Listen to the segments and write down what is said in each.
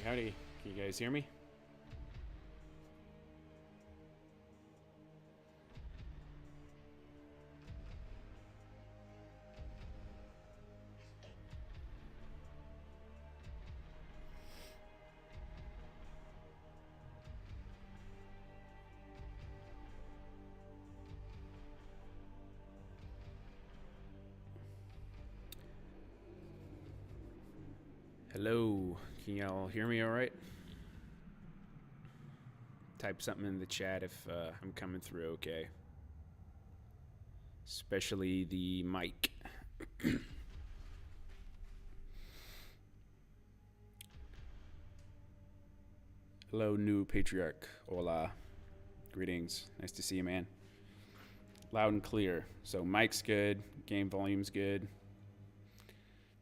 Howdy. Can you guys hear me? Hello. Can y'all hear me all right? Type something in the chat if I'm coming through okay. Especially the mic. Hello, new Patriarch. Hola. Greetings. Nice to see you, man. Loud and clear. So mic's good. Game volume's good.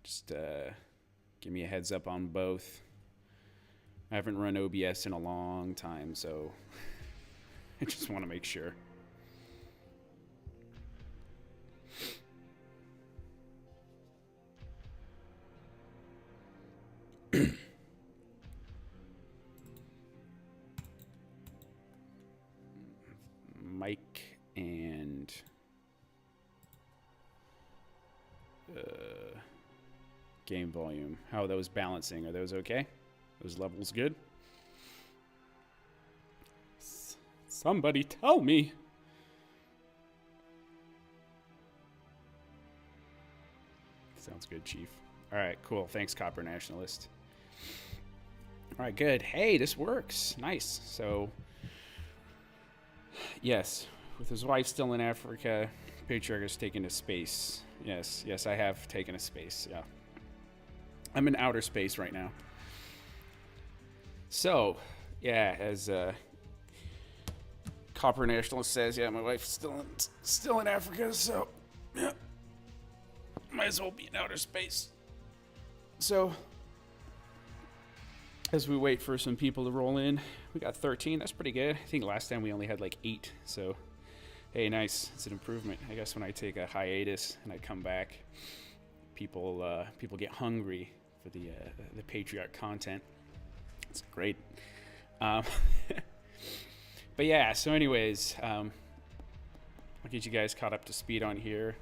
Just give me a heads up on both. I haven't run OBS in a long time, so I just want to make sure. Mic and game volume. How are those balancing? Are those okay? Those levels good? Somebody tell me. Sounds good, Chief. All right, cool. Thanks, Copper Nationalist. All right, good. Hey, this works. Nice. So, yes, with his wife still in Africa, Patriarch has taken to space. Yes, I have taken a space. Yeah. I'm in outer space right now. So, yeah, as Copper Nationalist says, yeah, my wife's still in Africa, so yeah, might as well be in outer space. So, as we wait for some people to roll in, we got 13. That's pretty good. I think last time we only had like 8. So, hey, nice. It's an improvement. I guess when I take a hiatus and I come back, people get hungry for the Patriarch content. It's great. But yeah, so anyways, I'll get you guys caught up to speed on here.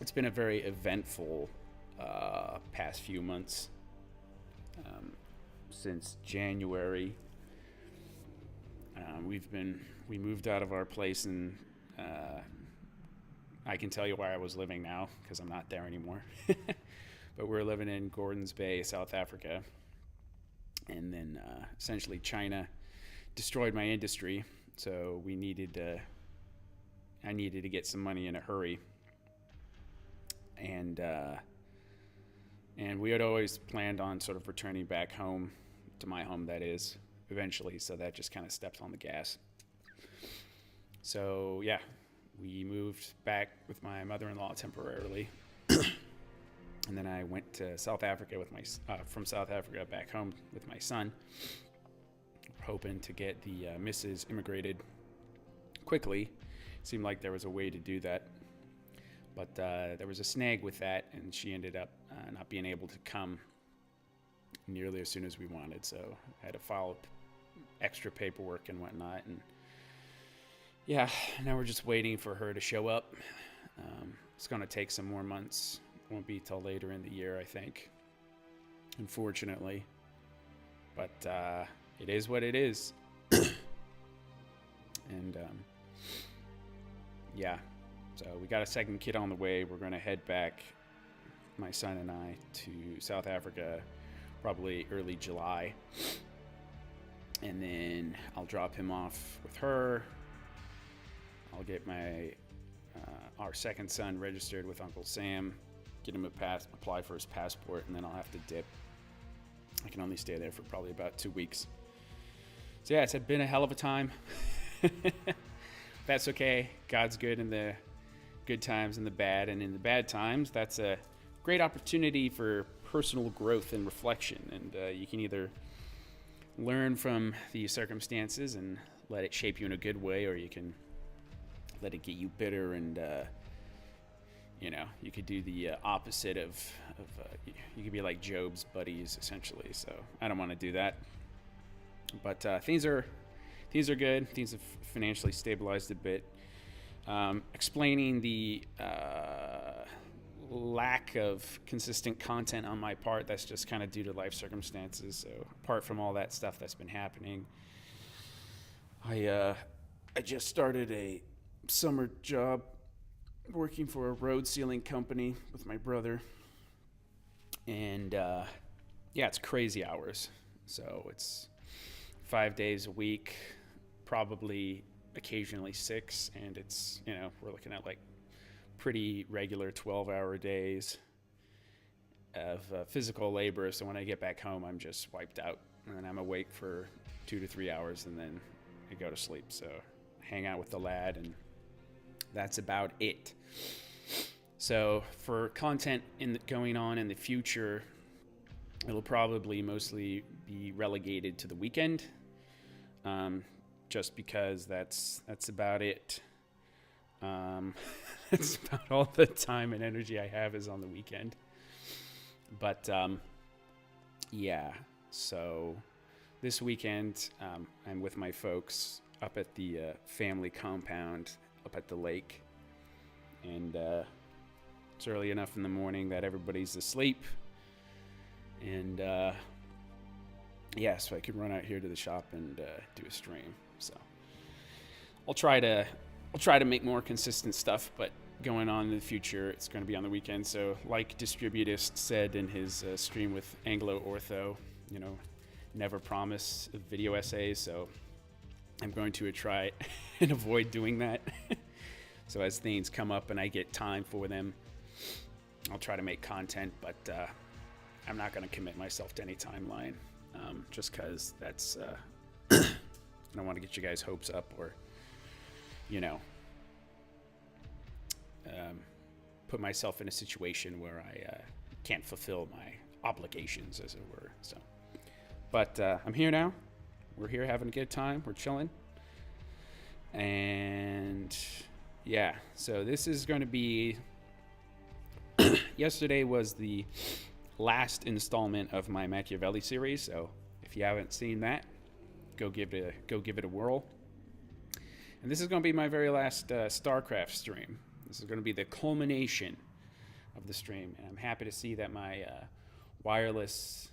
It's been a very eventful past few months. Since January, we moved out of our place, and I can tell you where I was living now because I'm not there anymore. But we're living in Gordons Bay, South Africa. And then essentially China destroyed my industry. So I needed to get some money in a hurry. And we had always planned on sort of returning back home, to my home that is, eventually. So that just kind of steps on the gas. So yeah, we moved back with my mother-in-law temporarily. And then I went to South Africa with from South Africa back home with my son, hoping to get the missus immigrated quickly. Seemed like there was a way to do that, but there was a snag with that, and she ended up not being able to come nearly as soon as we wanted. So I had to file extra paperwork and whatnot, and yeah, now we're just waiting for her to show up. It's going to take some more months. Won't be till later in the year, I think, unfortunately, but it is what it is. And yeah, so we got a second kid on the way. We're going to head back, my son and I, to South Africa probably early July, and then I'll drop him off with her. I'll get our second son registered with Uncle Sam, get him apply for his passport, and then I'll have to dip. I can only stay there for probably about 2 weeks. So yeah, it's been a hell of a time. That's okay. God's good in the good times and the bad, and in the bad times, that's a great opportunity for personal growth and reflection. And you can either learn from the circumstances and let it shape you in a good way, or you can let it get you bitter and you could do the opposite of you could be like Job's buddies essentially. So I don't want to do that. But things are good. Things have financially stabilized a bit. Explaining the lack of consistent content on my part, that's just kind of due to life circumstances. So apart from all that stuff that's been happening, I just started a summer job working for a road sealing company with my brother. And it's crazy hours. So it's 5 days a week, probably occasionally 6, and it's, we're looking at like pretty regular 12-hour days of physical labor. So when I get back home, I'm just wiped out, and I'm awake for 2 to 3 hours, and then I go to sleep. So hang out with the lad, and that's about it. So for content going on in the future, it'll probably mostly be relegated to the weekend, just because that's about it. That's about all the time and energy I have is on the weekend. But so this weekend I'm with my folks up at the family compound up at the lake, and it's early enough in the morning that everybody's asleep, and so I can run out here to the shop and do a stream. So I'll try to make more consistent stuff, but going on in the future, it's going to be on the weekend. So like Distributist said in his stream with Anglo Ortho, never promise video essays. So I'm going to try and avoid doing that. So as things come up and I get time for them, I'll try to make content, but I'm not going to commit myself to any timeline, just because that's I don't want to get you guys' hopes up, or put myself in a situation where I can't fulfill my obligations, as it were. So, but I'm here now. We're here having a good time. We're chilling, and so this is going to be. Yesterday was the last installment of my Machiavelli series. So if you haven't seen that, go give it a whirl. And this is going to be my very last Starcraft stream. This is going to be the culmination of the stream. And I'm happy to see that my wireless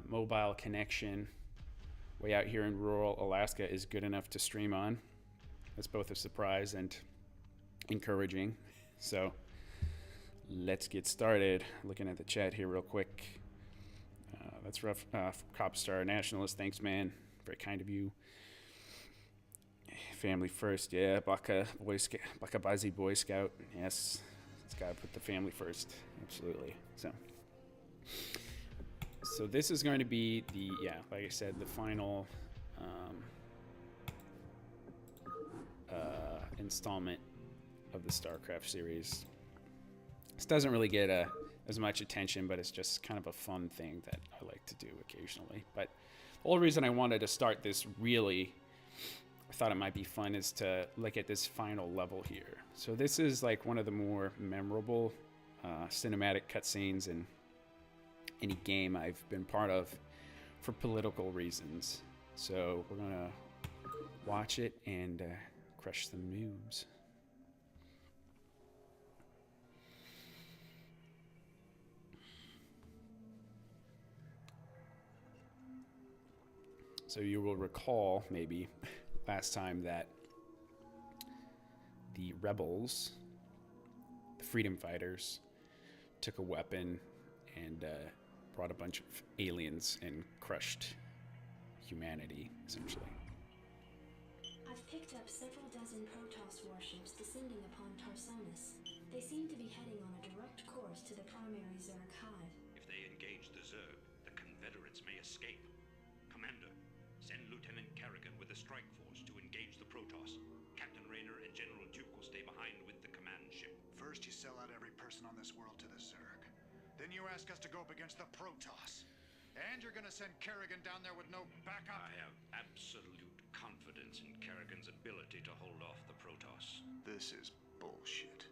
mobile connection way out here in rural Alaska is good enough to stream on. That's both a surprise and encouraging. So let's get started. Looking at the chat here real quick. That's rough. Copstar Nationalist, thanks, man. Very kind of you. Family first, yeah. Baka Bazi Boy Scout, yes. It's got to put the family first, absolutely. So this is going to be like I said, the final installment of the Starcraft series. This doesn't really get as much attention, but it's just kind of a fun thing that I like to do occasionally. But the whole reason I wanted to start this, really, I thought it might be fun, is to look at this final level here. So this is like one of the more memorable cinematic cutscenes in any game I've been part of for political reasons. So we're going to watch it and crush some noobs. So you will recall, maybe, last time that the rebels, the freedom fighters, took a weapon and brought a bunch of aliens and crushed humanity, essentially. I've picked up several dozen Protoss warships descending upon Tarsonis. They seem to be heading on a direct course to the primary Zerg hive. If they engage the Zerg, the Confederates may escape. Commander, send Lieutenant Kerrigan with a strike force to engage the Protoss. Captain Rayner and General Duke will stay behind with the command ship. First you sell out every person on this world to the Zerg. Then you ask us to go up against the Protoss. And you're gonna send Kerrigan down there with no backup? I have absolute confidence in Kerrigan's ability to hold off the Protoss. This is bullshit.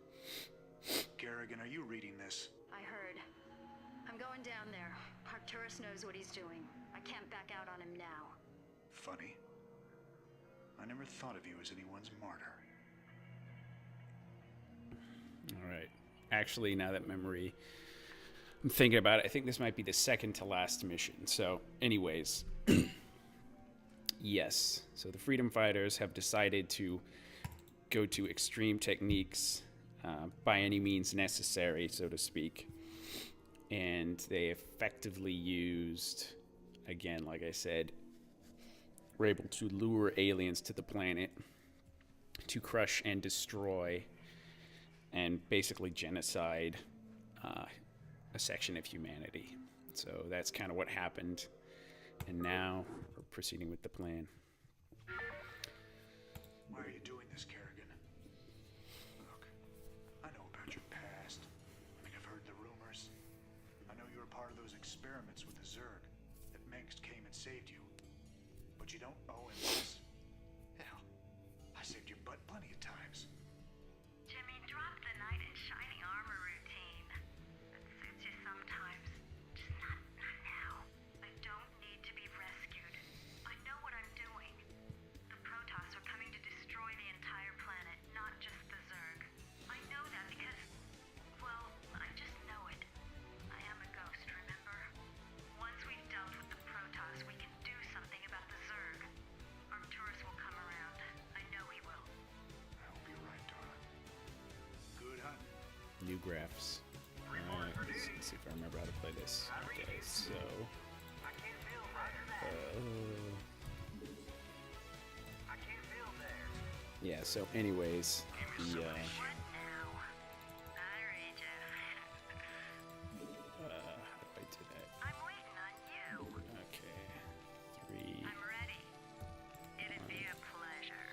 Kerrigan, are you reading this? I heard. I'm going down there. Arcturus knows what he's doing. I can't back out on him now. Funny. I never thought of you as anyone's martyr. All right. Actually, now that I'm thinking about it, I think this might be the second to last mission. So, anyways, yes. So the freedom fighters have decided to go to extreme techniques by any means necessary, so to speak. And they effectively used, again, like I said, were able to lure aliens to the planet to crush and destroy and basically genocide a section of humanity. So that's kind of what happened. And now we're proceeding with the plan. Why are you doing this, Kerrigan? Look, I know about your past. I mean, I've heard the rumors. I know you were part of those experiments with the Zerg, that Mengsk came and saved you. But you don't owe him this. Hell, I saved your butt plenty of times. Jimmy, drop the knight in shining armor routine. That suits you sometimes. Just not now. I don't need to be rescued. I know what I'm doing. The Protoss are coming to destroy the entire planet, not just the Zerg. I know that because, well, I just know it. I am a ghost, remember? Once we've dealt with the Protoss, we can do something about the Zerg. Arcturus will come around. I know he will. I hope you're right, darling. Good hunting. New graphs. Alright, let's see if I remember how to play this. Okay, so... yeah, so anyways, the... What now? I read you. how do I do that? I'm waiting on you. Okay, 3... I'm ready. It'd be a pleasure.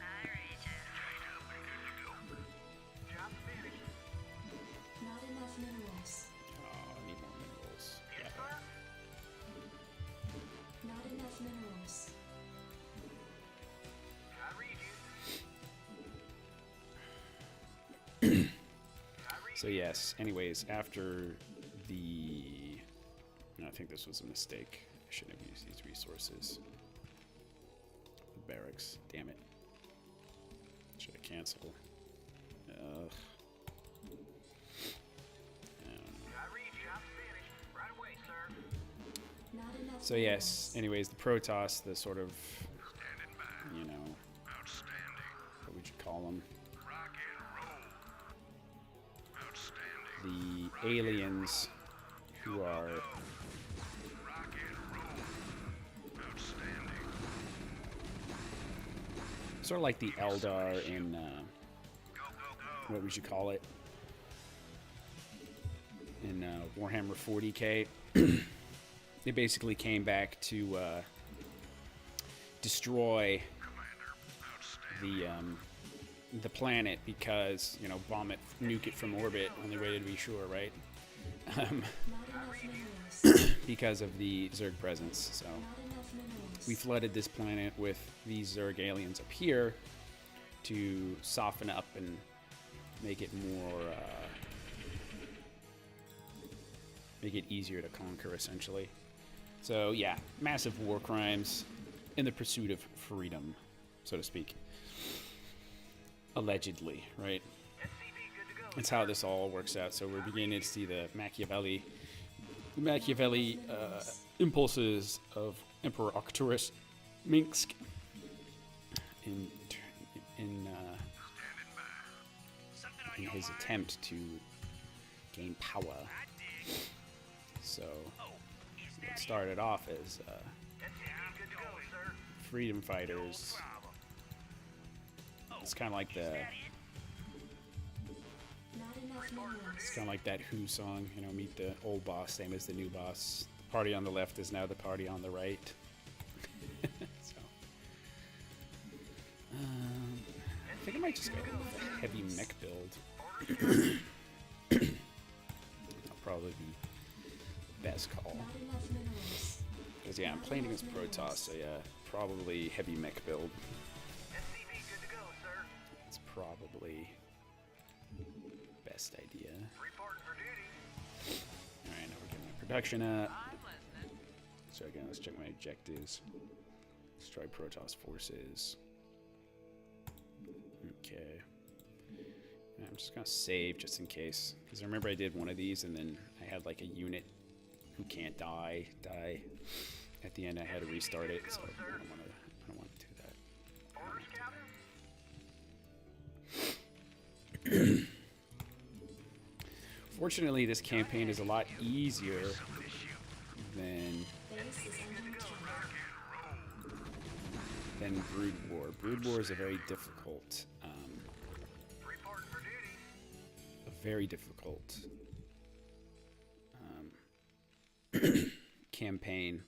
I read you. Job finished. Not enough minerals. Oh, I need more minerals. Yes, Yeah. sir? Not enough minerals. I read you. So yes, anyways, after the... I think this was a mistake. I shouldn't have used these resources. The barracks, damn it. Should have canceled. Ugh. I read you. I'm finished. Right away, sir. Not enough So yes, anyways, the Protoss, the sort of, you know, what would you call them? The aliens who are sort of like the Eldar in, what would you call it? In Warhammer 40k. They basically came back to destroy the planet because, you know, bomb it, nuke it from orbit. Only way to be sure, right? Not enough minerals. Because of the Zerg presence. So Not enough minerals. we flooded this planet with these Zerg aliens up here to soften up and make it more, make it easier to conquer, essentially. So yeah, massive war crimes in the pursuit of freedom, so to speak. Allegedly, right? That's how this all works out. So we're beginning to see the Machiavelli impulses of Emperor Arcturus Minsk in his attempt to gain power. So it started off as freedom fighters. It's kind of like the Not enough minerals. it's kind of like that Who song, you know, meet the old boss, same as the new boss. The party on the left is now the party on the right. So, I think I might just go with a heavy mech build. That'll probably be the best call. Not enough minerals. Because yeah, I'm playing against Protoss, so yeah, probably heavy mech build. SCV good to go, sir. It's probably best idea. Alright, now we're getting my production up. So again, let's check my objectives. Destroy Protoss forces. Okay. And I'm just gonna save just in case. Because I remember I did one of these and then I had like a unit who can't die. At the end I had to restart it, so I don't want to do that. Fortunately, this campaign is a lot easier than Brood War. Brood War is a very difficult, campaign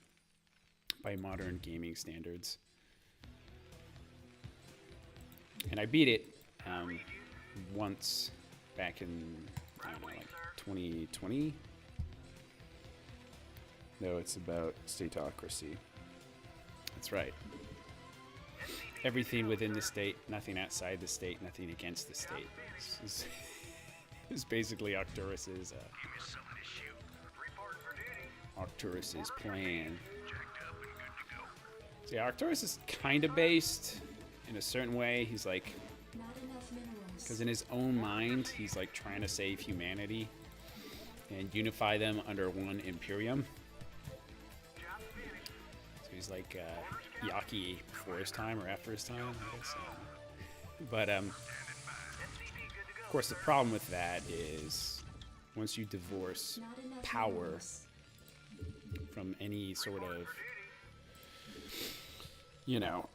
by modern gaming standards. And I beat it once back in, I don't know, like 2020. No, it's about statocracy. That's right. Everything within the state, nothing outside the state, nothing against the state. This is basically Arcturus's plan. So yeah, Arcturus is kind of based in a certain way. He's like, because in his own mind, he's like trying to save humanity and unify them under one Imperium. So he's like Yaki before his time or after his time, I guess. But of course, the problem with that is once you divorce power from any sort of, you know,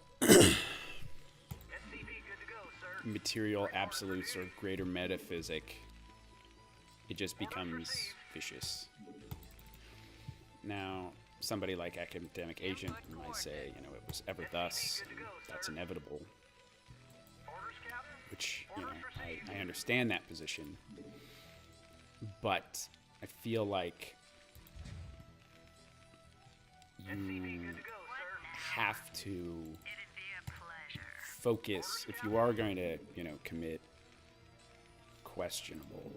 material absolutes or greater metaphysic, it just becomes vicious. Now, somebody like Academic Agent might say, you know, it was ever thus, that's inevitable. Which, you know, I understand that position. But I feel like you have to focus, if you are going to, you know, commit questionable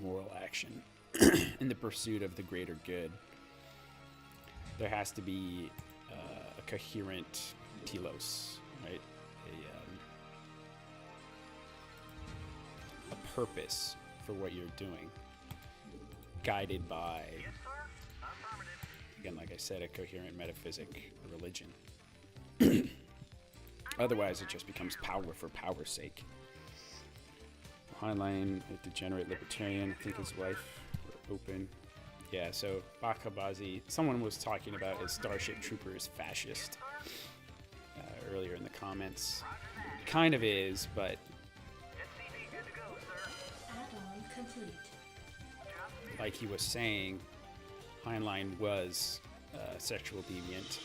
moral action in the pursuit of the greater good, there has to be a coherent telos, right? A purpose for what you're doing, guided by, again, like I said, a coherent metaphysic, a religion. Otherwise, it just becomes power for power's sake. Heinlein, a degenerate libertarian, I think his wife were open. Yeah, so Bakabazi, someone was talking about his Starship Troopers fascist earlier in the comments. Kind of is, but like he was saying, Heinlein was sexual deviant.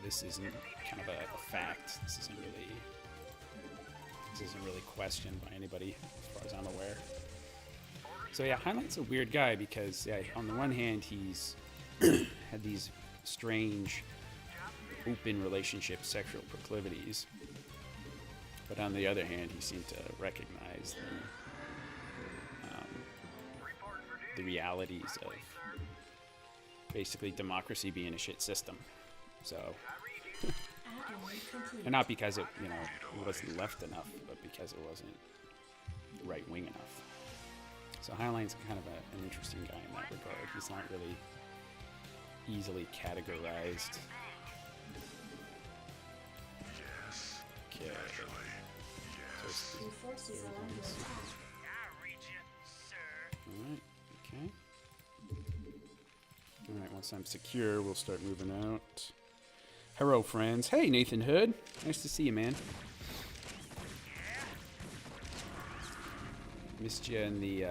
This isn't kind of a fact. This isn't really questioned by anybody, as far as I'm aware. So yeah, Heinlein's a weird guy because, yeah, on the one hand, he's had these strange, open relationship sexual proclivities, but on the other hand, he seemed to recognize the realities of basically democracy being a shit system. So, and not because it, you know, it wasn't left enough, but because it wasn't right wing enough. So Heinlein's kind of an interesting guy in that regard. He's not really easily categorized. Okay. Alright, okay. Alright, once I'm secure, we'll start moving out. Hello, friends. Hey, Nathan Hood. Nice to see you, man. Missed you in the,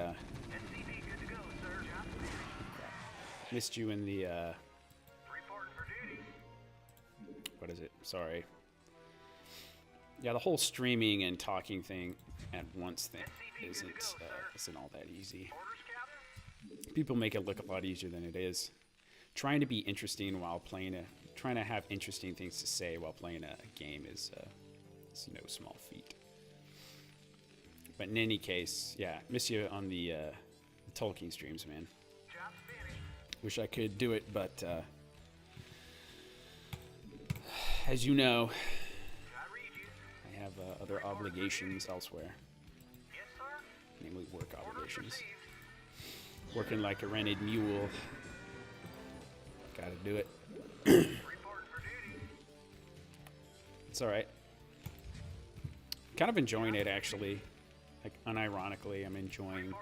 what is it? Sorry. Yeah, the whole streaming and talking thing at once thing isn't all that easy. People make it look a lot easier than it is. Trying to be interesting while playing trying to have interesting things to say while playing a game is It's no small feat. But in any case, yeah, miss you on the Tolkien streams, man. Wish I could do it, but as you know, I have other obligations elsewhere. Namely work obligations. Working like a rented mule. Gotta do it. It's alright. Kind of enjoying it, actually. Like, unironically, I'm enjoying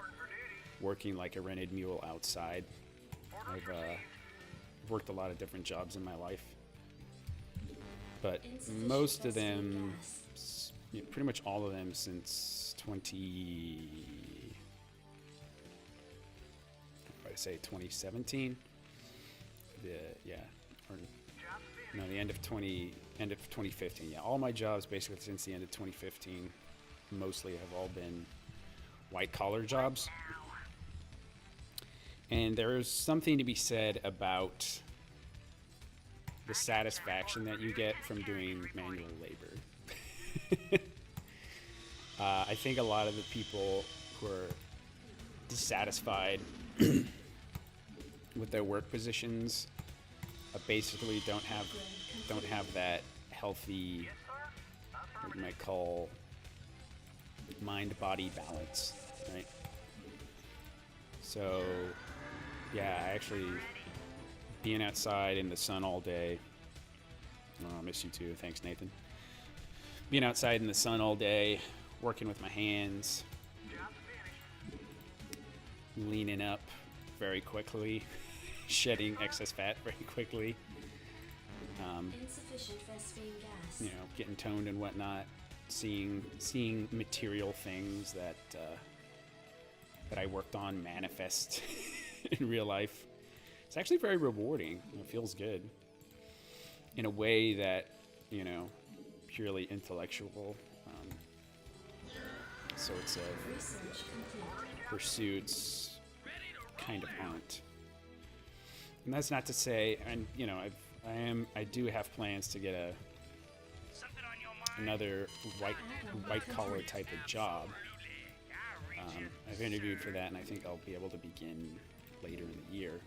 working like a rented mule outside. I've worked a lot of different jobs in my life. But most of them, pretty much all of them since 2017. The end of 2015. Yeah, all my jobs basically since the end of 2015 mostly have all been white collar jobs. And there's something to be said about the satisfaction that you get from doing manual labor. I think a lot of the people who are dissatisfied with their work positions basically don't have that healthy, what you might call, mind-body balance, right? So, yeah, actually being outside in the sun all day. Oh, I miss you too. Thanks, Nathan. Being outside in the sun all day, working with my hands, leaning up very quickly, shedding excess fat very quickly. Insufficient Vespine gas. You know, getting toned and whatnot, seeing material things that I worked on manifest in real life. It's actually very rewarding. It feels good in a way that, you know, purely intellectual sorts of pursuits kind of aren't. And that's not to say, and you know, I do have plans to get another white collar type of job. I've interviewed for that, and I think I'll be able to begin later in the year.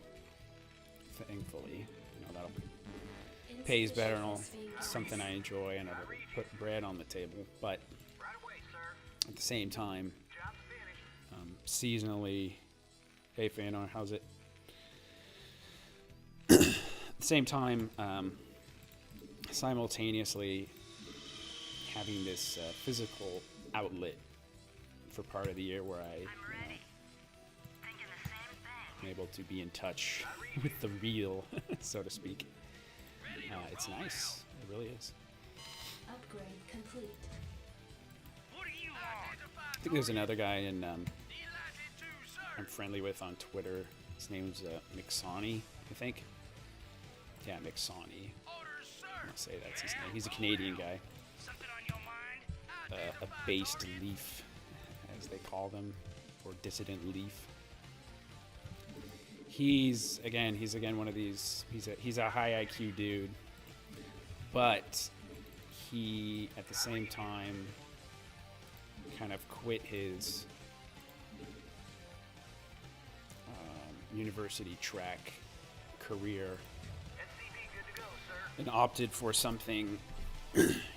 Thankfully, you know, that'll pays better and all, something I enjoy, and it'll put bread on the table. But at the same time, seasonally, hey Fëanor, how's it? At the same time, simultaneously having this physical outlet for part of the year where I'm able to be in touch with the real, so to speak. It's nice. It really is. Upgrade complete. I think there's another guy I'm friendly with on Twitter. His name's Mixani, I think. Yeah, Mixani. I'll say that's his name. He's a Canadian guy. A based leaf, as they call them, or dissident leaf. He's again one of these. He's a high IQ dude, but he at the same time kind of quit his university track career and opted for something,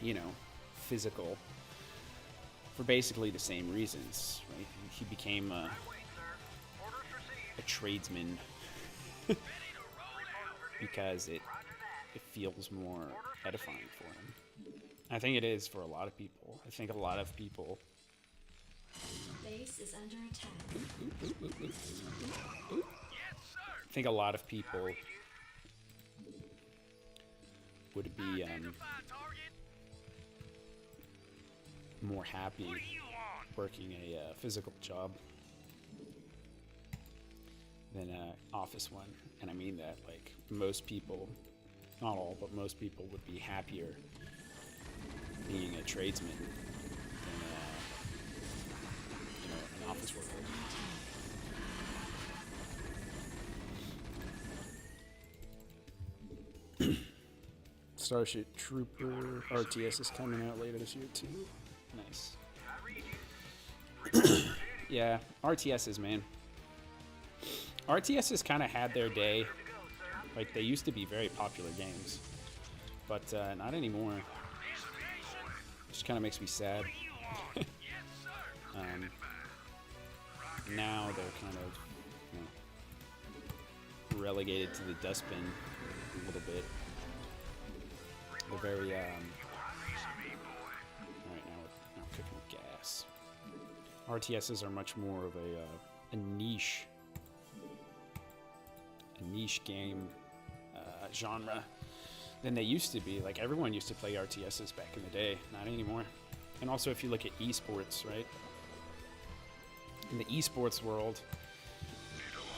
you know, physical for basically the same reasons, right? He became a tradesman because it feels more edifying for him. I think it is for a lot of people. I think a lot of people. Base is under attack. I think a lot of people would be more happy working a physical job than an office one. And I mean that, like, most people, not all, but most people would be happier being a tradesman than you know, an office worker. Starship Trooper RTS is coming out later this year too. Nice. Yeah, RTSs, man. RTSs kind of had their day. Like, they used to be very popular games, but not anymore. Which kind of makes me sad. Now they're kind of, you know, relegated to the dustbin a little bit. They're very, alright, now cooking with gas. RTSs are much more of a niche game genre than they used to be. Like, everyone used to play RTSs back in the day, not anymore. And also, if you look at esports, right? In the esports world,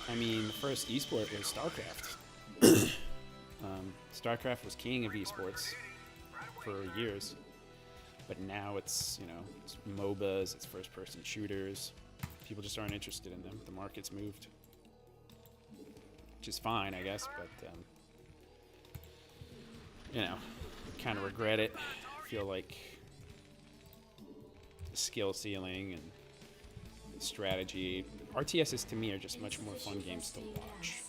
I mean, the first esport was Starcraft. Starcraft was king of esports for years, but now it's, you know, it's MOBAs, it's first-person shooters. People just aren't interested in them. The market's moved, which is fine, I guess, but you know, kind of regret it. I feel like the skill ceiling and strategy. RTSs to me are just much more fun games to watch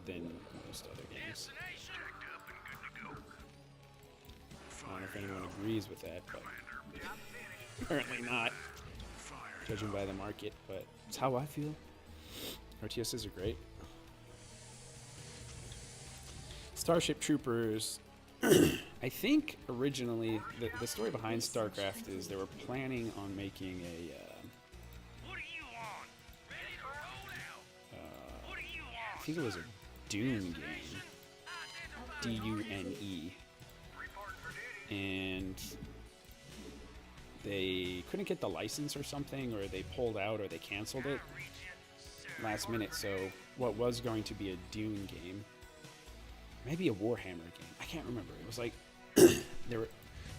than most other games. I don't know if anyone agrees with that, but apparently not, judging by the market, but it's how I feel. RTSs are great. Starship Troopers, I think originally, the story behind StarCraft is they were planning on making a I think it was a Dune game, D-U-N-E, and they couldn't get the license or something, or they pulled out, or they canceled it last minute. So what was going to be a Dune game, maybe a Warhammer game, I can't remember. It was like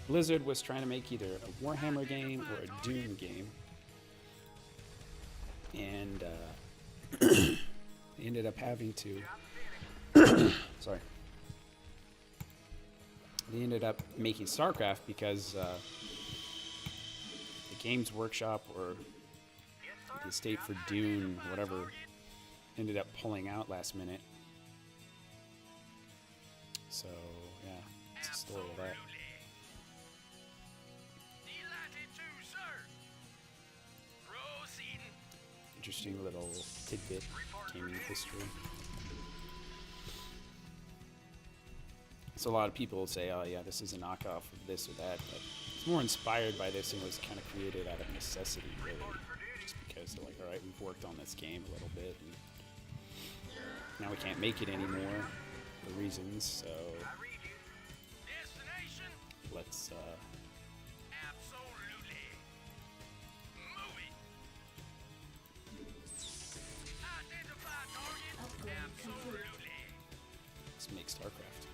Blizzard was trying to make either a Warhammer game or a Dune game, and they ended up having to sorry, they ended up making StarCraft because the Games Workshop or the estate for Dune, whatever, ended up pulling out last minute. So yeah, it's a story of that. Interesting little tidbit, gaming history. So a lot of people say, oh yeah, this is a knockoff of this or that, but it's more inspired by this and was kind of created out of necessity, really. Just because they're like, all right, we've worked on this game a little bit, and now we can't make it anymore for reasons, so let's make StarCraft.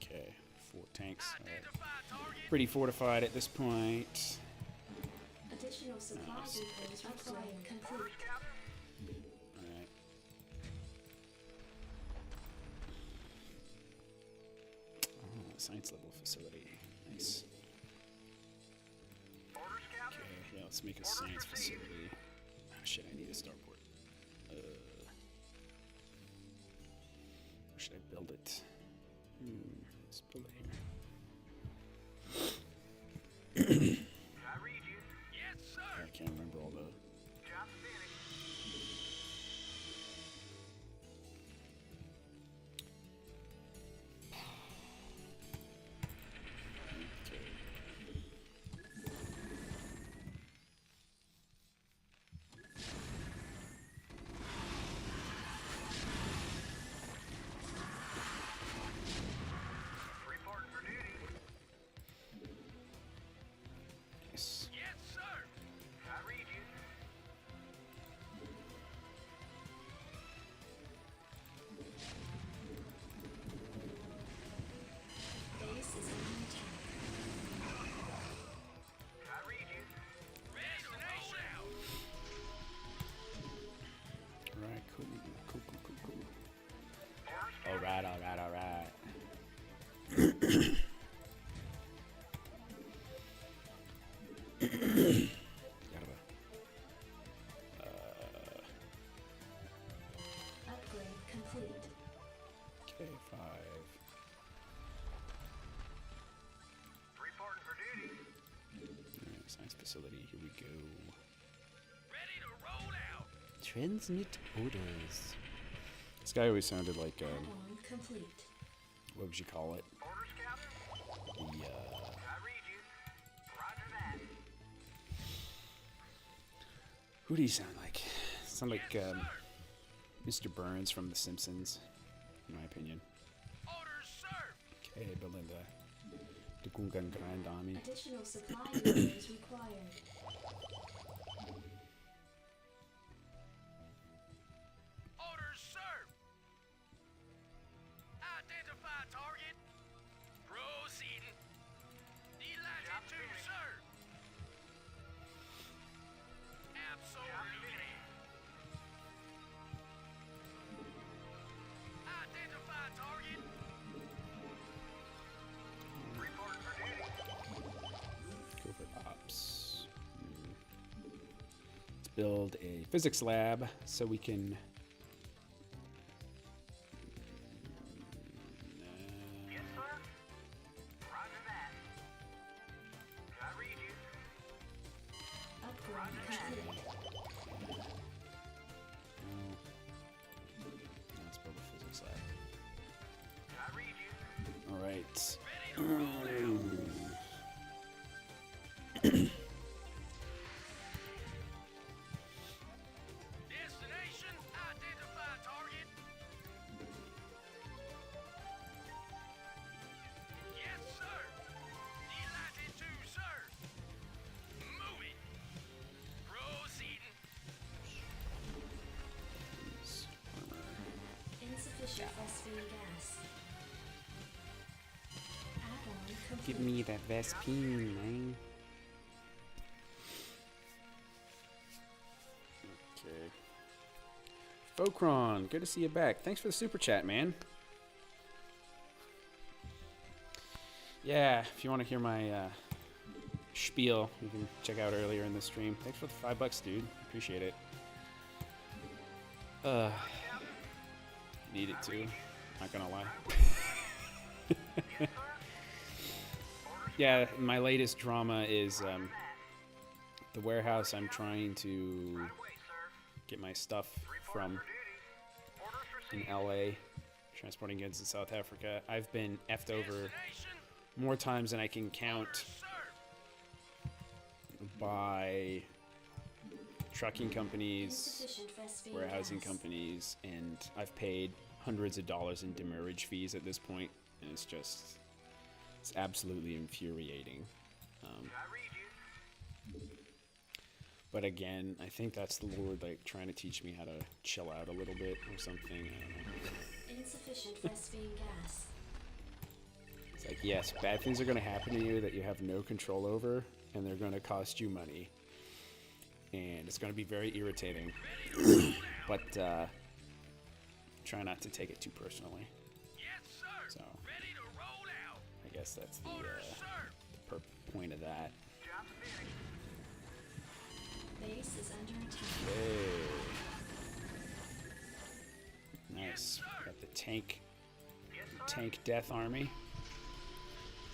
Okay, 4 tanks. All right. Pretty fortified at this point. Additional supply depots upgrade complete. All right. Oh, science level facility. Nice. Okay, yeah, let's make a science facility. Oh, shit, I need a starport. Where should I build it? Let's build it here. I can't remember all the... 5. Reporting for duty. Science facility. Here we go. Ready to roll out. Transmit orders. This guy always sounded like Add-on complete. what would you call it? Order scouter. The I read you. Roger that. who do you sound like? Sound like Mr. Burns from The Simpsons, in my opinion. Orders, sir. Okay, Belinda. The Gungan Grand Army. Additional supply orders required. Orders, sir. Identify target. Proceeding. Delighted to, sir. Absolutely. Identify target. Report for duty. Covert ops. Let's build a physics lab so we can. Yes, sir. Roger that. I read you. Upgrade complete. Let's build a physics lab. I read you. All right. Ready to roll out. Destination, identify target. Yes, sir. Delighted to, sir. Moving. Proceeding. Insufficient phosphine gas. Add-on complete. Give me that Vespine, man. Okay. Focron, good to see you back. Thanks for the super chat, man. Yeah, if you want to hear my spiel, you can check out earlier in the stream. Thanks for the $5, dude. Appreciate it. Need it too. Not gonna lie. Yeah, my latest drama is the warehouse I'm trying to get my stuff from in LA, transporting goods in South Africa. I've been effed over more times than I can count by trucking companies, Insufficient phosphine warehousing gas. companies, and I've paid hundreds of dollars in demurrage fees at this point, and it's absolutely infuriating. But again, I think that's the Lord like trying to teach me how to chill out a little bit or something. I don't know. Insufficient phosphine gas. It's like, yes, bad things are going to happen to you that you have no control over, and they're going to cost you money. And it's going to be very irritating. But try not to take it too personally. Yes, sir. So Ready to roll out. I guess that's the Orders, sir. point of that. Job finished. Base is under attack. Hey. Nice. Got the tank death army.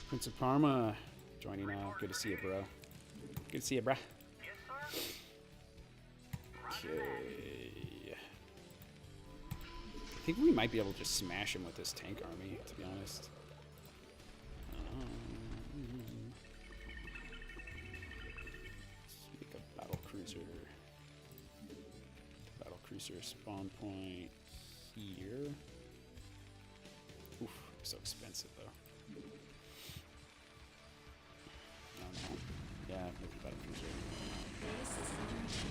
Prince of Parma joining now. Good to see you, bro. Good to see you, bruh. Yes, sir. Okay. I think we might be able to just smash him with this tank army, to be honest. Let's make a battle cruiser. Battle cruiser spawn point here. Oof, so expensive though. I don't know. Yeah, make a battle cruiser. Base is under attack.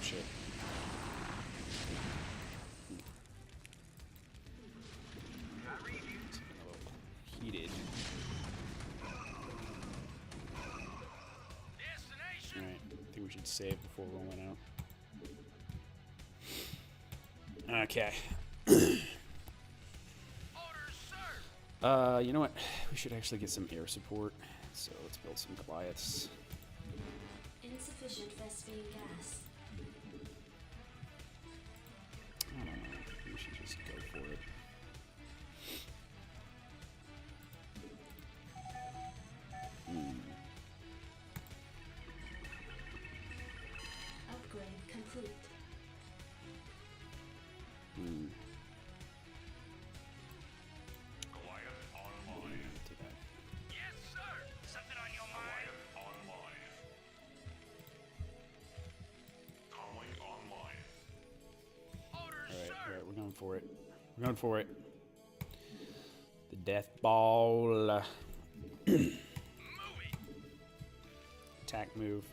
Shit. It's getting a little heated. Destination. Alright, I think we should save before rolling out. Okay. Orders, sir. You know what? We should actually get some air support. So let's build some Goliaths. Insufficient phosphine gas. I don't know. We should just go for it. We're going for it. The death ball. Attack move.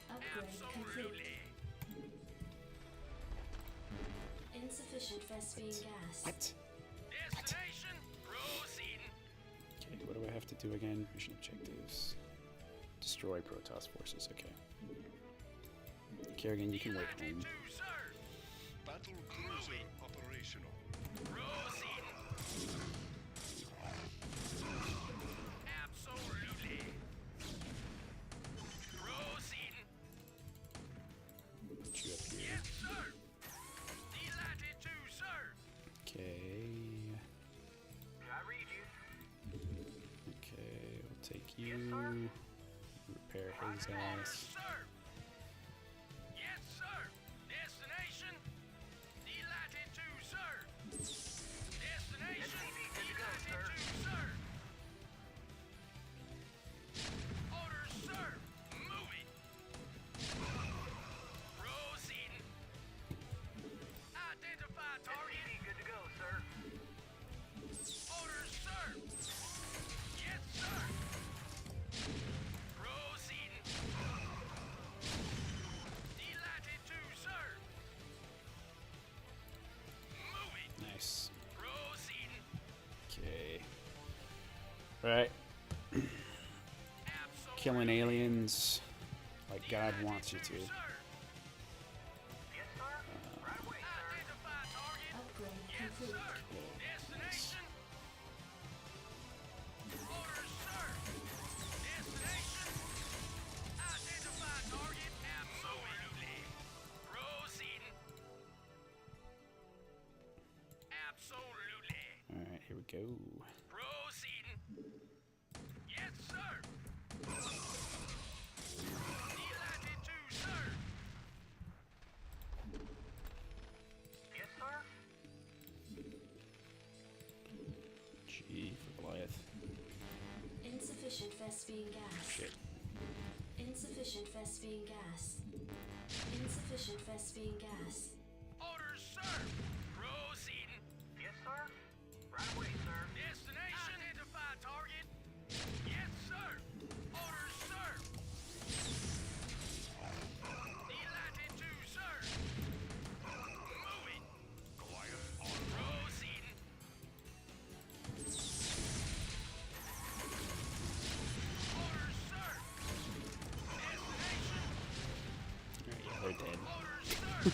Upgrade complete. Insufficient Vespine gas. What? Okay, what do I have to do again? Mission objectives. Destroy Protoss forces, okay. Kerrigan, you can wait home. Battle cruiser operational. Absolutely. Proceeding. Put you up here. Yes, sir. Delighted to, sir. Okay. I read you. Okay, we'll take you. Yes, sir. Repair his Orders, ass. sir. Yes, sir. Destination. Delighted to, sir. Destination. Delighted to, sir. Orders, sir. Moving. Proceeding. Identify target. Good to go, sir. Orders, sir. Yes, sir. Proceeding. Delighted to, sir. Moving. Nice. Proceeding. Okay. Right. Absolutely. Killing aliens like God wants you to. Yes, sir. Right away, sir. Identify target. Upgrade complete. Destination. Orders, sir. Destination. Identify target. Absolutely. Proceeding. Absolutely. Alright, here we go. Proceeding. Yes, sir. Delighted to, sir. Yes, sir. G for Goliath. Insufficient Vespine gas. Shit. Insufficient Vespine gas. Insufficient Vespine gas. Orders, sir. Proceeding. Yes, sir. Right away, sir. Destination. Identify target. Yes, sir. Orders, sir. Delighted to, sir. Moving. Proceeding. Orders, sir. Destination. Alright, yeah, they're dead. Orders, sir.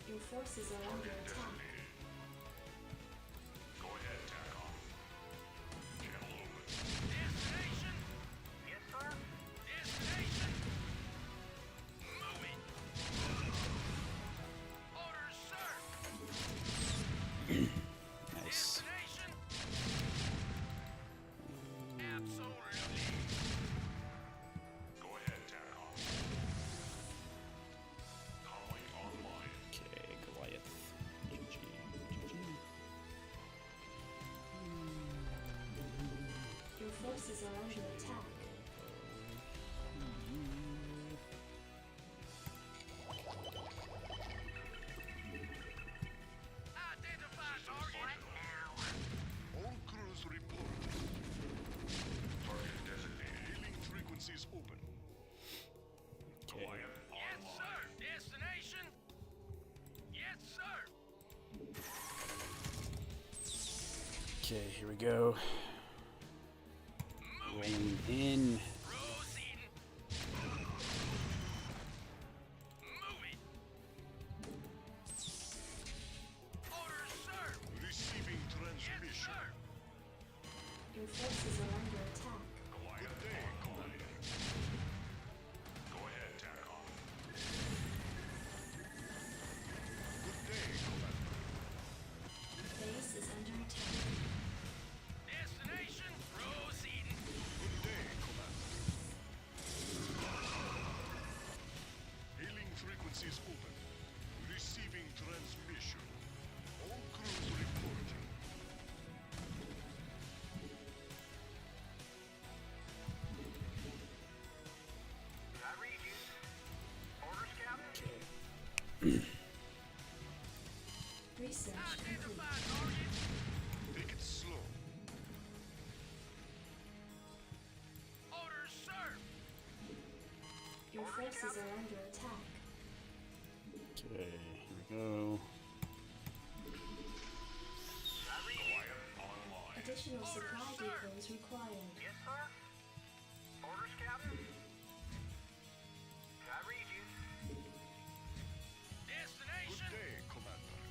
Your forces are under attack. Destination. Yes, sir. Destination. Moving. Orders, sir. Nice. Destination. Absolutely. Okay, Goliath. GG. GG. Your forces are under attack. Identify target. All crews report. Target designated. Hailing frequencies open. Okay. Yes, sir. Destination. Yes, sir. Okay, here we go. Rolling in. Proceeding. Moving. Orders, sir. Receiving Yes, transmission. sir. Your forces are under attack. Good day, Commander. Good day, Commander. Base is under attack. Destination. Proceeding. Good day, Commander. Research complete. Take it slow. Orders, sir. Your forces are under attack. Okay, here we go. Additional supply depots required. Yes, sir. Orders, Captain. I read you. Good Destination. day, Commander.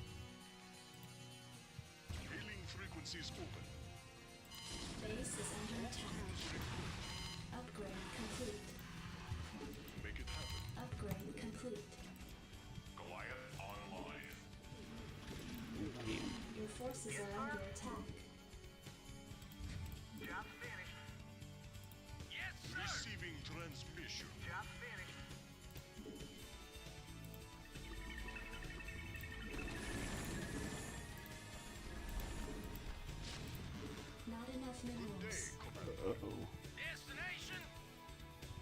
Hailing frequencies open. Base is under attack. Upgrade complete. Make it happen. Upgrade complete. Goliath online. Your forces are under attack. Job's finished. Yes, sir. Receiving transmission. Job's finished. Not enough Good day, minerals. Commander. Uh-oh. Destination.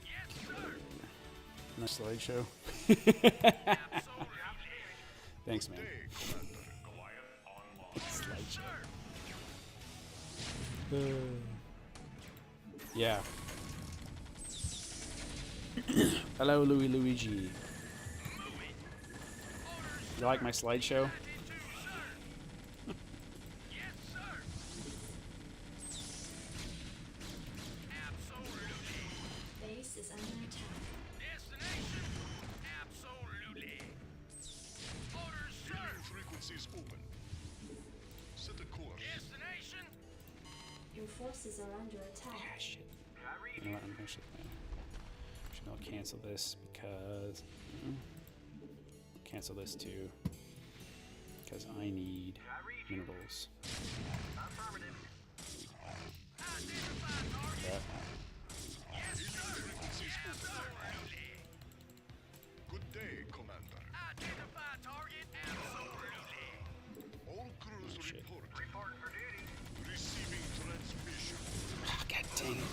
Yes, sir. Nice slideshow. Absolutely. Job's finished. Thanks, man. Day, Commander. Goliath online. Slideshow. Yeah. Hello, Luigi. You like my slideshow? Yes, sir. Absolutely. Base is under attack. Destination. Absolutely. Orders, sir. Hailing frequencies open. Set a course. Destination. Your forces are under Ah, attack. shit. I read You know what? I'm actually I'll cancel this because cancel this too because I need minerals. affirmative. Identify target. That. Yes, sir. Frequencies open. Absolutely. Good day, Commander. Identify target. Absolutely. All crews shit. report. Reporting for duty. Receiving transmission. Ah, God dang it.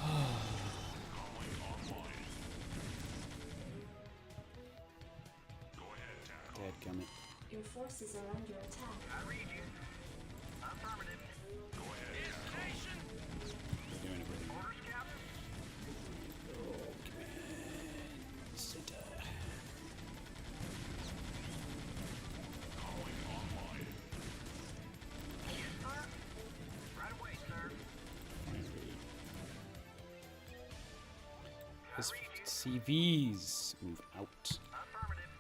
Calling online. Go ahead, Tackle. Dadgummit. Your forces are under attack. I read you. Affirmative. Go ahead, Tackle. Destination. They're doing it really Orders, Captain. Calling online. Yes, sir. Right away, sir. His CVs move out. Affirmative.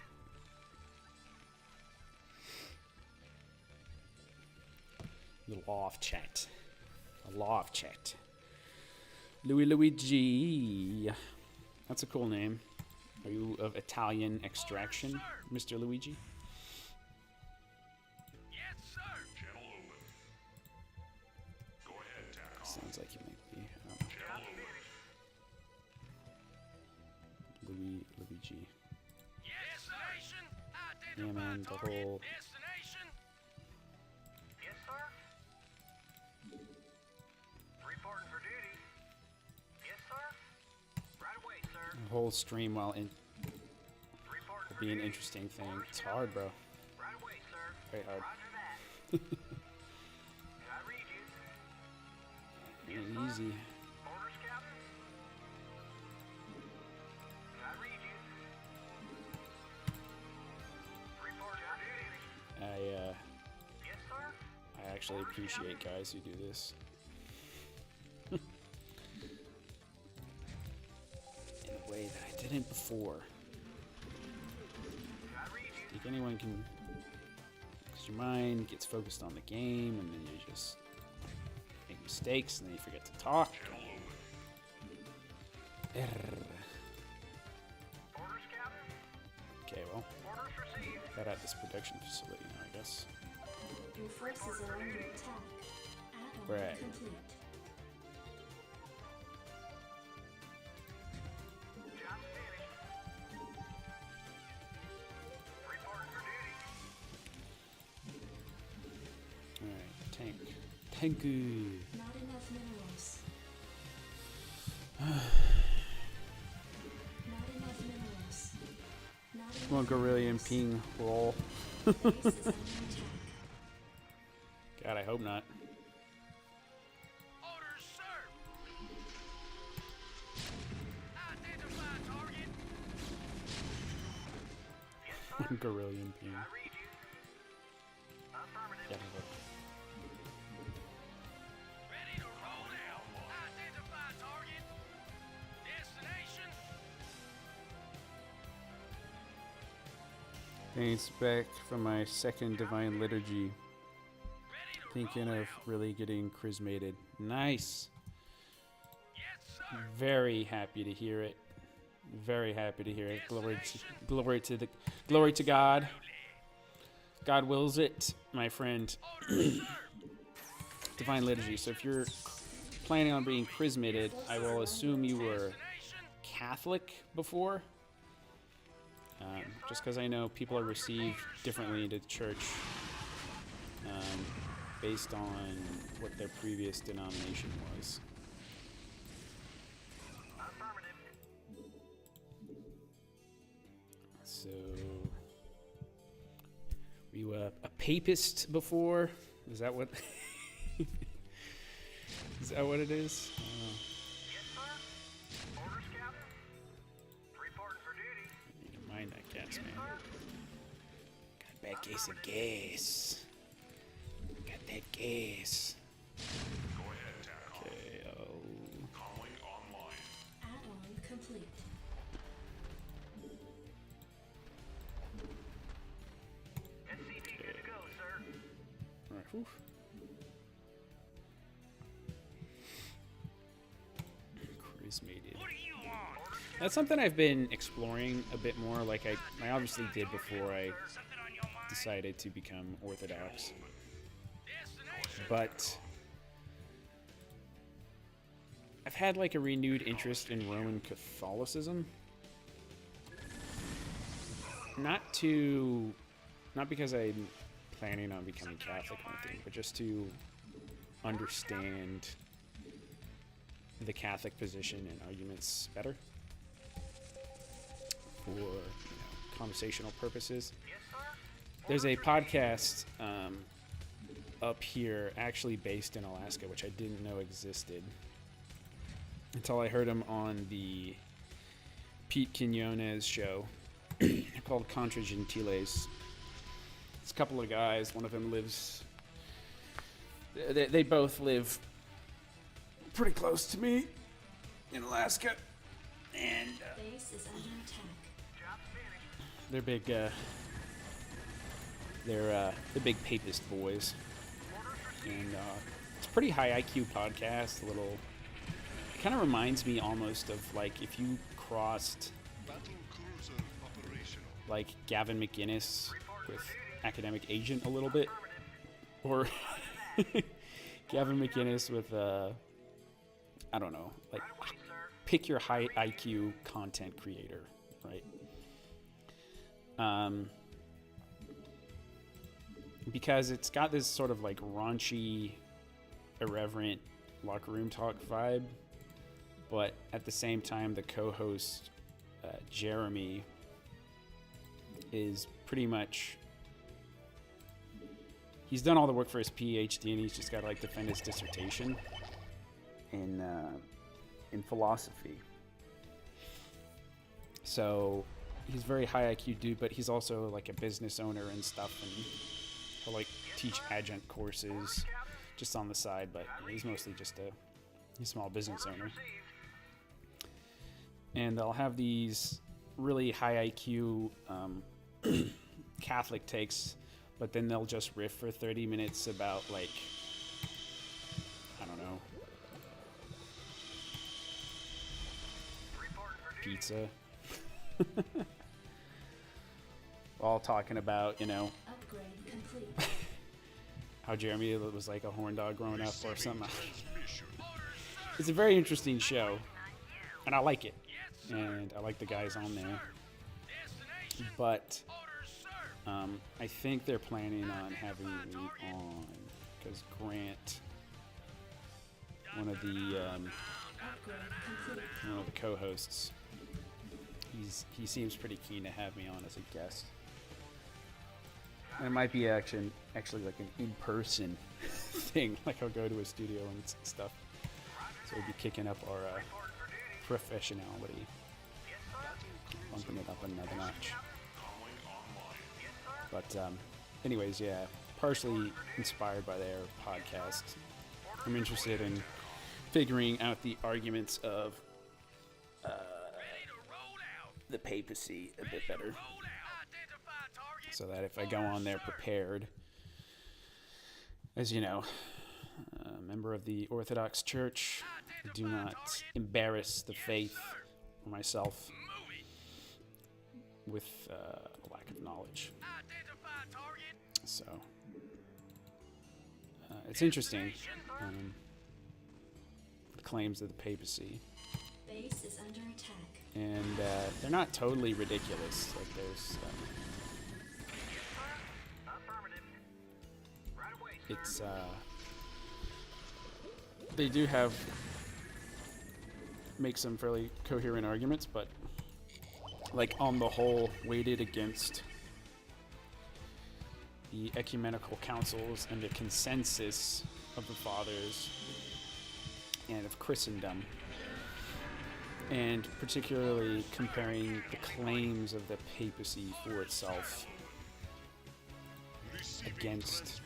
The law of chat. A law of chat. Luigi. That's a cool name. Are you of Italian extraction, Mr. Luigi? Yes, sir. Channel open. Go ahead, Tackle. Sounds like you might be. Channel open. Luigi. Destination. Yeah, Identify man, the target. whole. Destination. Yes, sir. Reporting for duty. Yes, sir. Right away, sir. The whole stream while in Reporting will for be an duty. interesting thing. Orders, It's hard, bro. Right away, sir. Very hard. Roger that. I read you. Ain't easy. Orders, Captain. I read you. Report for duty. Yes, sir. I actually appreciate guys who do this. In a way that I didn't before. I read you. I think anyone can. Because your mind gets focused on the game and then you just make mistakes and then you forget to talk. Err. Orders, Captain. Okay, well, Orders received. got at this production facility now, I guess. Your forces are under attack. Add-on Right. complete. Job finished. Reporting for duty. Alright, tank. Tanku. Not enough minerals. Not enough Come on, Gorillion ping roll. Base is under attack. God, I hope not. Orders, sir. Identify target. Gorillion ping. I read you. Affirmative. Yeah, Ready to roll out. Identify target. Destination. thanks back from my second divine liturgy. Ready to Thinking roll of out. really getting chrismated. Nice. Yes, sir. Very happy to hear it. Very happy to hear it. Glory to God. God wills it, my friend. Orders, sir. Divine liturgy. So if you're planning on being chrismated, I will assume you were Destination. Catholic before. Just because I know people are received differently into the church based on what their previous denomination was. Affirmative. So, were you a papist before? Is that what? Is that what it is? Yes, sir. Orders, Captain. Reporting for duty. You don't mind that gas, Yes, man. sir. Got a bad case of gas. Got that gas. Go ahead, Tack. Okay, Calling online. Add-on complete. SCP good to go, sir. alright, whew. Chrismated. What do you want? Orders, That's something I've been exploring a bit more, like I obviously did before I something on your mind? decided to become Orthodox. Destination. But I've had like a renewed interest in Roman Catholicism. Not because I'm planning on becoming Catholic or anything, but just to understand the Catholic position and arguments better for conversational purposes. Yes, sir. There's a podcast up here, actually based in Alaska, which I didn't know existed until I heard him on the Pete Quinones show. They're called Contra Gentiles. It's a couple of guys. One of them lives. They both live pretty close to me in Alaska, and Base is under attack. Job finished. they're big. They're big papist boys, and it's a pretty high IQ podcast. A little. It kind of reminds me almost of like if you crossed Battle cruiser operational. like Gavin McInnes with Academic Agent a little bit, or Gavin McInnes with I don't know, like pick your high IQ content creator, right? Because it's got this sort of like raunchy, irreverent locker room talk vibe, but at the same time, the co-host Jeremy is pretty much. He's done all the work for his PhD, and he's just got to like defend his dissertation in philosophy. So he's very high IQ dude, but he's also like a business owner and stuff, and he'll like teach adjunct courses just on the side. But he's mostly just a small business owner. And they'll have these really high IQ Catholic takes, but then they'll just riff for 30 minutes about like, I don't know, pizza. All talking about, Upgrade complete. how Jeremy was like a horn dog growing up or something. Transmission. It's a very interesting show, and I like it, and I like the guys on there. But I think they're planning on having me on because Grant, one of the Upgrade complete. co-hosts, he seems pretty keen to have me on as a guest. And it might be actually like an in-person thing. Like I'll go to a studio and stuff. So we'll be kicking up our professionality, bumping it up another notch. But anyways, yeah, partially inspired by their podcast. I'm interested in figuring out the arguments of the papacy a bit better, so that if I go on there prepared, as you know, a member of the Orthodox Church, I do not embarrass the faith or myself with a lack of knowledge. So it's interesting. The claims of the papacy. Base is under attack. And they're not totally ridiculous. Like there's, it's they do make some fairly coherent arguments, but like on the whole, weighted against the ecumenical councils and the consensus of the fathers and of Christendom. And particularly comparing the claims of the papacy for itself against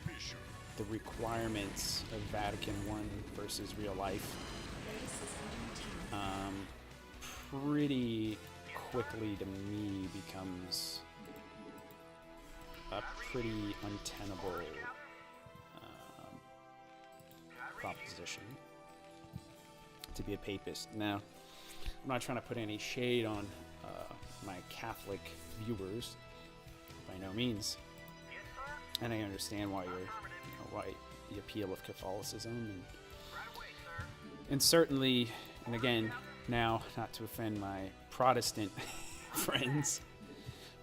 the requirements of Vatican I versus real life. Pretty quickly to me becomes a pretty untenable proposition to be a papist. Now, I'm not trying to put any shade on my Catholic viewers, by no means, and I understand why why the appeal of Catholicism, and certainly, and again, now not to offend my Protestant friends,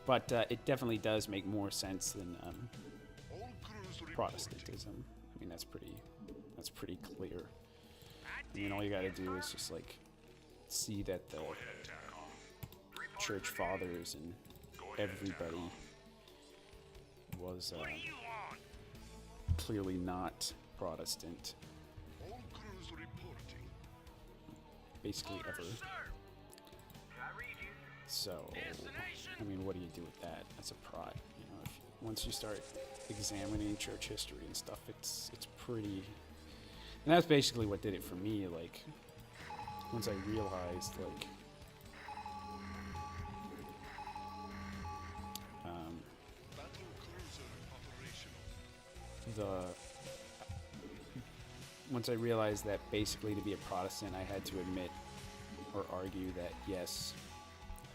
but it definitely does make more sense than Protestantism. I mean, that's pretty clear. I mean, all you got to do is just like see that the church fathers and everybody was clearly not Protestant, basically ever. So, I mean, what do you do with that as a prod? You know, once you start examining church history and stuff, it's pretty. And that's basically what did it for me. Like, once I realized, like, once I realized that basically to be a Protestant, I had to admit or argue that yes,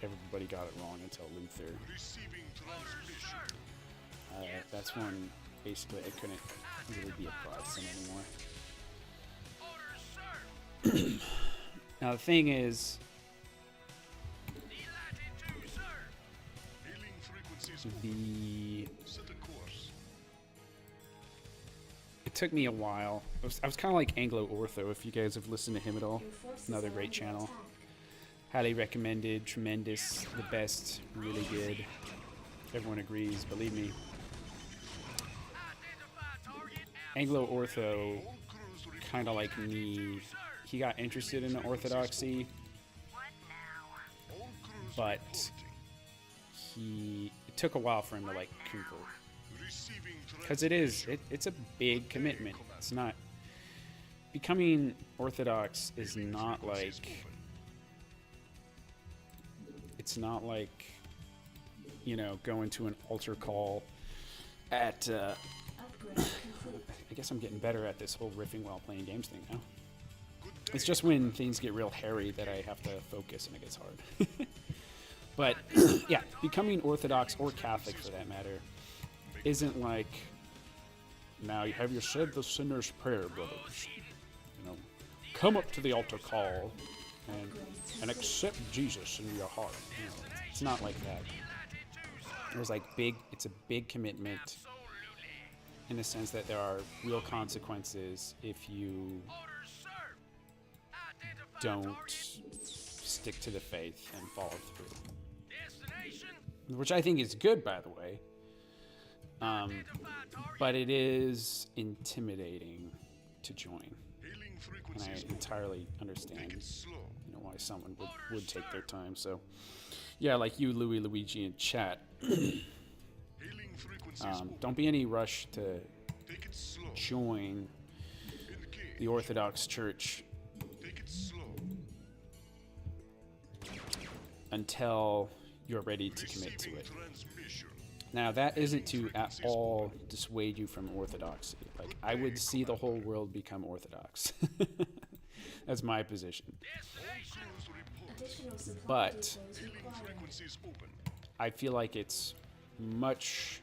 everybody got it wrong until Luther. That's when basically I couldn't really be a Protestant anymore. Now the thing is, it took me a while. I was kind of like Anglo-Ortho, if you guys have listened to him at all. Another great channel. Highly recommended, tremendous, the best, really good. Everyone agrees, believe me. Anglo-Ortho, kind of like me, he got interested in the Orthodoxy, but it took a while for him to like convert. Because it's a big commitment. It's not, becoming Orthodox is not like, it's not like, you know, going to an altar call at, I guess I'm getting better at this whole riffing while playing games thing now. It's just when things get real hairy that I have to focus and it gets hard. But, yeah, becoming Orthodox or Catholic for that matter isn't like, now have you said the sinner's prayer, brothers? You know, come up to the altar call and accept Jesus in your heart. You know, it's not like that. It's a big commitment in the sense that there are real consequences if you don't stick to the faith and follow through. which I think is good, by the way. But it is intimidating to join, Hailing and I frequencies. entirely understand, Take it slow. why someone would take their time. So, yeah, like you, Luigi, in chat. Hailing frequencies. Don't be any rush to Take it slow. join Indicate. the Orthodox Church Take it slow. until you're ready to commit to it. Transmission. Now, that isn't to at all dissuade you from orthodoxy. Like, I would see the whole world become orthodox. That's my position. Crews report. Additional supply But- depots Hailing required. frequencies open. I feel like it's much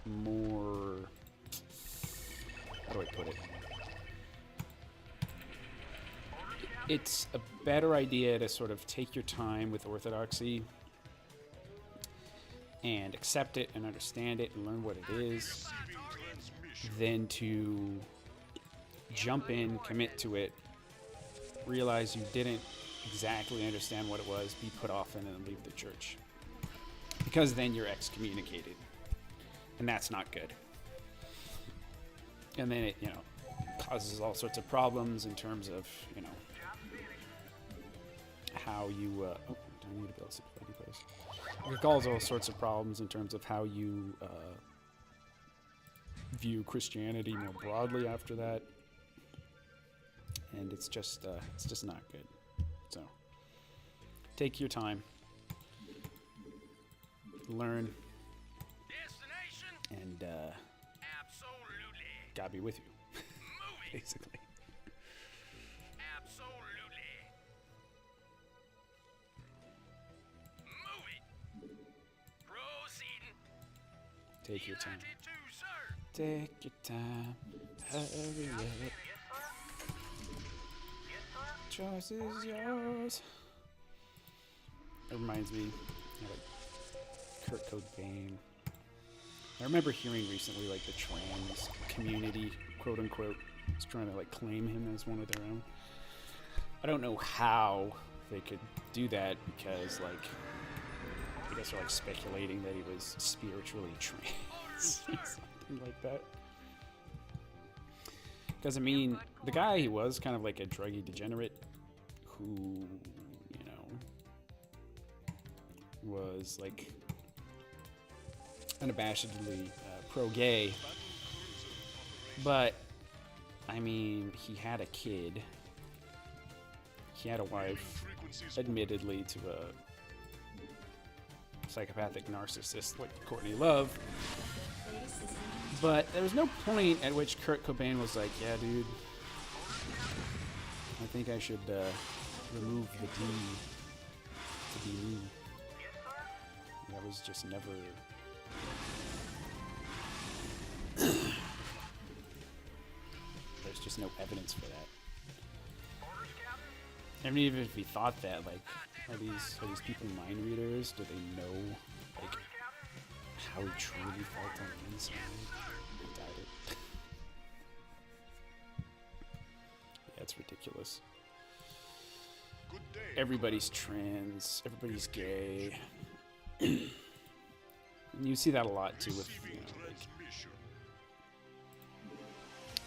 more... How do I put it? It's a better idea to sort of take your time with orthodoxy and accept it and understand it and learn what it is, Receiving transmission. than to jump in, commit to it, realize you didn't exactly understand what it was, be put off, and then leave the church. Because then you're excommunicated. And that's not good. And then it, causes all sorts of problems in terms of, how you, do I need to build supply depots? It causes all sorts of problems in terms of how you, view Christianity more broadly after that. And it's just not good. So, take your time. Learn. Destination? And, Absolutely. God be with you, Move it. basically. Absolutely. Move it. Proceeding. Take your time. United to, sir. Take your time. Hurry up. Choice is yours. It reminds me of like Kurt Cobain. I remember hearing recently like the trans community, quote unquote, is trying to like claim him as one of their own. I don't know how they could do that because like I guess they're like speculating that he was spiritually trans or something like that. Because I mean, the guy, he was kind of like a druggy degenerate who, was like unabashedly pro-gay. But I mean, he had a kid. He had a wife, Frequencies. admittedly to a psychopathic narcissist like Courtney Love. Base is under But there was no point at which Kurt Cobain was like, yeah, dude, I think I should remove the D to be me. That was just never... There's just no evidence for that. And even if he thought that, like, are these people mind readers? Do they know, like, how he truly felt on the inside? I doubt it. Yeah, it's ridiculous. Good day. Everybody's trans, everybody's gay. And you see that a lot too with, Receiving like transmission.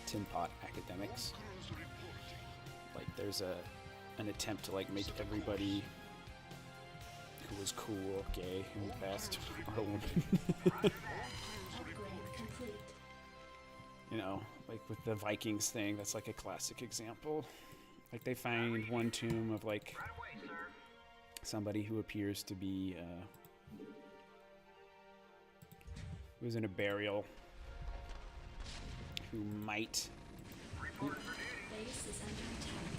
tin pot academics. Crews reporting. Like there's an attempt to like make everybody who was cool gay in the past are a woman. upgrade complete. Like with the Vikings thing, that's like a classic example. Like they find one tomb of like somebody who appears to be who was in a burial who might Base is under attack.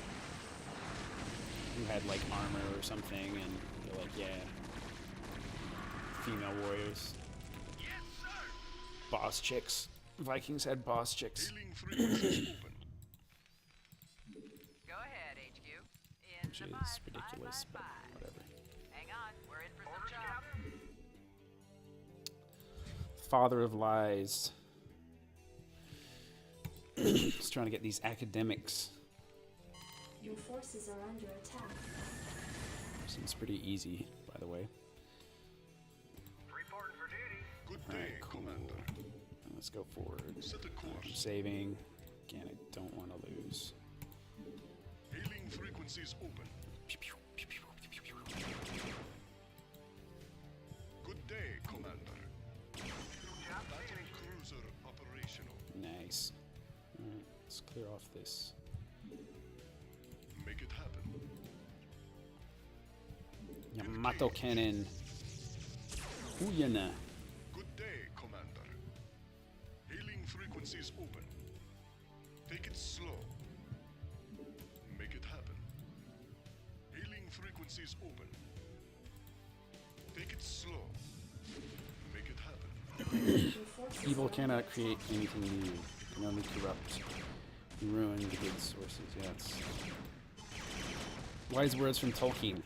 who had like armor or something, and they're like, yeah, female warriors, boss chicks. Vikings had boss chicks, Hailing frequencies open. Go ahead, HQ. In which the is ridiculous, but whatever. Hang on, we're in for some job. Father of lies. Just trying to get these academics. Your forces are under attack. Seems pretty easy, by the way. Alright, day, cool. Commander. And let's go forward. Set a I'm course. saving. Again, I don't want to lose. Hailing frequencies open. Good day, Commander. Battle cruiser operational. Nice. Alright, let's clear off this. Make it happen. Yamato cannon. Uyana. Good day, Commander. Hailing frequencies open. Take it slow. Make it happen. Hailing frequencies open. Take it slow. Make it happen. Evil cannot create anything new. It can only corrupt and ruin the good sources. Yeah, it's wise words from Tolkien.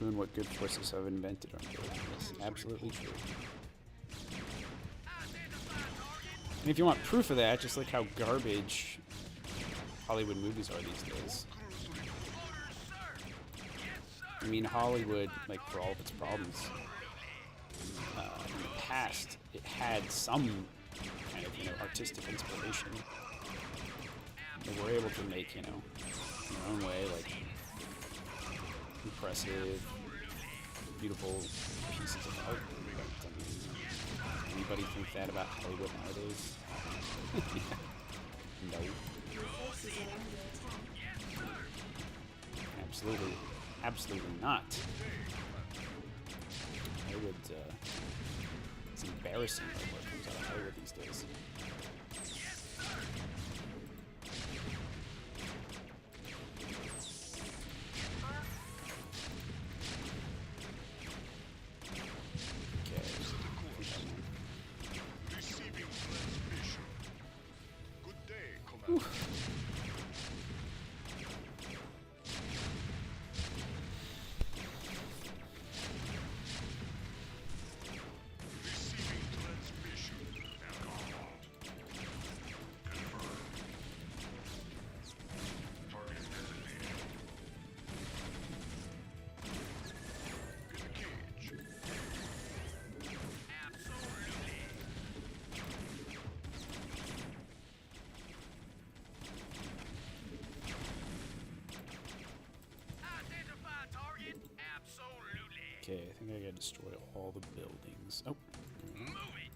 Ruin what good forces have invented on Earth. That's absolutely true. And if you want proof of that, just like how garbage Hollywood movies are these days. I mean, Hollywood, like, for all of its problems, in the past, it had some kind of, artistic inspiration. They were able to make, in their own way, like, impressive, beautiful pieces of art. But, anybody think that about Hollywood nowadays? No. Absolutely. Absolutely not. Hollywood, it's embarrassing what comes out of Hollywood these days. Receiving transmission. Good day, Commander. Receiving transmission. Target designated. Engage. Identify target. Absolutely. Okay, I think I gotta destroy all the buildings. Oh. Move it.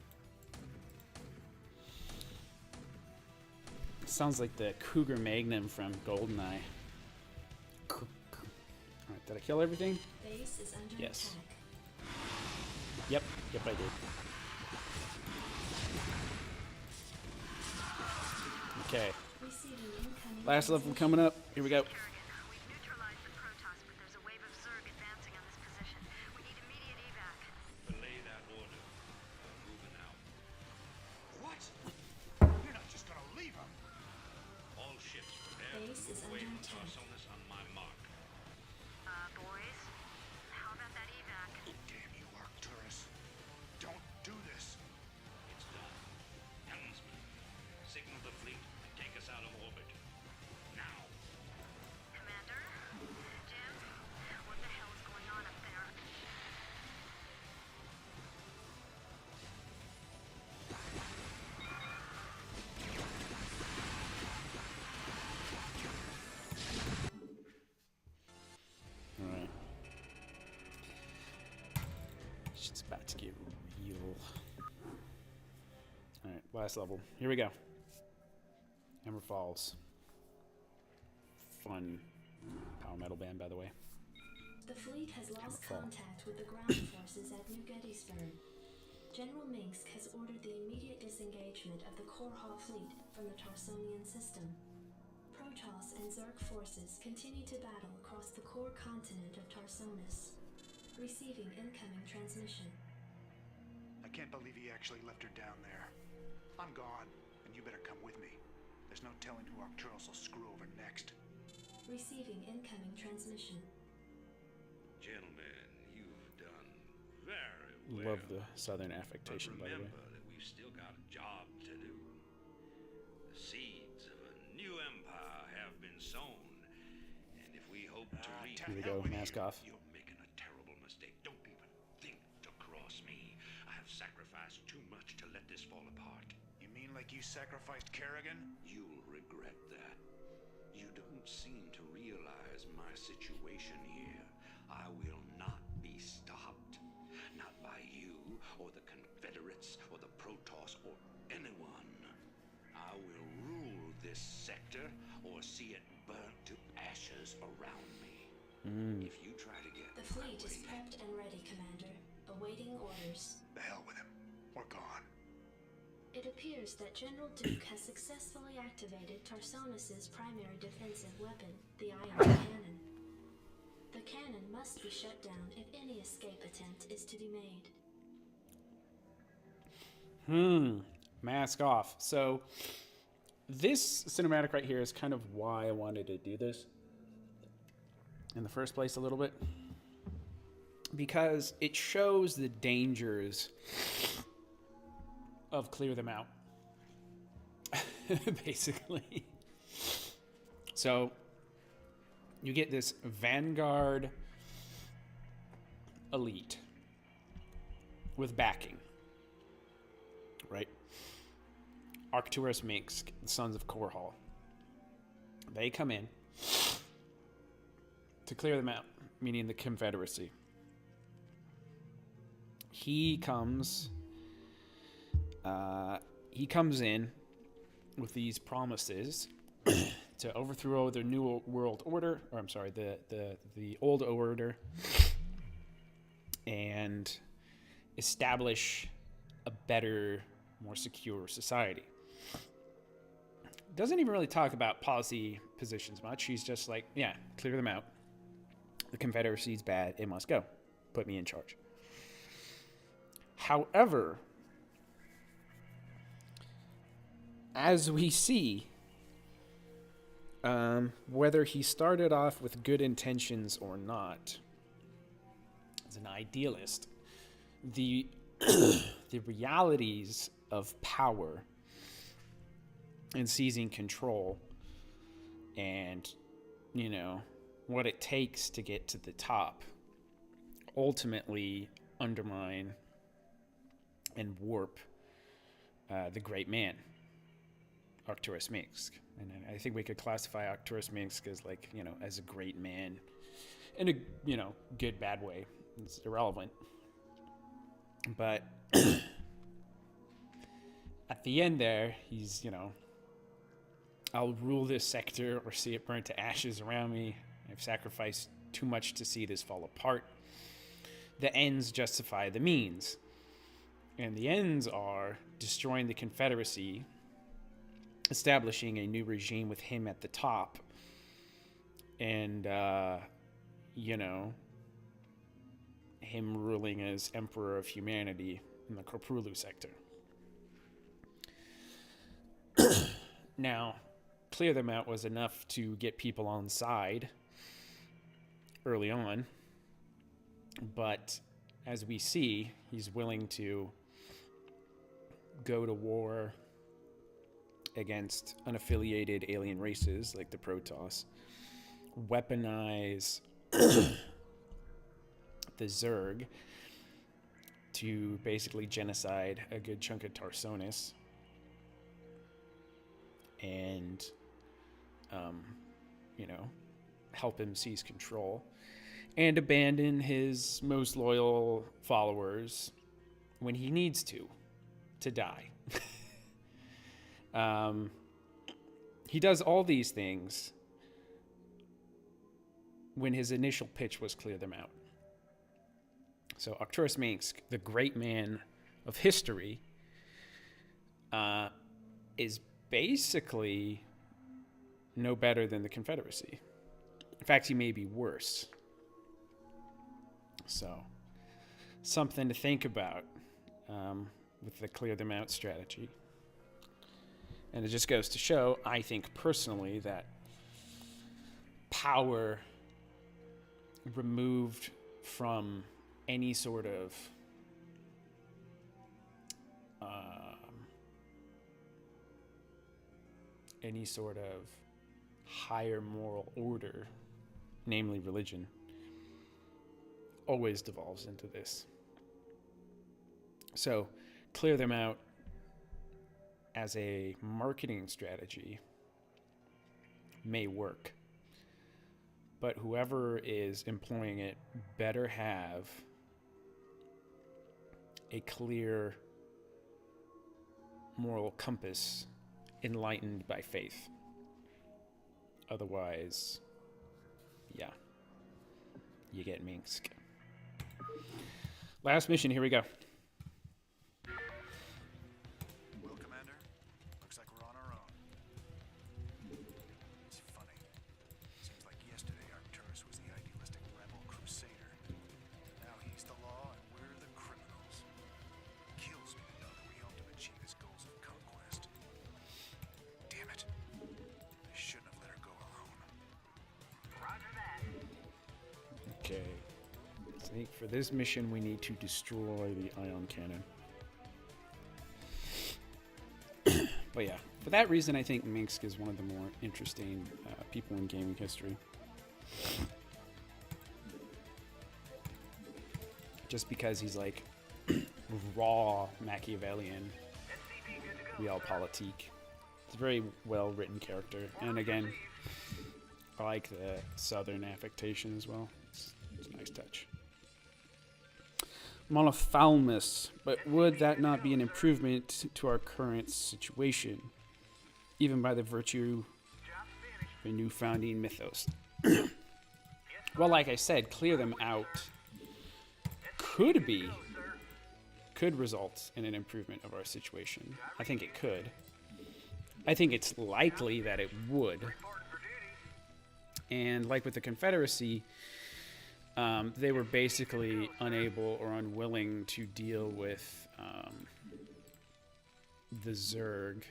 Sounds like the Cougar Magnum from GoldenEye. Alright, did I kill everything? Base is under Yes. attack. Yep, I did. Okay, Receiving incoming last level transmission. coming up. Here we go. Kerrigan, we've neutralized the Protoss, but there's a wave of Zerg advancing on this position. We need immediate evac. Belay that order. Moving out. What? You're not just gonna leave him. All ships prepare Base to is move away under from attack. Tarsonis on my mark. Boys, how about that evac? Damn you, Arcturus. Don't do this. It's done. Helmsman, signal the fleet and take us out of orbit. Now. Commander? Jim? What the hell is going on up there? Alright. Shit's about to get real. Alright, last level. Here we go. Hammer Falls. Fun power metal band, by the way. The fleet has lost Fall. contact with the ground forces at New Gettysburg. General Minsk has ordered the immediate disengagement of the Korha fleet from the Tarsonian system. Protoss and Zerg forces continue to battle across the core continent of Tarsonis. Receiving incoming transmission. I can't believe he actually left her down there. I'm gone, and you better come with me. There's no telling who Arcturus will screw over next. Receiving incoming transmission. Gentlemen, you've done very well. Love the southern affectation, But by the way. remember that we've still got a job to do. The seeds of a new empire have been sown, and if we hope to reap Here we go, mask off. you're making a terrible mistake. Don't even think to cross me. like you sacrificed Kerrigan? You'll regret that. You don't seem to realize my situation here. I will not be stopped. Not by you, or the Confederates, or the Protoss, or anyone. I will rule this sector, or see it burnt to ashes around me. If you try to get The fleet is prepped and ready, Commander, awaiting orders. The hell with him. We're gone. It appears that General Duke has successfully activated Tarsonis' primary defensive weapon, the ion cannon. The cannon must be shut down if any escape attempt is to be made. Mask off. So this cinematic right here is kind of why I wanted to do this in the first place a little bit. Because it shows the dangers of clear them out. Basically. So you get this vanguard elite with backing. Right? Arcturus Minsk, the sons of Korhal. They come in to clear them out, meaning the Confederacy. He comes in with these promises to overthrow the new world order, or I'm sorry, the old order, and establish a better, more secure society. Doesn't even really talk about policy positions much. He's just like, yeah, clear them out. The Confederacy's bad. It must go. Put me in charge. However, as we see, whether he started off with good intentions or not, as an idealist, the realities of power and seizing control and, you know, what it takes to get to the top ultimately undermine and warp the great man, Arcturus Minsk. And I think we could classify Arcturus Minsk as, like, you know, as a great man in a, you know, good, bad way. It's irrelevant. But at the end there, he's, you know, I'll rule this sector or see it burn to ashes around me. I've sacrificed too much to see this fall apart. The ends justify the means. And the ends are destroying the Confederacy, establishing a new regime with him at the top, and, you know, him ruling as Emperor of Humanity in the Korpulu sector. Now, clear them out was enough to get people on side early on, but as we see, he's willing to go to war against unaffiliated alien races like the Protoss, weaponize the Zerg to basically genocide a good chunk of Tarsonis, and, you know, help him seize control, and abandon his most loyal followers when he needs to die. He does all these things when his initial pitch was clear them out. So Arcturus Minsk, the great man of history, is basically no better than the Confederacy. In fact, he may be worse. So, something to think about with the clear them out strategy. And it just goes to show, I think personally, that power removed from any sort of higher moral order, namely religion, always devolves into this. So, clear them out as a marketing strategy may work. But whoever is employing it better have a clear moral compass enlightened by faith. Otherwise, yeah, you get Minsk. Last mission, here we go. Well, Commander, looks like we're on our own. It's funny. Seems like yesterday Arcturus was the idealistic rebel crusader. Now he's the law and we're the criminals. Kills me to know that we helped him achieve his goals of conquest. Damn it. I shouldn't have let her go alone. Roger that. Okay. I think for this mission we need to destroy the ion cannon. But yeah, for that reason I think Minsk is one of the more interesting people in gaming history. Just because he's like raw Machiavellian realpolitik. It's a very well written character, and again, I like the southern affectation as well. It's a nice touch. Monophthalmus, but would that not be an improvement to our current situation, even by the virtue of a new founding mythos? Well, like I said, clear them out could result in an improvement of our situation. I think it could. I think it's likely that it would. And like with the Confederacy, they were basically unable or unwilling to deal with the Zerg.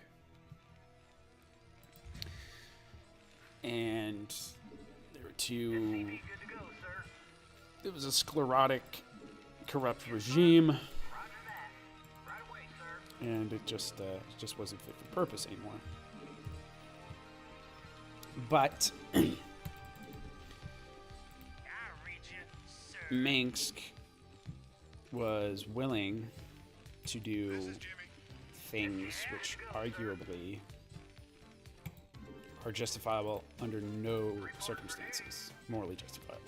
And it was a sclerotic, corrupt regime. And it just wasn't fit for purpose anymore. But Minsk was willing to do things which arguably are justifiable under no circumstances, morally justifiable.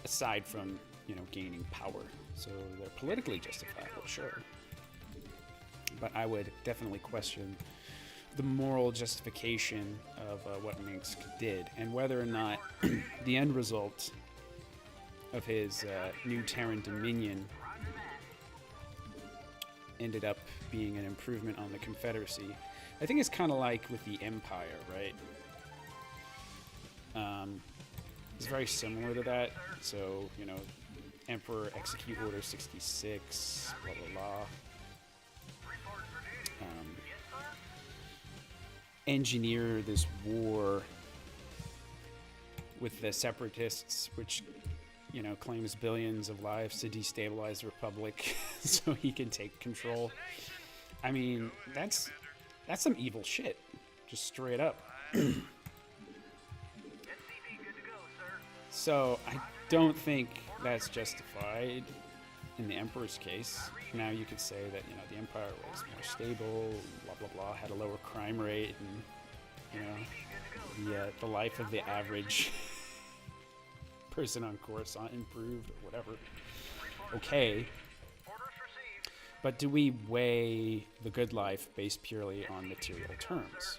Aside from, gaining power. So they're politically justifiable, sure. But I would definitely question the moral justification of what Minsk did, and whether or not the end result of his new Terran dominion ended up being an improvement on the Confederacy. I think it's kind of like with the Empire, right? It's very similar to that. So, Emperor execute Order 66, blah, blah, blah. Engineer this war with the separatists, which claims billions of lives to destabilize the Republic so he can take control. I mean, that's some evil shit, just straight up. So I don't think that's justified in the Emperor's case. Now you could say that the Empire was more stable, blah blah blah, had a lower crime rate, and the life of the average person on Coruscant improved or whatever. Okay, but do we weigh the good life based purely on material terms?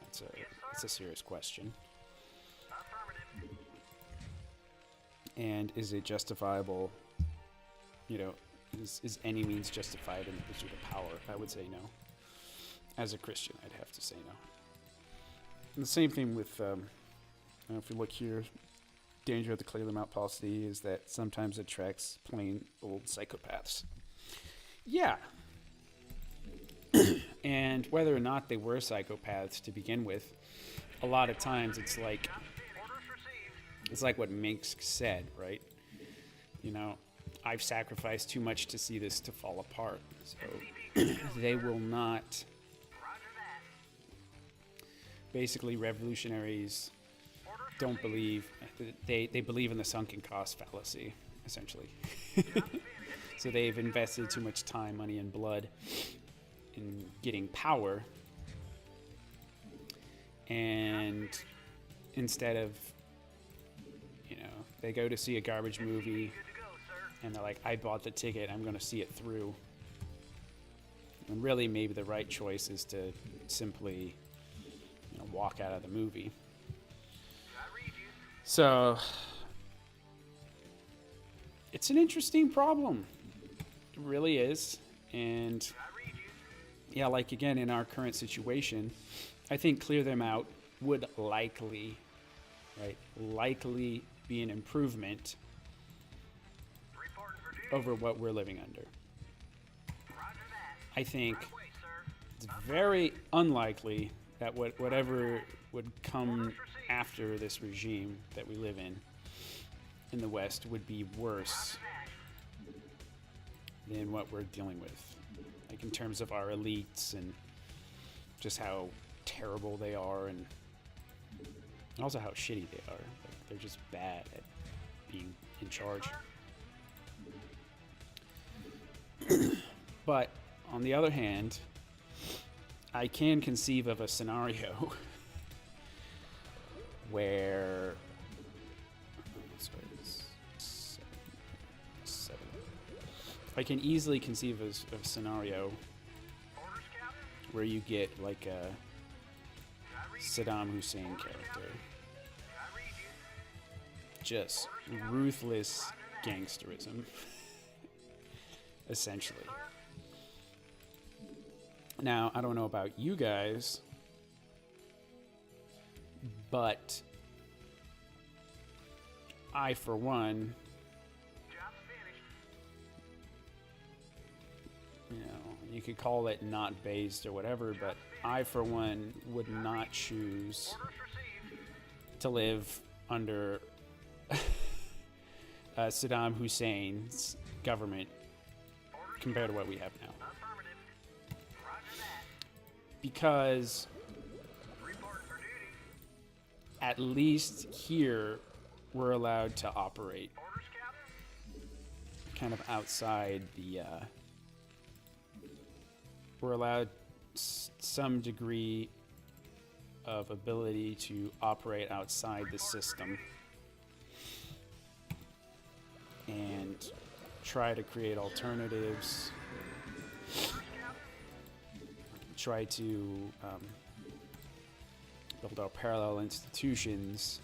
That's a serious question. And is it justifiable? Is any means justified in the pursuit of power? I would say no. As a Christian, I'd have to say no. And the same thing with, if we look here, danger of the clear them out policy is that sometimes it attracts plain old psychopaths. Yeah. And whether or not they were psychopaths to begin with, a lot of times it's like what Minsk said, right? I've sacrificed too much to see this to fall apart. So they will not. Basically, revolutionaries don't believe. They believe in the sunken cost fallacy, essentially. So they've invested too much time, money, and blood in getting power, and instead of, you know, they go to see a garbage movie and they're like, I bought the ticket, I'm going to see it through. And really, maybe the right choice is to simply, you know, walk out of the movie. So it's an interesting problem. It really is. And yeah, like again, in our current situation, I think clear them out would likely be an improvement over what we're living under. I think it's very unlikely that whatever would come after this regime that we live in the West would be worse than what we're dealing with. Like in terms of our elites and just how terrible they are, and also how shitty they are. Like, they're just bad at being in charge. But on the other hand, I can conceive of a scenario where I can easily conceive of a scenario where you get like a Saddam Hussein character, just ruthless gangsterism, essentially. Now, I don't know about you guys, but I, for one, you know, you could call it not based or whatever, but I, for one, would not choose to live under Saddam Hussein's government compared to what we have now. Because at least here we're allowed to operate kind of outside the we're allowed some degree of ability to operate outside the system and try to create alternatives, try to build our parallel institutions,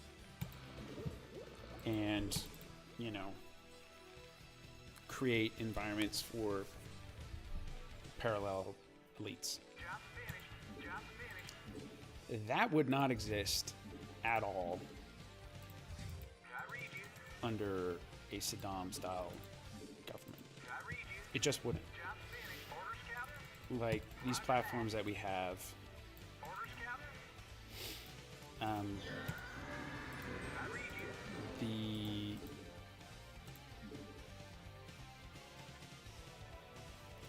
and, you know, create environments for parallel elites. That would not exist at all under a Saddam-style government. It just wouldn't. Like, these platforms that we have,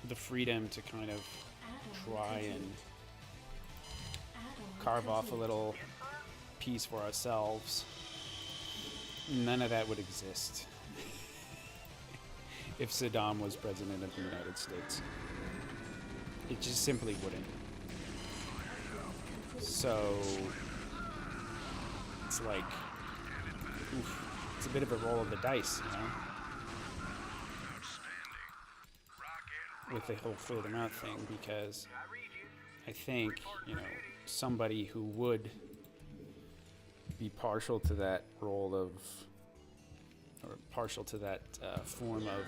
the freedom to kind of try and carve off a little piece for ourselves, none of that would exist if Saddam was president of the United States. It just simply wouldn't. So it's like, it's a bit of a roll of the dice, you know, with the whole clear them out thing, because I think, you know, somebody who would be partial to that role of, or partial to that form of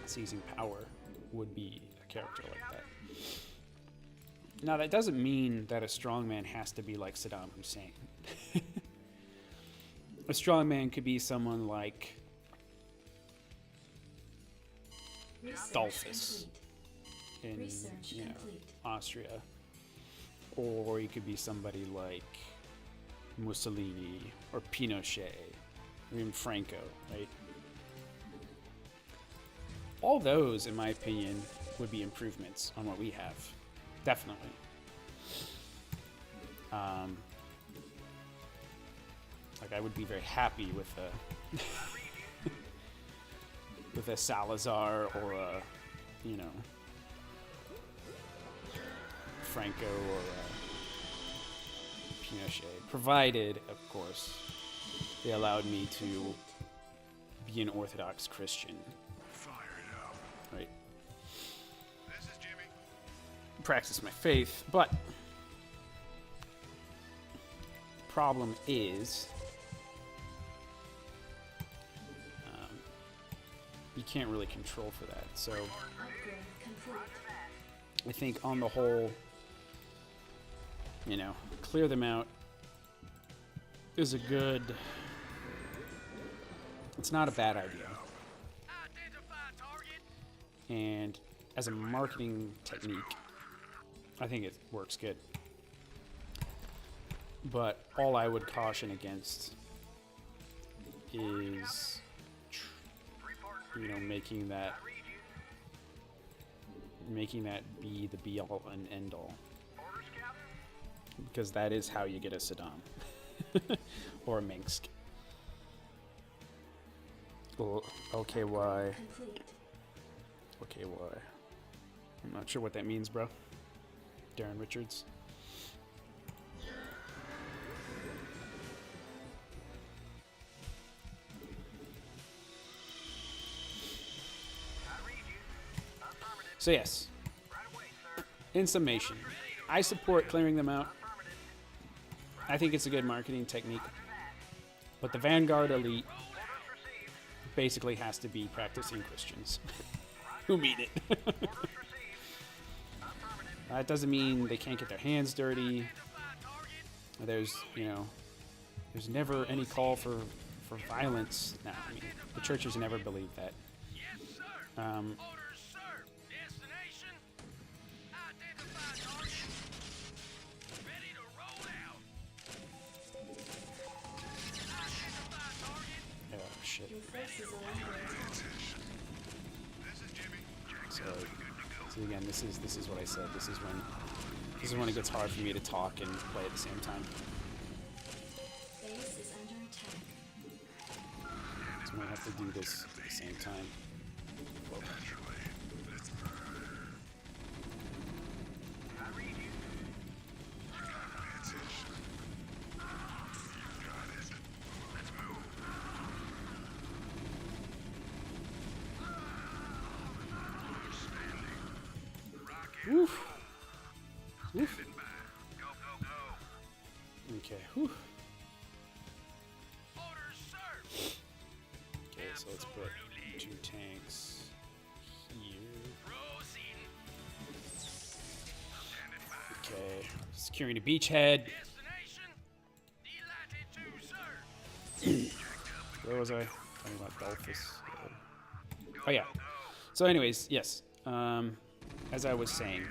seizing power would be a character like that. Now, that doesn't mean that a strongman has to be like Saddam Hussein. A strongman could be someone like Dolphus in, you know, Austria, or he could be somebody like Mussolini or Pinochet or even Franco, right? All those, in my opinion, would be improvements on what we have, definitely. Like, I would be very happy with a with a Salazar or a, you know, Franco or Pinochet, provided, of course, they allowed me to be an Orthodox Christian. Fire it up. Right. This is Jimmy. Practice my faith, but problem is you can't really control for that. So Upgrade complete. I think on the whole, clear them out is a good. It's not a bad idea. Identify target. And as a marketing technique, I think it works good. But all I would caution against is, making that be the be all and end all. Because that is how you get a Saddam or a Minsk. Well, OKY. Complete. OKY. I'm not sure what that means, bro. Darren Richards. So yes, in summation, I support clearing them out. I think it's a good marketing technique. But the Vanguard elite basically has to be practicing Christians who mean it. That doesn't mean they can't get their hands dirty. There's never any call for violence. No, I mean, the church has never believed that. Orders, sir. Destination. Identify target. Ready to roll out. Identify target. Oh shit. Your forces are under attack. This is Jimmy. So again, this is what I said. This is when it gets hard for me to talk and play at the same time. Base is under attack. So I'm gonna have to do this at the same time. Whoa. Oof. Oof. Okay. Whew. Orders, sir. Okay, so let's put 2 tanks here. Proceeding. Okay. Securing a beachhead. Destination. Delighted to, sir. Where was I? Talking about Dolphus. Oh yeah. So anyways, yes. As I was saying,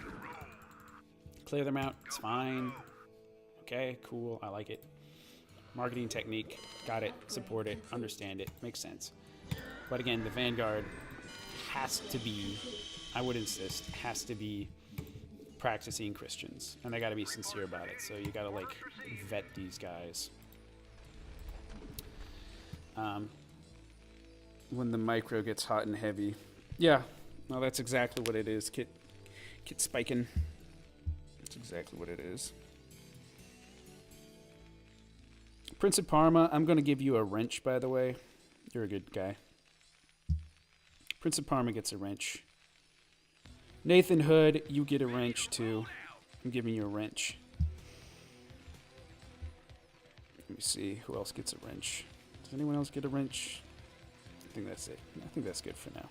clear them out. It's fine. Okay, cool. I like it. Marketing technique. Got it. Support it. Understand it. Makes sense. But again, the Vanguard has to be, I would insist, has to be practicing Christians. And they got to be sincere about it. So you got to, vet these guys. When the micro gets hot and heavy. Yeah. No, that's exactly what it is. Kit spiking. That's exactly what it is. Prince of Parma, I'm going to give you a wrench, by the way. You're a good guy. Prince of Parma gets a wrench. Nathan Hood, you get a wrench, too. I'm giving you a wrench. Let me see. Who else gets a wrench? Does anyone else get a wrench? I think that's it. I think that's good for now.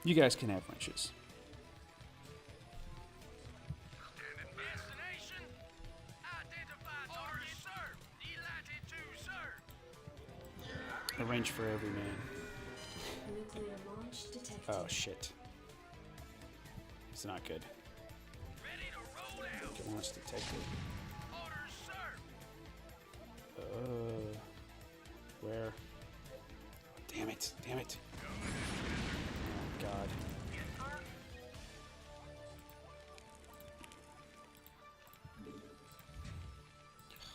You guys can have wrenches. Destination. Identify target, sir. Delighted to, sir. A wrench for every man. Nuclear launch detected. Oh, shit. It's not good. Ready to roll out. Get launch detected. Orders, sir. Where? Damn it. Damn it. Oh, God.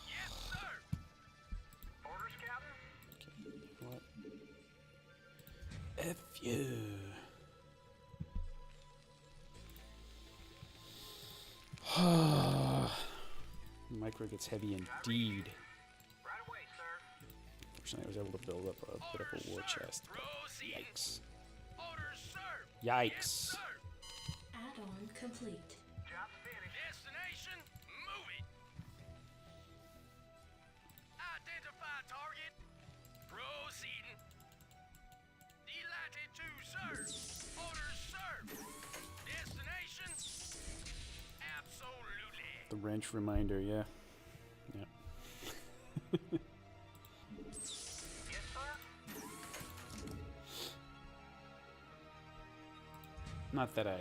Yes, sir. Orders, Captain. What? F you. Conqueror gets heavy indeed. Right away, sir. Fortunately, I was able to build up a bit of a war chest. Proceed. Yikes. Orders, sir. Yikes. Sir. Add-on complete. Job's finished. Destination, move it. Identify target. Proceeding. Delighted to, sir. Orders, sir. Destination, absolutely. The wrench reminder, yeah. Yeah. Yes, sir. Not that I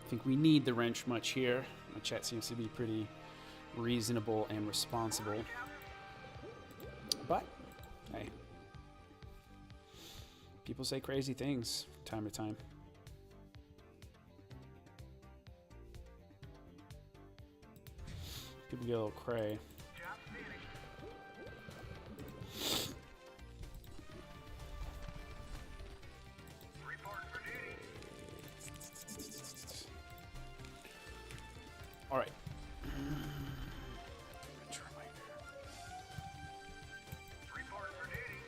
think we need the wrench much here. My chat seems to be pretty reasonable and responsible. But, hey. People say crazy things time to time. People get a little cray. Job's finished. Reporting for duty. All right. Reporting for duty.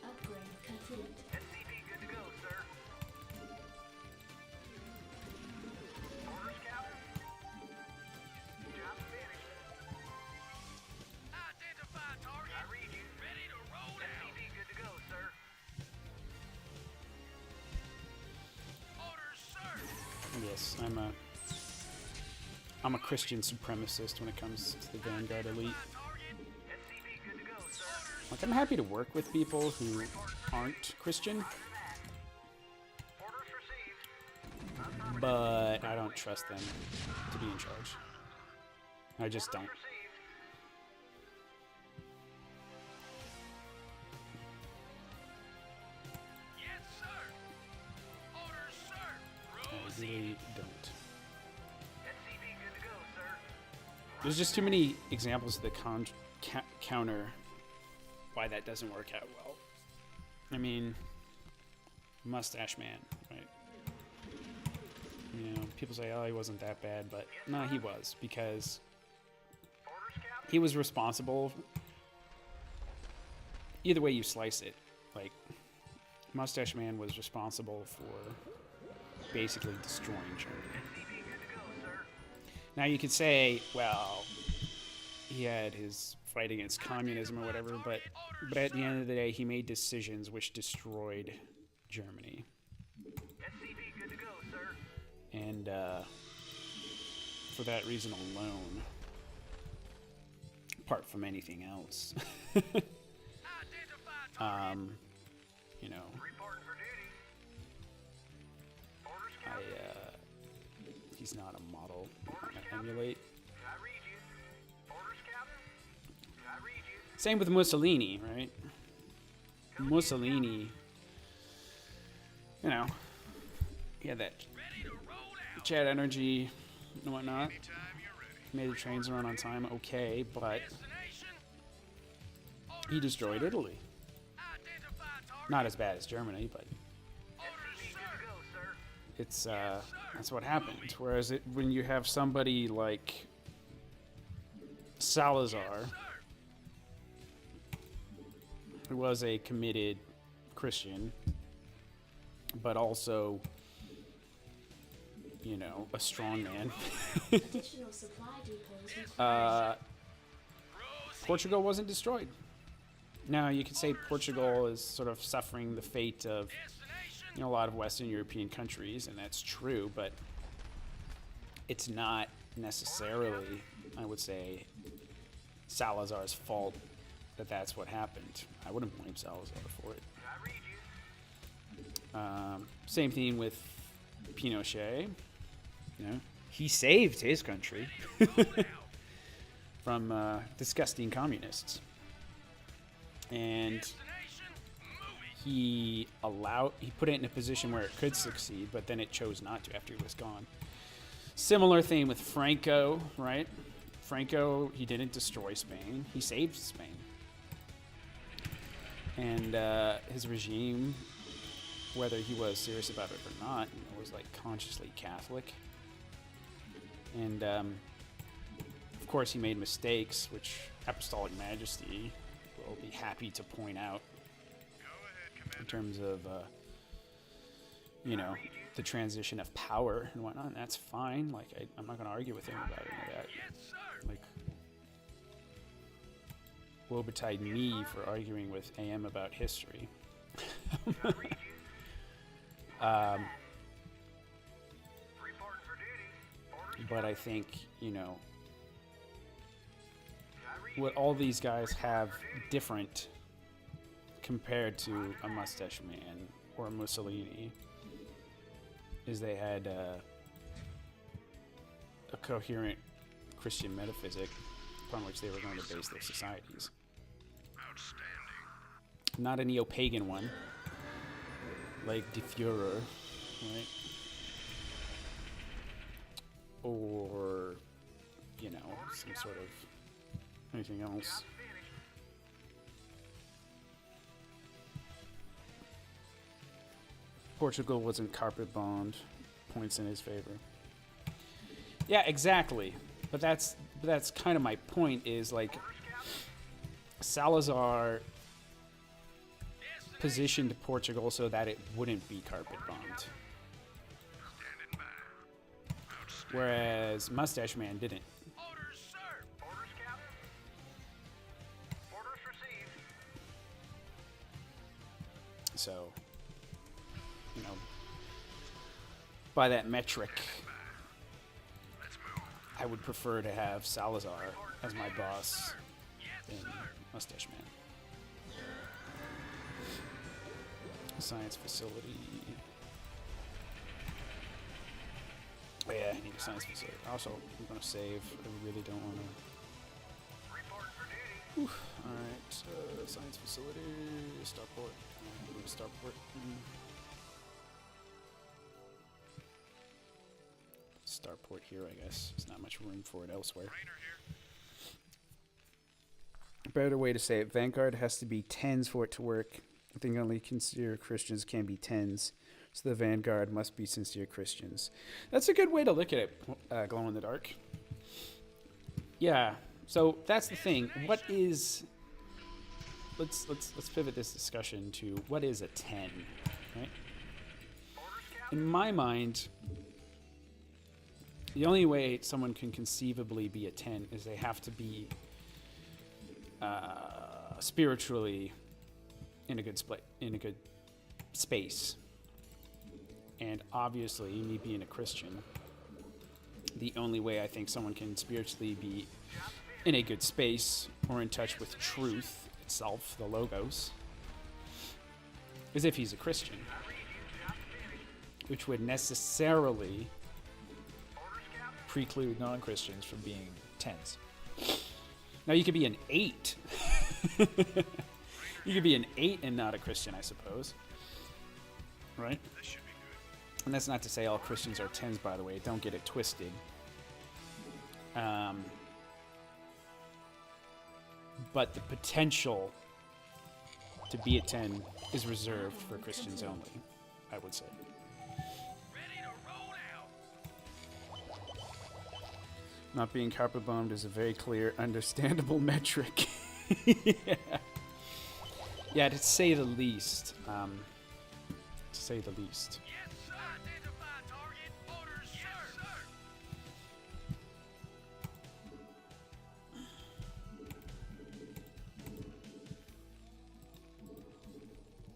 Upgrade complete. SCP good to go, sir. Orders, Captain. Job's finished. Identify target. I read you. Ready to roll out. SCP good to go, sir. Orders, sir. Yes, I'm a Christian supremacist when it comes to the Vanguard elite. Target. SCP good to go, sir. Like, I'm happy to work with people who aren't Christian, Orders received. but I don't trust them to be in charge. I just don't. Received. Yes, sir. Orders, sir. I really don't. SCP good to go, sir. There's just too many examples of the counter why that doesn't work out well. I mean, Mustache Man, right? You know, people say, oh, he wasn't that bad, but no, he was, because Orders, Captain. he was responsible. Either way you slice it, like, Mustache Man was responsible for basically destroying Germany. SCP good to go, sir. Now you could say, well, he had his fight against communism or whatever, but at the end of the day, he made decisions which destroyed Germany. SCP good to go, sir. And for that reason alone, apart from anything else, Identify target. you know, Reporting for duty. Orders, Captain. he's not a model to emulate. I read you. Orders, Captain. I read you. Same with Mussolini, right? Mussolini, you know, he had that Ready to roll out. jet energy and whatnot. Anytime you're ready. Made the trains run on time, okay, but Destination. he destroyed Italy. Identify target. Not as bad as Germany, but SCP good to go, sir. it's that's what happened. Whereas when you have somebody like Salazar, who was a committed Christian, but also, you know, a strong man. Additional supply depots required. Portugal wasn't destroyed. Now, you could say Portugal is sort of suffering the fate of, you know, a lot of Western European countries, and that's true, but it's not necessarily, I would say, Salazar's fault that that's what happened. I wouldn't blame Salazar for it. I read you. Same thing with Pinochet. You know, he saved his country from disgusting communists, and he put it in a position where it could succeed, but then it chose not to after he was gone. Similar thing with Franco, right? Franco, he didn't destroy Spain; he saved Spain, and his regime, whether he was serious about it or not, was like consciously Catholic. And of course, he made mistakes, which Apostolic Majesty will be happy to point out in terms of, you know, the transition of power and whatnot. And that's fine. Like, I'm not going to argue with him about any of that. Like, woe betide me for arguing with AM about history. But I think, you know, what all these guys have different compared to a Mustache Man or Mussolini is they had a coherent Christian metaphysic upon which they were going to base their societies. Outstanding. Not a neo-pagan one, like Die Führer, right? Or, you know, some sort of anything else. Portugal wasn't carpet bombed. Points in his favor. Yeah, exactly. But that's kind of my point. Is like Salazar positioned Portugal so that it wouldn't be carpet bombed, whereas Mustache Man didn't. Orders, sir. Orders, Captain. Orders received. So, you know, by that metric, I would prefer to have Salazar as my boss than Mustache Man. Science facility. Oh yeah, I need a science facility. Also, I'm gonna save. I really don't want to. Alright, science facility, starport. Starport. Starport here, I guess. There's not much room for it elsewhere. A better way to say it, Vanguard has to be 10s for it to work. I think only sincere Christians can be 10s. So the Vanguard must be sincere Christians. That's a good way to look at it, Glow in the Dark. Yeah, so that's the thing. What is... Let's pivot this discussion to what is a 10, right? In my mind, the only way someone can conceivably be a 10 is they have to be spiritually in a good space. And obviously, me being a Christian, the only way I think someone can spiritually be in a good space or in touch with truth itself, the Logos, is if he's a Christian, which would necessarily preclude non-Christians from being 10s. Now, you could be an 8. You could be an 8 and not a Christian, I suppose. Right? And that's not to say all Christians are 10s, by the way. Don't get it twisted. But the potential to be a 10 is reserved for Christians only, I would say. Ready to roll out. Not being carpet bombed is a very clear, understandable metric. Yeah. Yeah, to say the least. To say the least. Yes, sir. Identify target. Orders, yes, sir.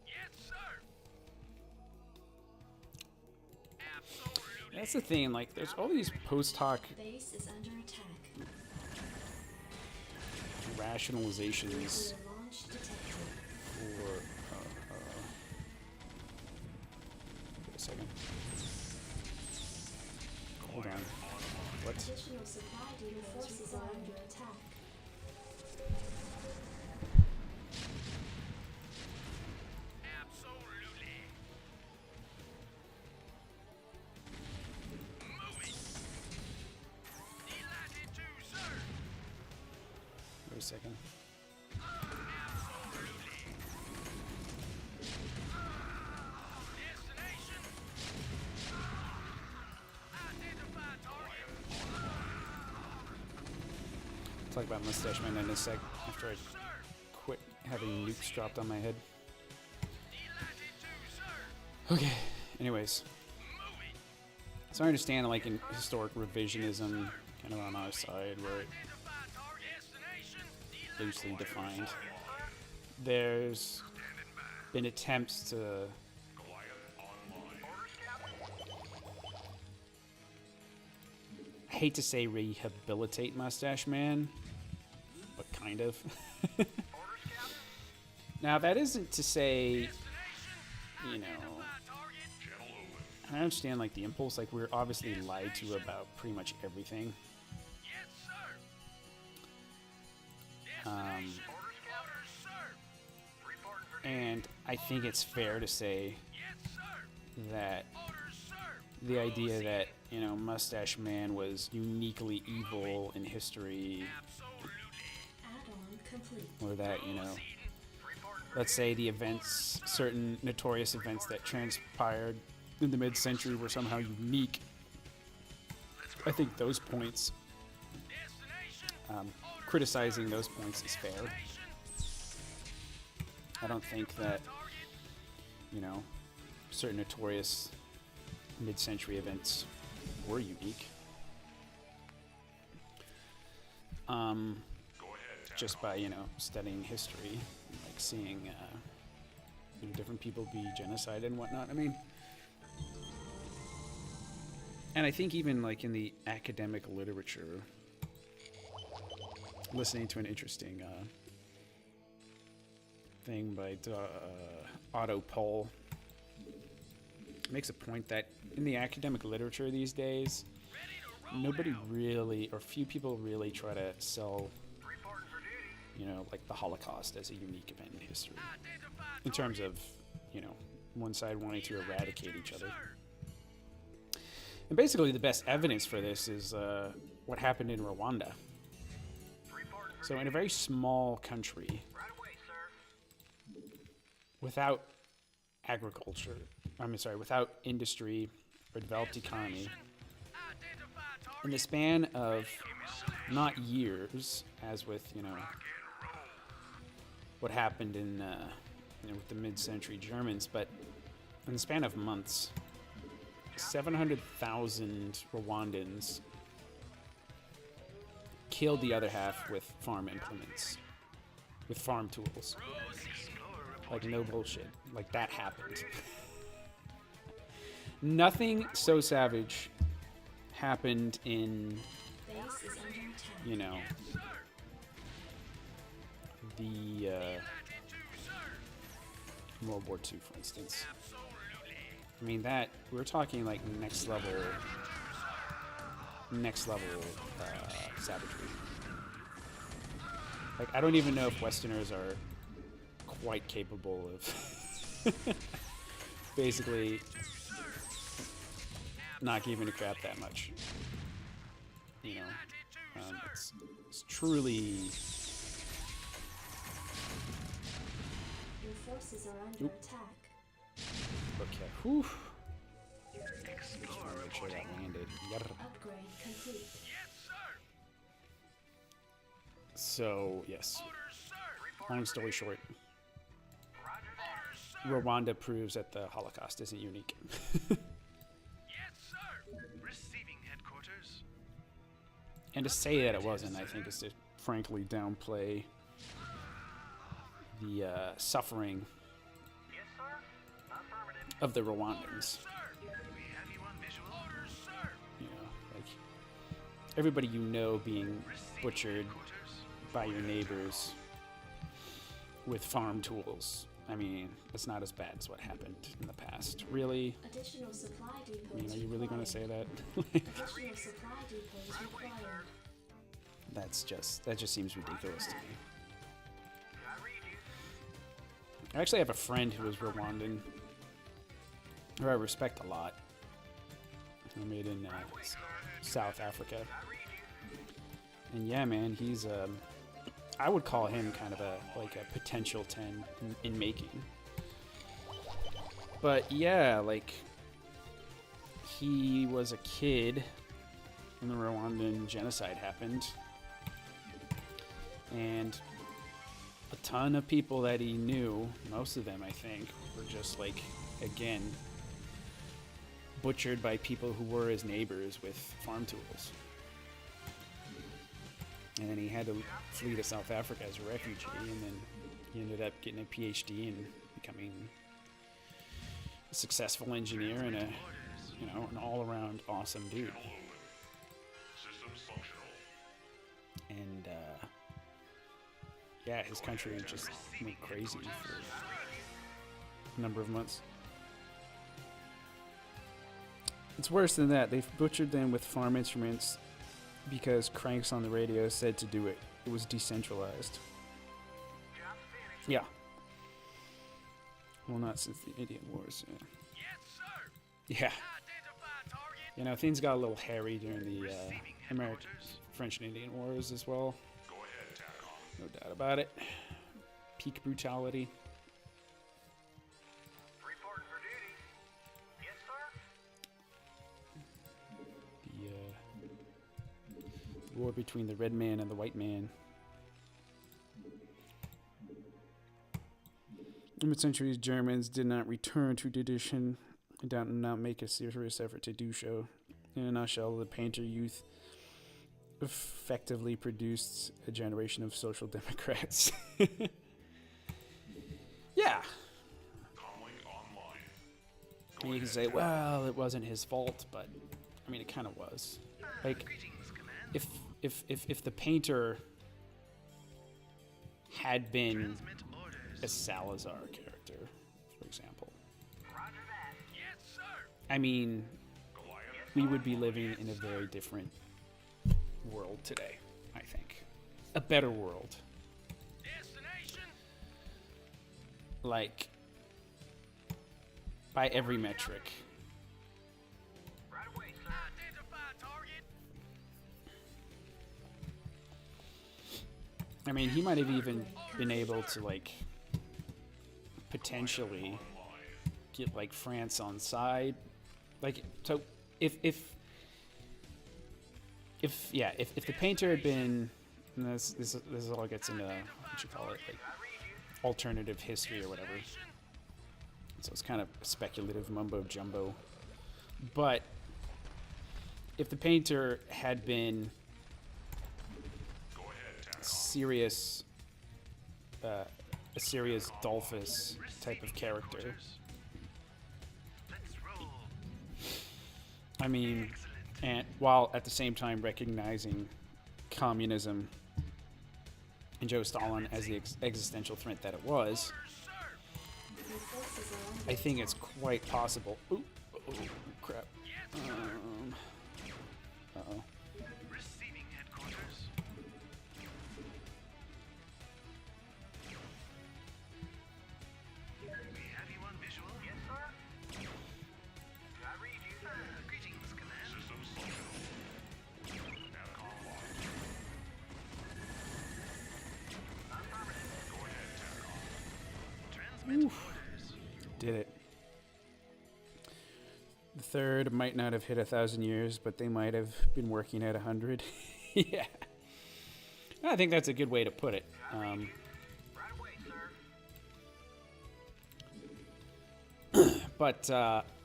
Yes, sir. Absolutely. That's the thing, like, there's all these post-hoc Base is under attack. rationalizations Nuclear launch detected. for... wait a second. Hold on. What? Additional supply depots forces are under attack. Absolutely. Moving. Delighted to, sir. Wait a second. Absolutely. Destination. Identify target. talk about Mustache Man in a sec after I quit having nukes dropped on my head. Okay, anyways. So I understand, like, in historic revisionism, kind of on our side, where it loosely defined, there's been attempts to I hate to say rehabilitate Mustache Man, but kind of. Now, that isn't to say, you know, I understand, like, the impulse. Like, we're obviously lied to about pretty much everything. And I think it's fair to say that the idea that, you know, Mustache Man was uniquely evil in history, Add-on complete. or that, you know, let's say the events, certain notorious events that transpired in the mid-century were somehow unique. I think those points, criticizing those points is fair. I don't think that, you know, certain notorious mid-century events were unique. Just by, you know, studying history, like seeing you know, different people be genocided and whatnot. I mean, and I think even like in the academic literature, listening to an interesting thing by Otto Pohl makes a point that in the academic literature these days, nobody really, or few people really try to sell, you know, like the Holocaust as a unique event in history, in terms of, you know, one side wanting to eradicate each other. And basically the best evidence for this is what happened in Rwanda. So in a very small country, without agriculture, without industry or developed economy, in the span of not years, as with, you know, what happened in, you know, with the mid-century Germans, but in the span of months, 700,000 Rwandans killed the other half with farm implements, with farm tools. Like, no bullshit. Like, that happened. Nothing so savage happened in, Base is under attack. you know, the World War II, for instance. I mean, that, we're talking like next level savagery. Like, I don't even know if Westerners are quite capable of basically not giving a crap that much. You know, it's truly. Your forces are under attack. Okay. Whew. Just wanna make sure that landed. Yarr. Upgrade complete. So, yes. Long story short, Rwanda proves that the Holocaust isn't unique. Receiving headquarters. And to say that it wasn't, I think, is to frankly downplay the suffering Yes, sir. Affirmative. of the Rwandans. We have you on visual. You know, like, everybody you know being butchered by your neighbors with farm tools. I mean, it's not as bad as what happened in the past. Really? Additional supply depots I mean, are you really going to say that? Additional supply depots required. That just seems ridiculous to me. I actually have a friend who is Rwandan, who I respect a lot, who made in South Africa. And yeah, man, he's I would call him kind of a potential 10 in making. But yeah, like, he was a kid when the Rwandan genocide happened. And a ton of people that he knew, most of them I think, were just like, again, butchered by people who were his neighbors with farm tools. And then he had to flee to South Africa as a refugee, and then he ended up getting a PhD and becoming a successful engineer and a, you know, an all-around awesome dude. Systems functional. And yeah, his country just went crazy for a number of months. It's worse than that. They've butchered them with farm instruments because cranks on the radio said to do it. It was decentralized. Yeah. Well, not since the Indian Wars. Yeah. Yes, sir. Yeah. Identify target. You know, things got a little hairy during the Receiving American, headquarters. French and Indian Wars as well. Go ahead, TACOM. No doubt about it. Peak brutality. Reporting for duty. Yes, sir. The war between the red man and the white man. In mid-centuries, Germans did not return to tradition and did not make a serious effort to do so. In a nutshell, the painter youth effectively produced a generation of social democrats. Yeah. Comlink online. And you can say, well, it wasn't his fault, but I mean, it kind of was. Like, Greetings, command. if the painter had been Transmit orders. a Salazar character, for example, Roger that. Yes, sir. I mean, Goliath. we would be living in a very different world today, I think. A better world. Destination. Like, by every metric. Right away, sir. Identify target. I mean, he might have even been able to, like, potentially get, like, France on side. Like, so, if the painter had been, and this all gets into, what you call it, like, alternative history or whatever. So it's kind of speculative mumbo jumbo. But if the painter had been serious, a serious Dolphus type of character, Let's roll. I mean, and while at the same time recognizing communism and Joe Stalin as the existential threat that it was, Your forces are under I think it's quite possible. Ooh, oh, crap. Uh-oh. Receiving headquarters. We have you on visual. Yes, sir. I read you. Greetings, command. Systems functional. TACOM locked. Affirmative. Go ahead, TACOM. Transmit orders. Did it. The third might not have hit 1,000 years, but they might have been working at 100. Yeah. I think that's a good way to put it. Right away, sir. But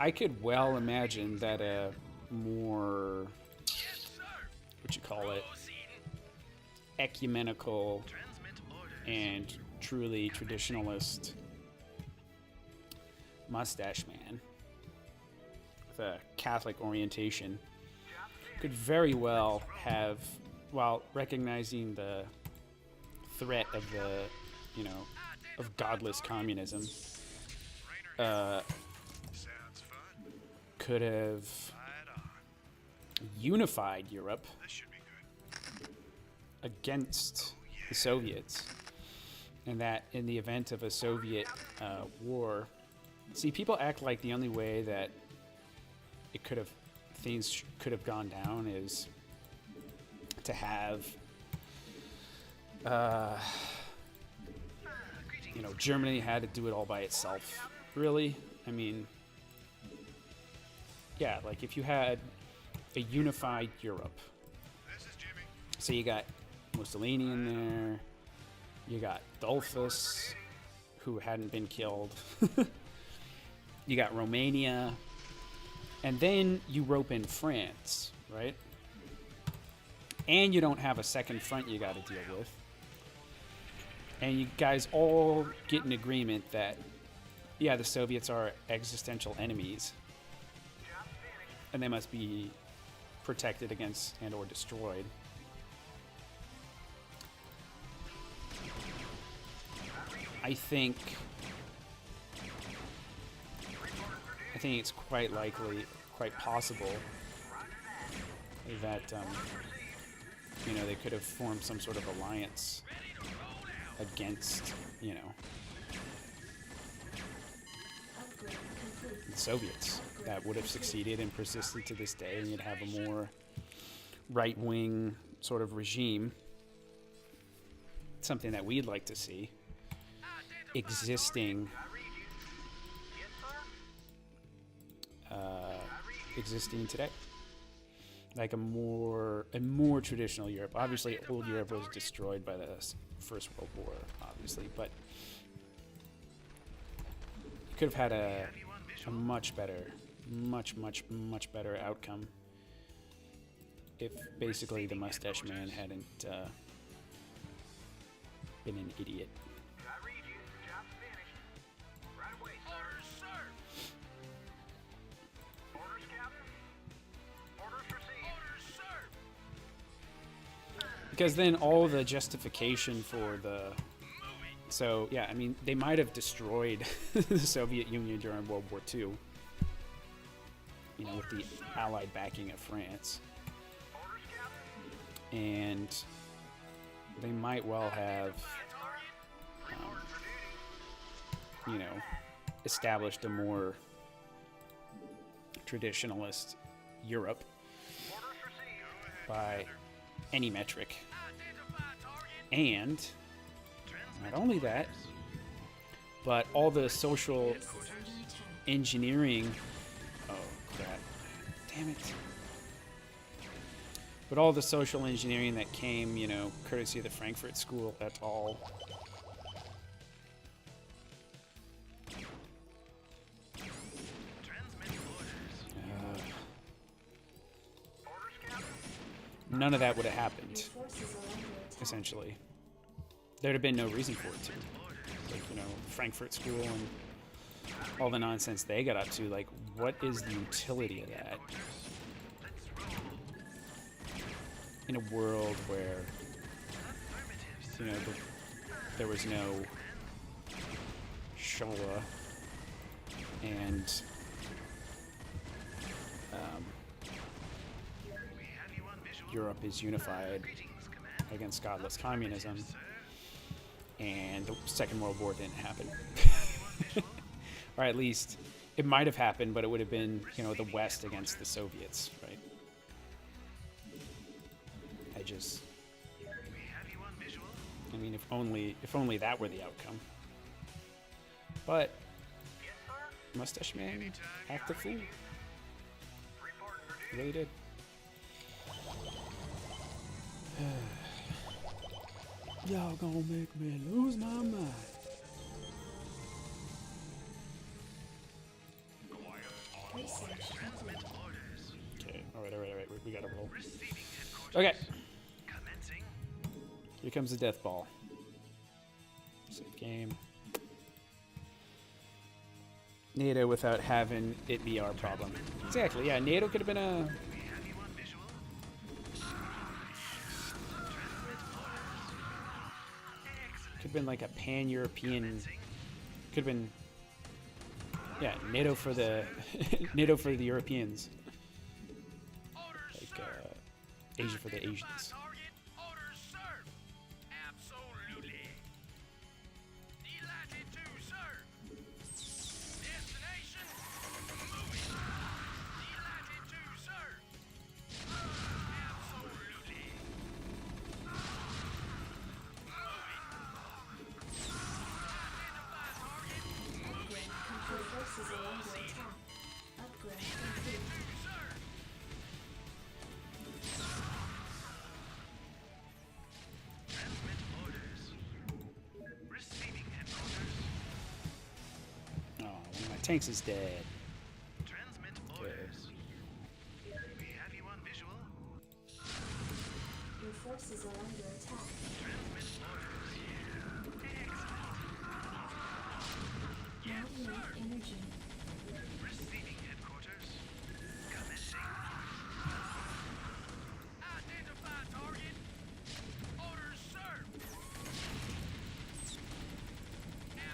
I could well imagine that a more, Yes, sir. what you call it, Proceeding. ecumenical Transmit orders. and truly traditionalist mustache man with a Catholic orientation could very well have, while recognizing the threat of the, you know, of godless communism, Sounds fun. could have Right on. unified Europe This should be good. against the Soviets, and that in the event of a Soviet war, see, people act like the only way that it could have, things could have gone down is to have, you know, Germany had to do it all by itself. Really? I mean, yeah, like if you had a unified Europe, This is Jimmy. so you got Mussolini in there, You got Dolphus, who hadn't been killed. You got Romania. And then you rope in France, right? And you don't have a second front you got to deal with. And you guys all get in agreement that, yeah, the Soviets are existential enemies. And they must be protected against and or destroyed. I think it's quite likely, quite possible that you know, they could have formed some sort of alliance against, you know, the Soviets that would have succeeded and persisted to this day, and you'd have a more right-wing sort of regime, something that we'd like to see existing today, like a more traditional Europe. Obviously, old Europe was destroyed by the First World War, obviously, but you could have had a much better outcome if basically the Mustache Man hadn't been an idiot. Because then all the justification for the... So, yeah, I mean, they might have destroyed the Soviet Union during World War II, you know, with the Allied backing of France. And they might well have, you know, established a more traditionalist Europe by any metric. And not only that, but all the social engineering... Oh, crap. Damn it. But all the social engineering that came, you know, courtesy of the Frankfurt School et al. None of that would have happened, essentially. There'd have been no reason for it to. Like, you know, Frankfurt School and all the nonsense they got up to, like, what is the utility of that? In a world where, you know, there was no Shoah and Europe is unified against godless communism, and the Second World War didn't happen. Or at least it might have happened, but it would have been, you know, the West against the Soviets, right? I mean, if only that were the outcome. But Mustache Man act a fool. Really did. Y'all gonna make me lose my mind. Okay, alright. We gotta roll. Okay. Here comes the death ball. Save game. NATO without having it be our problem. Exactly, yeah, NATO could have been a... Could have been like a pan-European... Could have been... Yeah, NATO for the... NATO for the Europeans. Like, Asia for the Asians. Tanks is dead. Transmit orders. We have you on visual. Your forces are under attack. Transmit orders. Excellent. Yes, Not enough sir. energy. Receiving headquarters. Commencing. Identify target. Orders, sir.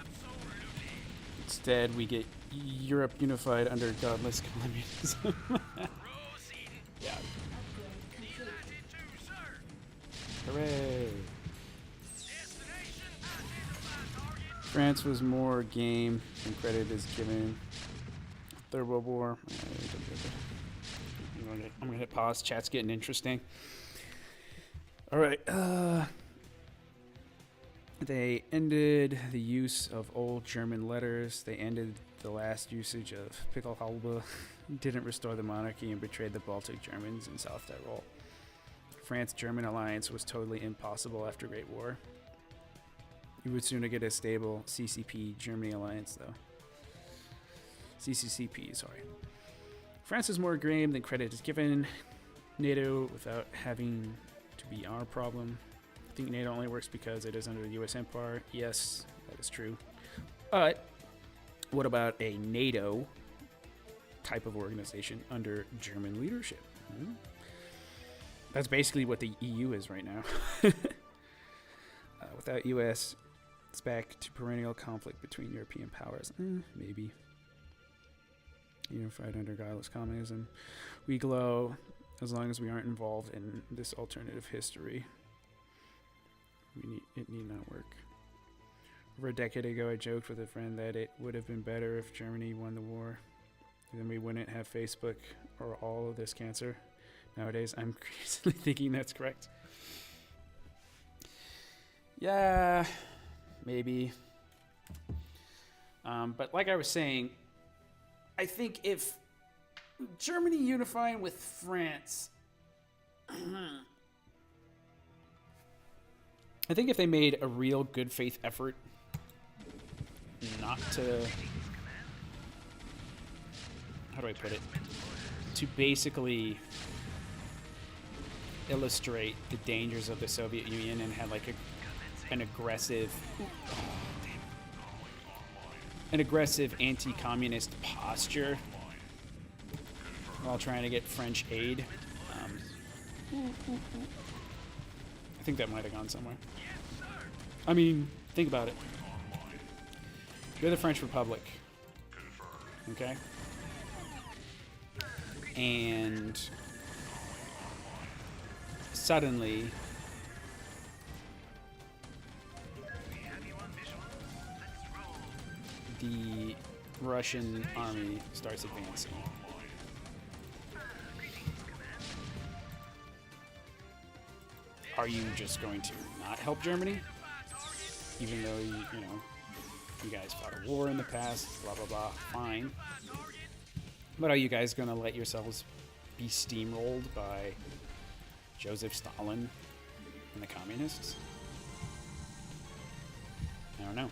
Absolutely. Instead, we get Europe unified under godless communism. Proceeding. Yeah. Upgrade complete. 92, sir. Hooray. Destination. Identify target. France was more game than credit is given. Third World War. I'm gonna hit pause. Chat's getting interesting. All right. They ended the use of old German letters. They ended the last usage of Pickelhaube. Didn't restore the monarchy and betrayed the Baltic Germans in South Tyrol. France-German alliance was totally impossible after Great War. You would sooner get a stable CCP Germany alliance, though. CCCP, sorry. France is more game than credit is given. NATO, without having to be our problem. I think NATO only works because it is under the U.S. empire. Yes, that is true. But what about a NATO type of organization under German leadership? That's basically what the EU is right now. Without U.S., it's back to perennial conflict between European powers. Maybe. Unified under godless communism. We glow as long as we aren't involved in this alternative history. It need not work. Over a decade ago, I joked with a friend that it would have been better if Germany won the war. Then we wouldn't have Facebook or all of this cancer. Nowadays, I'm increasingly thinking that's correct. Yeah, maybe. But like I was saying, I think if Germany unifying with France, I think if they made a real good faith effort not to, how do I put it, to basically illustrate the dangers of the Soviet Union and had like an aggressive anti-communist posture while trying to get French aid. I think that might have gone somewhere. I mean, think about it. You're the French Republic, okay? And suddenly the Russian army starts advancing. Are you just going to not help Germany? Even though you guys fought a war in the past, blah blah blah, fine. But are you guys going to let yourselves be steamrolled by Joseph Stalin and the communists? I don't know.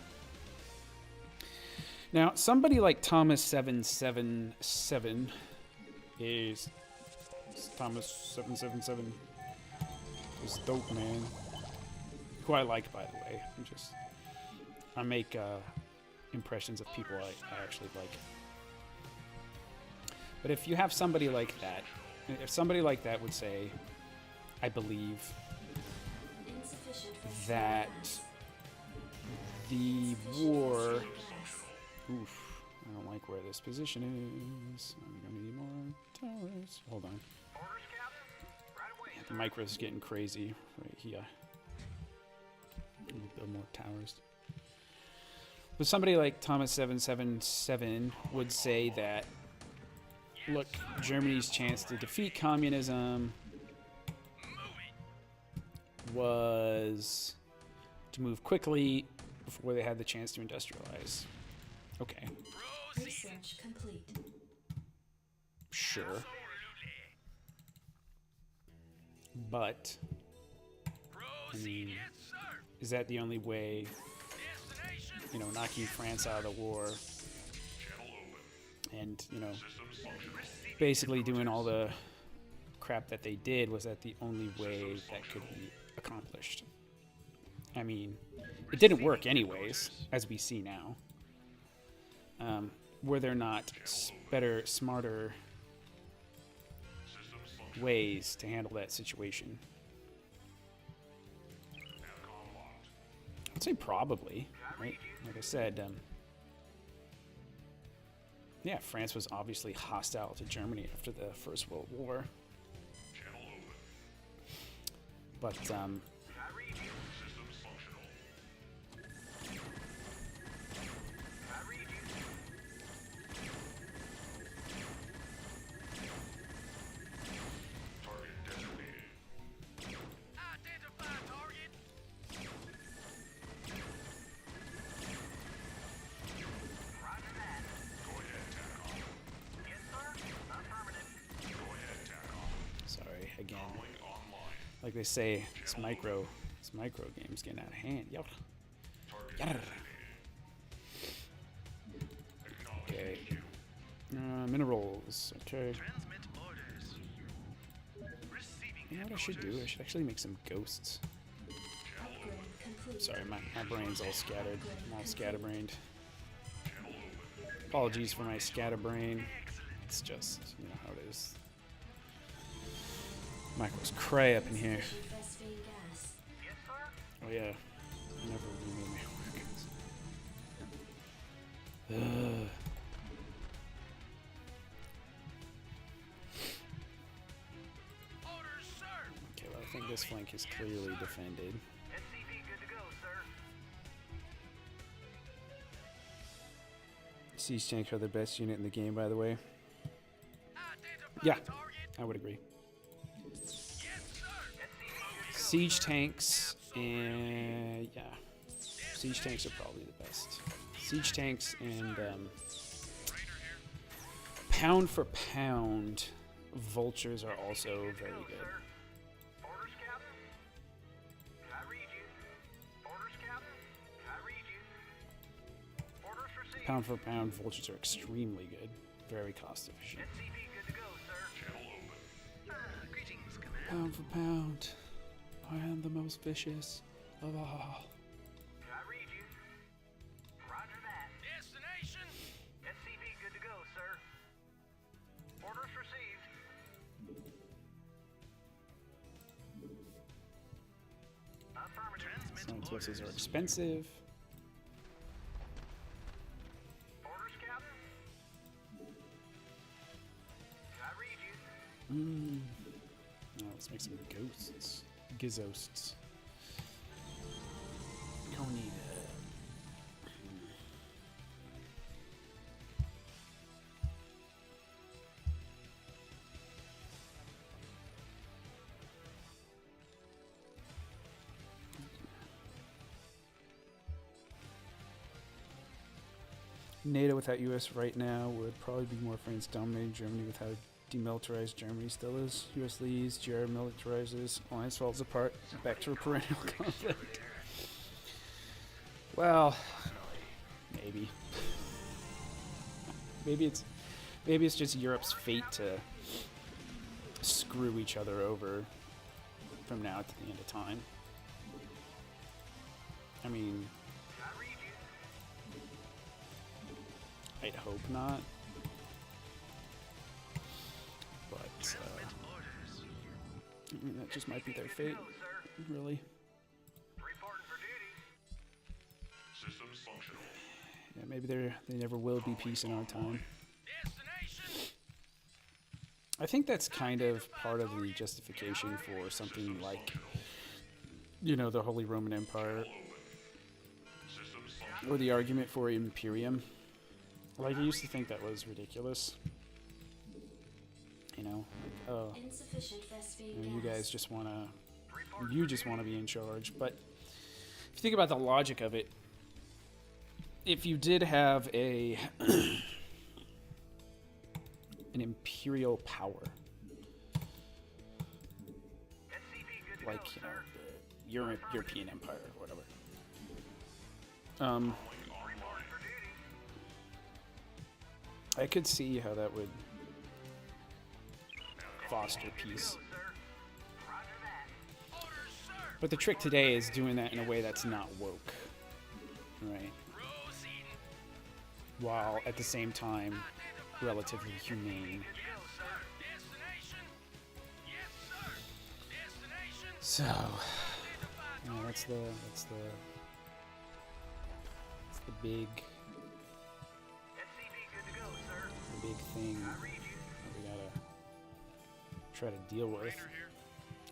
Now, somebody like Thomas 777 is Thomas 777 is dope, man. Who I like, by the way. I make impressions of people I actually like. But if you have somebody like that, if somebody like that would say, I believe Insufficient for that the war... Oof, I don't like where this position is. I'm gonna need more towers. Hold on. Yeah, the micro is getting crazy right here. We'll build more towers. But somebody like Thomas 777 would say that, look, Germany's chance to defeat communism was to move quickly before they had the chance to industrialize. Okay. research complete. Sure. But, I mean, is that the only way, knocking France out of the war And, you know, basically doing all the crap that they did was that the only way that could be accomplished. I mean, it didn't work anyways, as we see now. Were there not better, smarter ways to handle that situation? I'd say probably, right? Like I said, yeah, France was obviously hostile to Germany after the First World War. But, again, like they say, this micro game's getting out of hand. Yo. Okay. Minerals. Okay. You know what I should do? I should actually make some ghosts. Sorry, my brain's all scattered. I'm all scatterbrained. Apologies for my scatterbrain. It's just, you know how it is. Michael's cray up in here. Oh yeah, never really made my work. Okay, well I think this flank is clearly defended. Siege tanks are the best unit in the game, by the way. Yeah, I would agree. Siege tanks and yeah, siege tanks are probably the best. Siege tanks and pound for pound, vultures are also very good. Pound for pound, vultures are extremely good, very cost efficient. Pound for pound. I am the most vicious of all. I read you. Roger that. Destination. SCP good to go, sir. Orders received. Affirmative. Science vessels are expensive. Orders, Captain. I read you. Oh, let's make some ghosts. Gizzosts. Don't need it. NATO without US right now would probably be more France dominating Germany with how demilitarized Germany still is. US leads, GR militarizes, alliance falls apart, back to a perennial conflict. Well, maybe. Maybe it's just Europe's fate to screw each other over from now to the end of time. I mean, I'd hope not. But I mean, that just might be their fate, really. Systems functional. Yeah, maybe they never will be peace in our time. I think that's kind of part of the justification for something like, you know, the Holy Roman Empire, or the argument for Imperium. Like, I used to think that was ridiculous. You know, like, oh, you guys just want to be in charge. But if you think about the logic of it, if you did have an imperial power, like, you know, the European Empire or whatever, I could see how that would foster peace. But the trick today is doing that in a way that's not woke, right? While at the same time relatively humane. So, that's the big thing that we gotta try to deal with.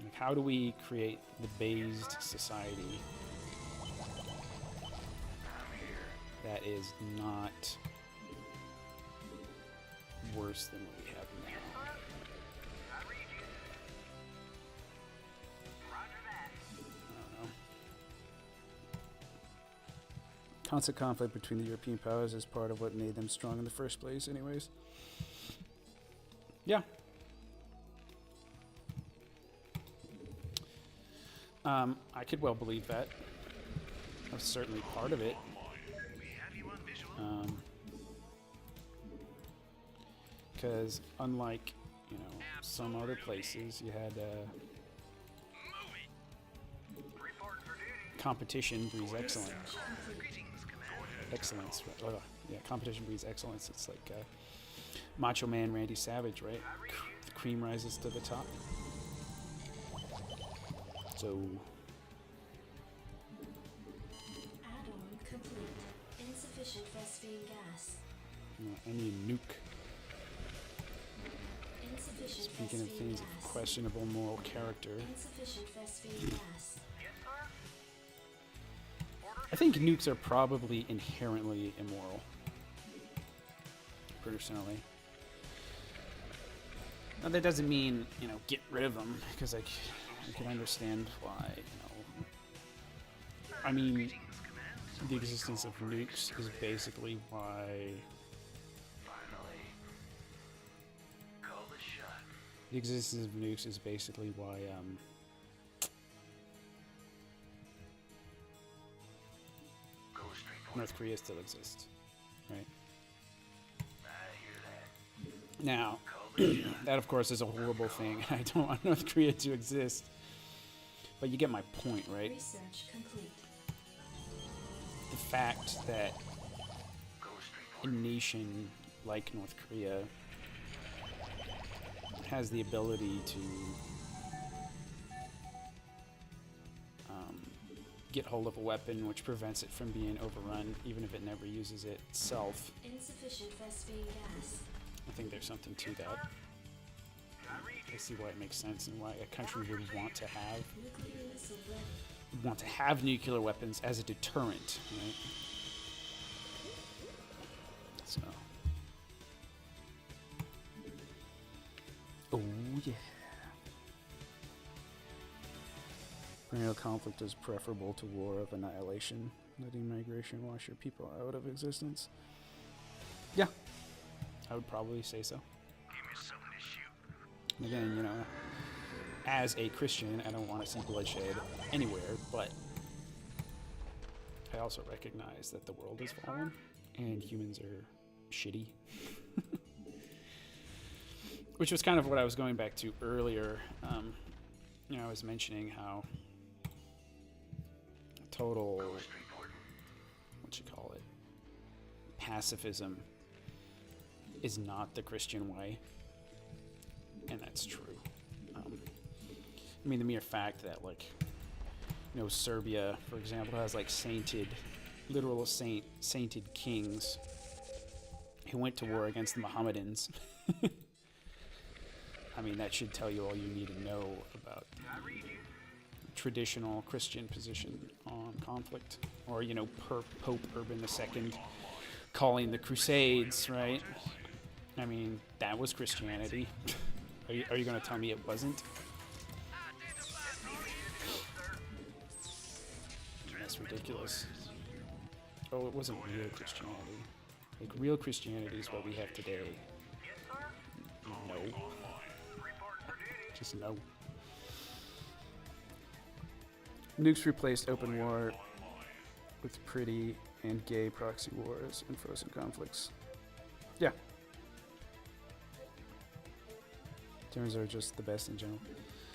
Like, how do we create the based society that is not worse than what we have now? I don't know. Constant conflict between the European powers is part of what made them strong in the first place, anyways. Yeah. I could well believe that. That's certainly part of it. Because unlike, some other places, you had competition breeds excellence. Excellence. Yeah, competition breeds excellence. It's like Macho Man Randy Savage, right? The cream rises to the top. So. Add-on complete. Insufficient Vespine gas. I need a nuke. Insufficient Speaking of Vespine things gas. of questionable moral character, Insufficient Vespine gas. I think nukes are probably inherently immoral. Personally. Now that doesn't mean, get rid of them, because I can understand why, I mean, the existence of nukes is basically why the existence of nukes is basically why North Korea still exists, right? Now, that of course is a horrible thing. I don't want North Korea to exist, but you get my point, right? Research complete. The fact that a nation like North Korea has the ability to get hold of a weapon which prevents it from being overrun, even if it never uses it itself. Insufficient Vespine gas. I think there's something to that. I see why it makes sense and why a country would want to Nuclear missile ready. nuclear weapons as a deterrent, right? So. Oh yeah. Perennial conflict is preferable to war of annihilation, letting migration wash your people out of existence. Yeah, I would probably say so. And again, as a Christian, I don't want to see bloodshed anywhere, but I also recognize that the world is fallen and humans are shitty. Which was kind of what I was going back to earlier. I was mentioning how total, pacifism is not the Christian way, and that's true. The mere fact that, Serbia, for example, has sainted kings who went to war against the Mohammedans. That should tell you all you need to know about the traditional Christian position on conflict. Or, Pope Urban II calling the Crusades, right? That was Christianity. Are you going to tell me it wasn't? That's ridiculous. Oh, it wasn't real Christianity. Real Christianity is what we have today. No. Just no. Nukes replaced open war with pretty and gay proxy wars and frozen conflicts. Yeah, Terrans are just the best in general.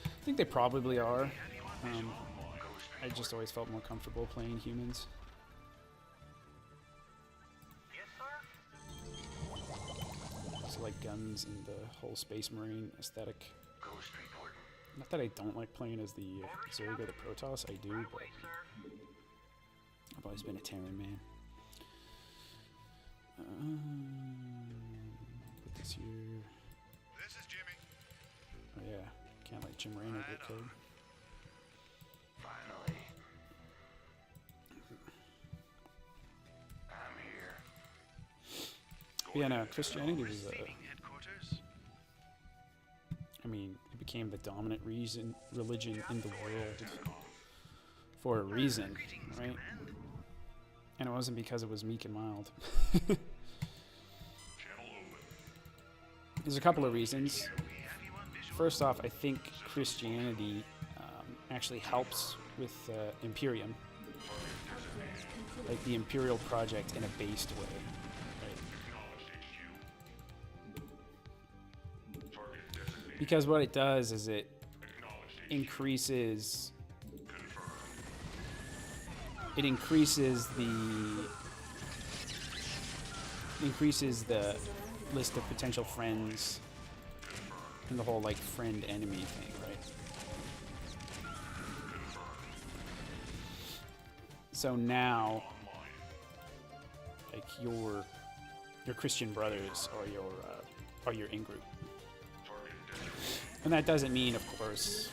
I think they probably are. I just always felt more comfortable playing humans. Yes, sir. So like guns and the whole Space Marine aesthetic. Ghost report. Not that I don't like playing as the Zerg or the Protoss, I do, but Wait, sir. I've always been a Terran man. Put this here. This is Jimmy. Oh yeah, can't let Jim Raynor get killed. Finally. I'm here. Yeah, no, Christianity was, Receiving headquarters. I mean, it became the dominant religion in the world for a reason, right? And it wasn't because it was meek and mild. There's a couple of reasons. First off, I think Christianity actually helps with Imperium, like the Imperial project in a based way. Right? Because what it does is it increases the list of potential friends and the whole like friend enemy thing, right? So now like your Christian brothers are your in-group. And that doesn't mean, of course,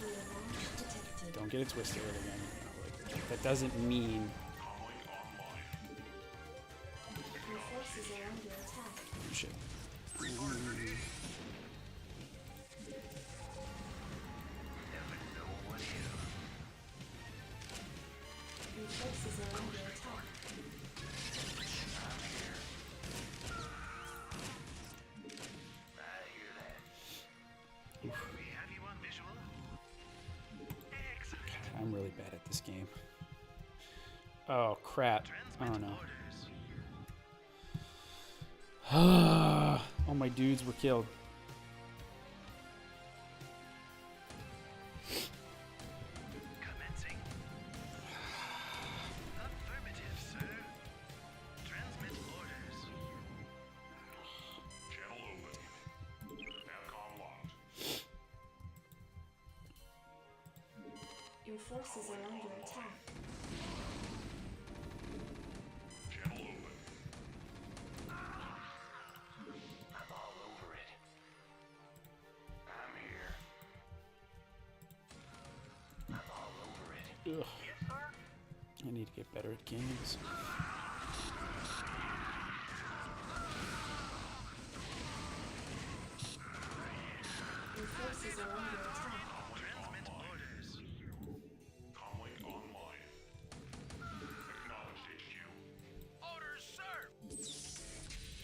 don't get it twisted again. You know, like, that doesn't mean Your forces are under attack. shit. Your forces are under attack. We have you on visual. Excellent. I'm really bad at this game. Oh crap. Oh Transmit no. orders. All my dudes were killed. Commencing. Affirmative, sir. Transmit orders. Channel open. Navcom locked. Your forces are under attack. Channel open. I'm all over it. I'm here. I'm all over it. Ugh, Yes, sir. I need to get better at games. Your forces are under attack. Transmit orders. Comlink online. Acknowledged HQ. Orders, sir.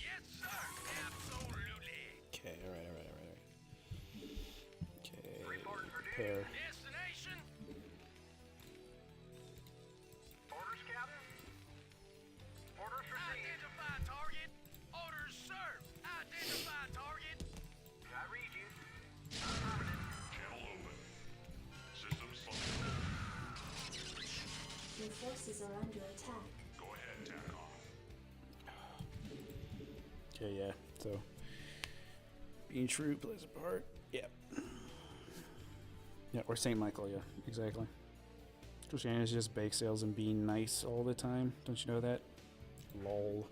Yes, sir. Absolutely. Okay, alright. Okay, Reporting for duty. prepare. Destination. Orders, Captain. Orders received. Identify target. Orders, sir. Identify target. I read you. Affirmative. Channel open. Systems functional. Your forces are under attack. Go ahead, TACOM. Okay, yeah, so being true plays a part. Yep. Yeah, or St. Michael, yeah, exactly. Christianity is just bake sales and being nice all the time. Don't you know that? Lol.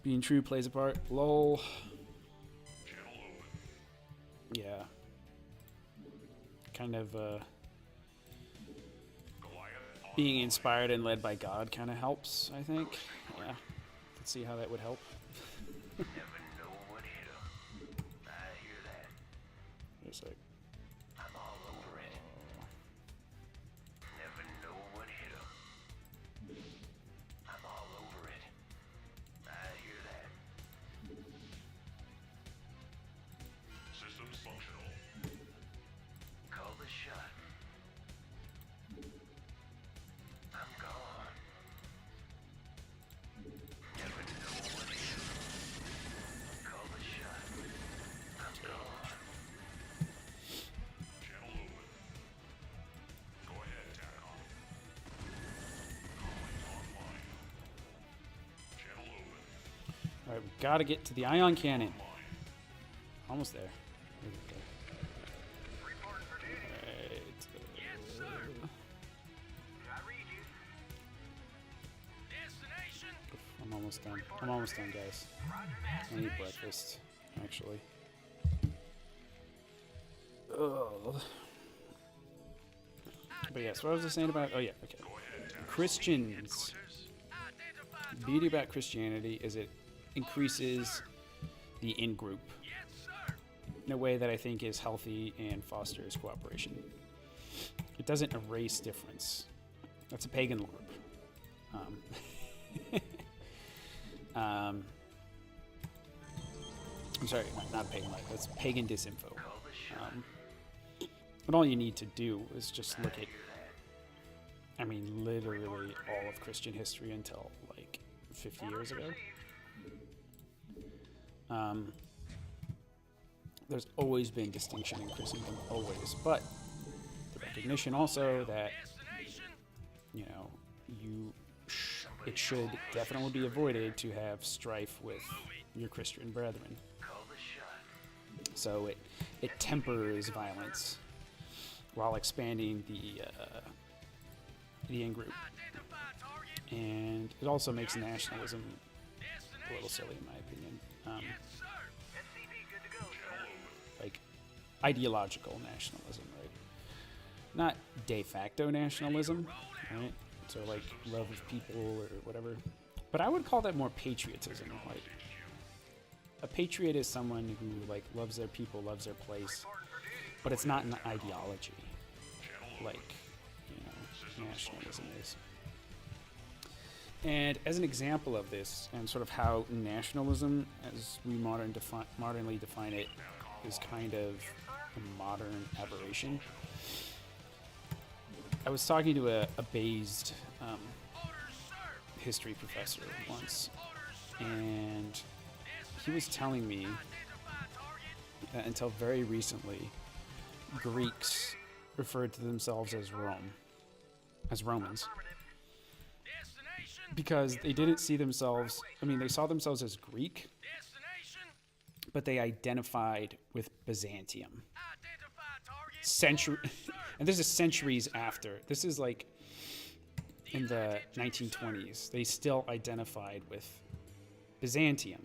Being true plays a part. Lol. Channel open. Yeah. Kind of Goliath on. being inspired and led by God kind of helps, I think. Yeah. Could see how that would help. Never know what hit 'em. I hear that. Just like, I'm all over it. Never know what hit 'em. I'm all over it. I hear that. Systems functional. Call the shot. I'm gone. Never know what hit 'em. Call the shot. I'm gone. Alright, we gotta get to the ion cannon. Almost there. Reporting for duty. Right. Yes, sir. I read you. Destination. I'm almost done. I'm almost done, guys. Roger that. I need breakfast, actually. Oh. But yes, what was I saying about? Oh yeah, okay. Christians. The beauty about Christianity is it increases the in-group Yes, sir. in a way that I think is healthy and fosters cooperation. It doesn't erase difference. That's a pagan LARP. I'm sorry, not a pagan LARP. That's pagan disinfo. And all you need to do is just look at, I mean, literally all of Christian history until like 50 years ago. There's always been distinction in Christendom, always, but the recognition also that, you know, it should definitely be avoided to have strife with your Christian brethren. So it tempers violence while expanding the in-group, and it also makes nationalism a little silly, in my opinion. SCP good to go, sir. Like ideological nationalism, right? Not de facto nationalism, right? So like love of people or whatever. But I would call that more patriotism. Like a patriot is someone who like loves their people, loves their place, but it's not an ideology like, you know, nationalism is. And as an example of this, and sort of how nationalism, as we modernly define it, is kind of a modern aberration. I was talking to a based history professor once, and he was telling me that until very recently, Greeks referred to themselves as Romans, because they didn't see themselves, I mean, they saw themselves as Greek, but they identified with Byzantium. And this is centuries after. This is like in the 1920s. They still identified with Byzantium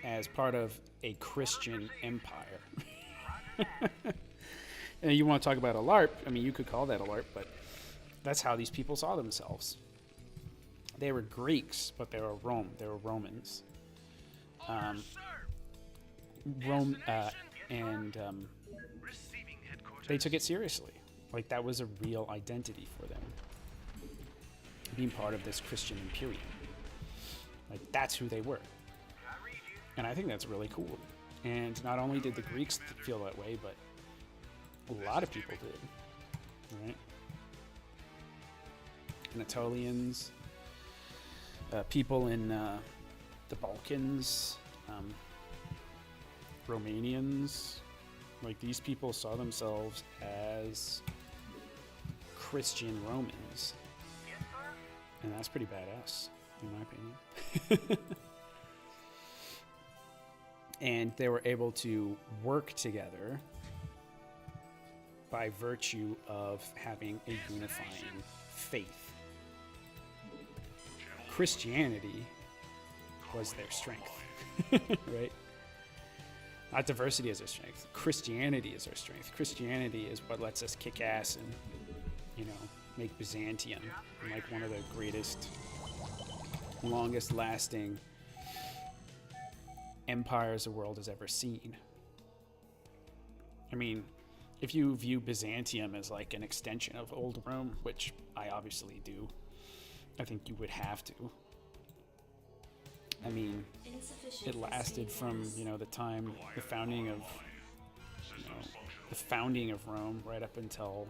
as part of a Christian empire. And you want to talk about a LARP, I mean, you could call that a LARP, but that's how these people saw themselves. They were Greeks, but they were Romans. They took it seriously. Like, that was a real identity for them. Being part of this Christian Imperium. Like, that's who they were. And I think that's really cool. And not only did the Greeks feel that way, but a lot of people did. Right? Anatolians, people in the Balkans, Romanians, like these people saw themselves as Christian Romans, and that's pretty badass, in my opinion. And they were able to work together by virtue of having a unifying faith. Christianity was their strength, right? Not diversity is their strength. Christianity is their strength. Christianity is what lets us kick ass and, you know, make Byzantium like one of the greatest, longest lasting empires the world has ever seen. I mean, if you view Byzantium as like an extension of old Rome, which I obviously do, I think you would have to. I mean, it lasted from, you know, the time, the founding of Rome right up until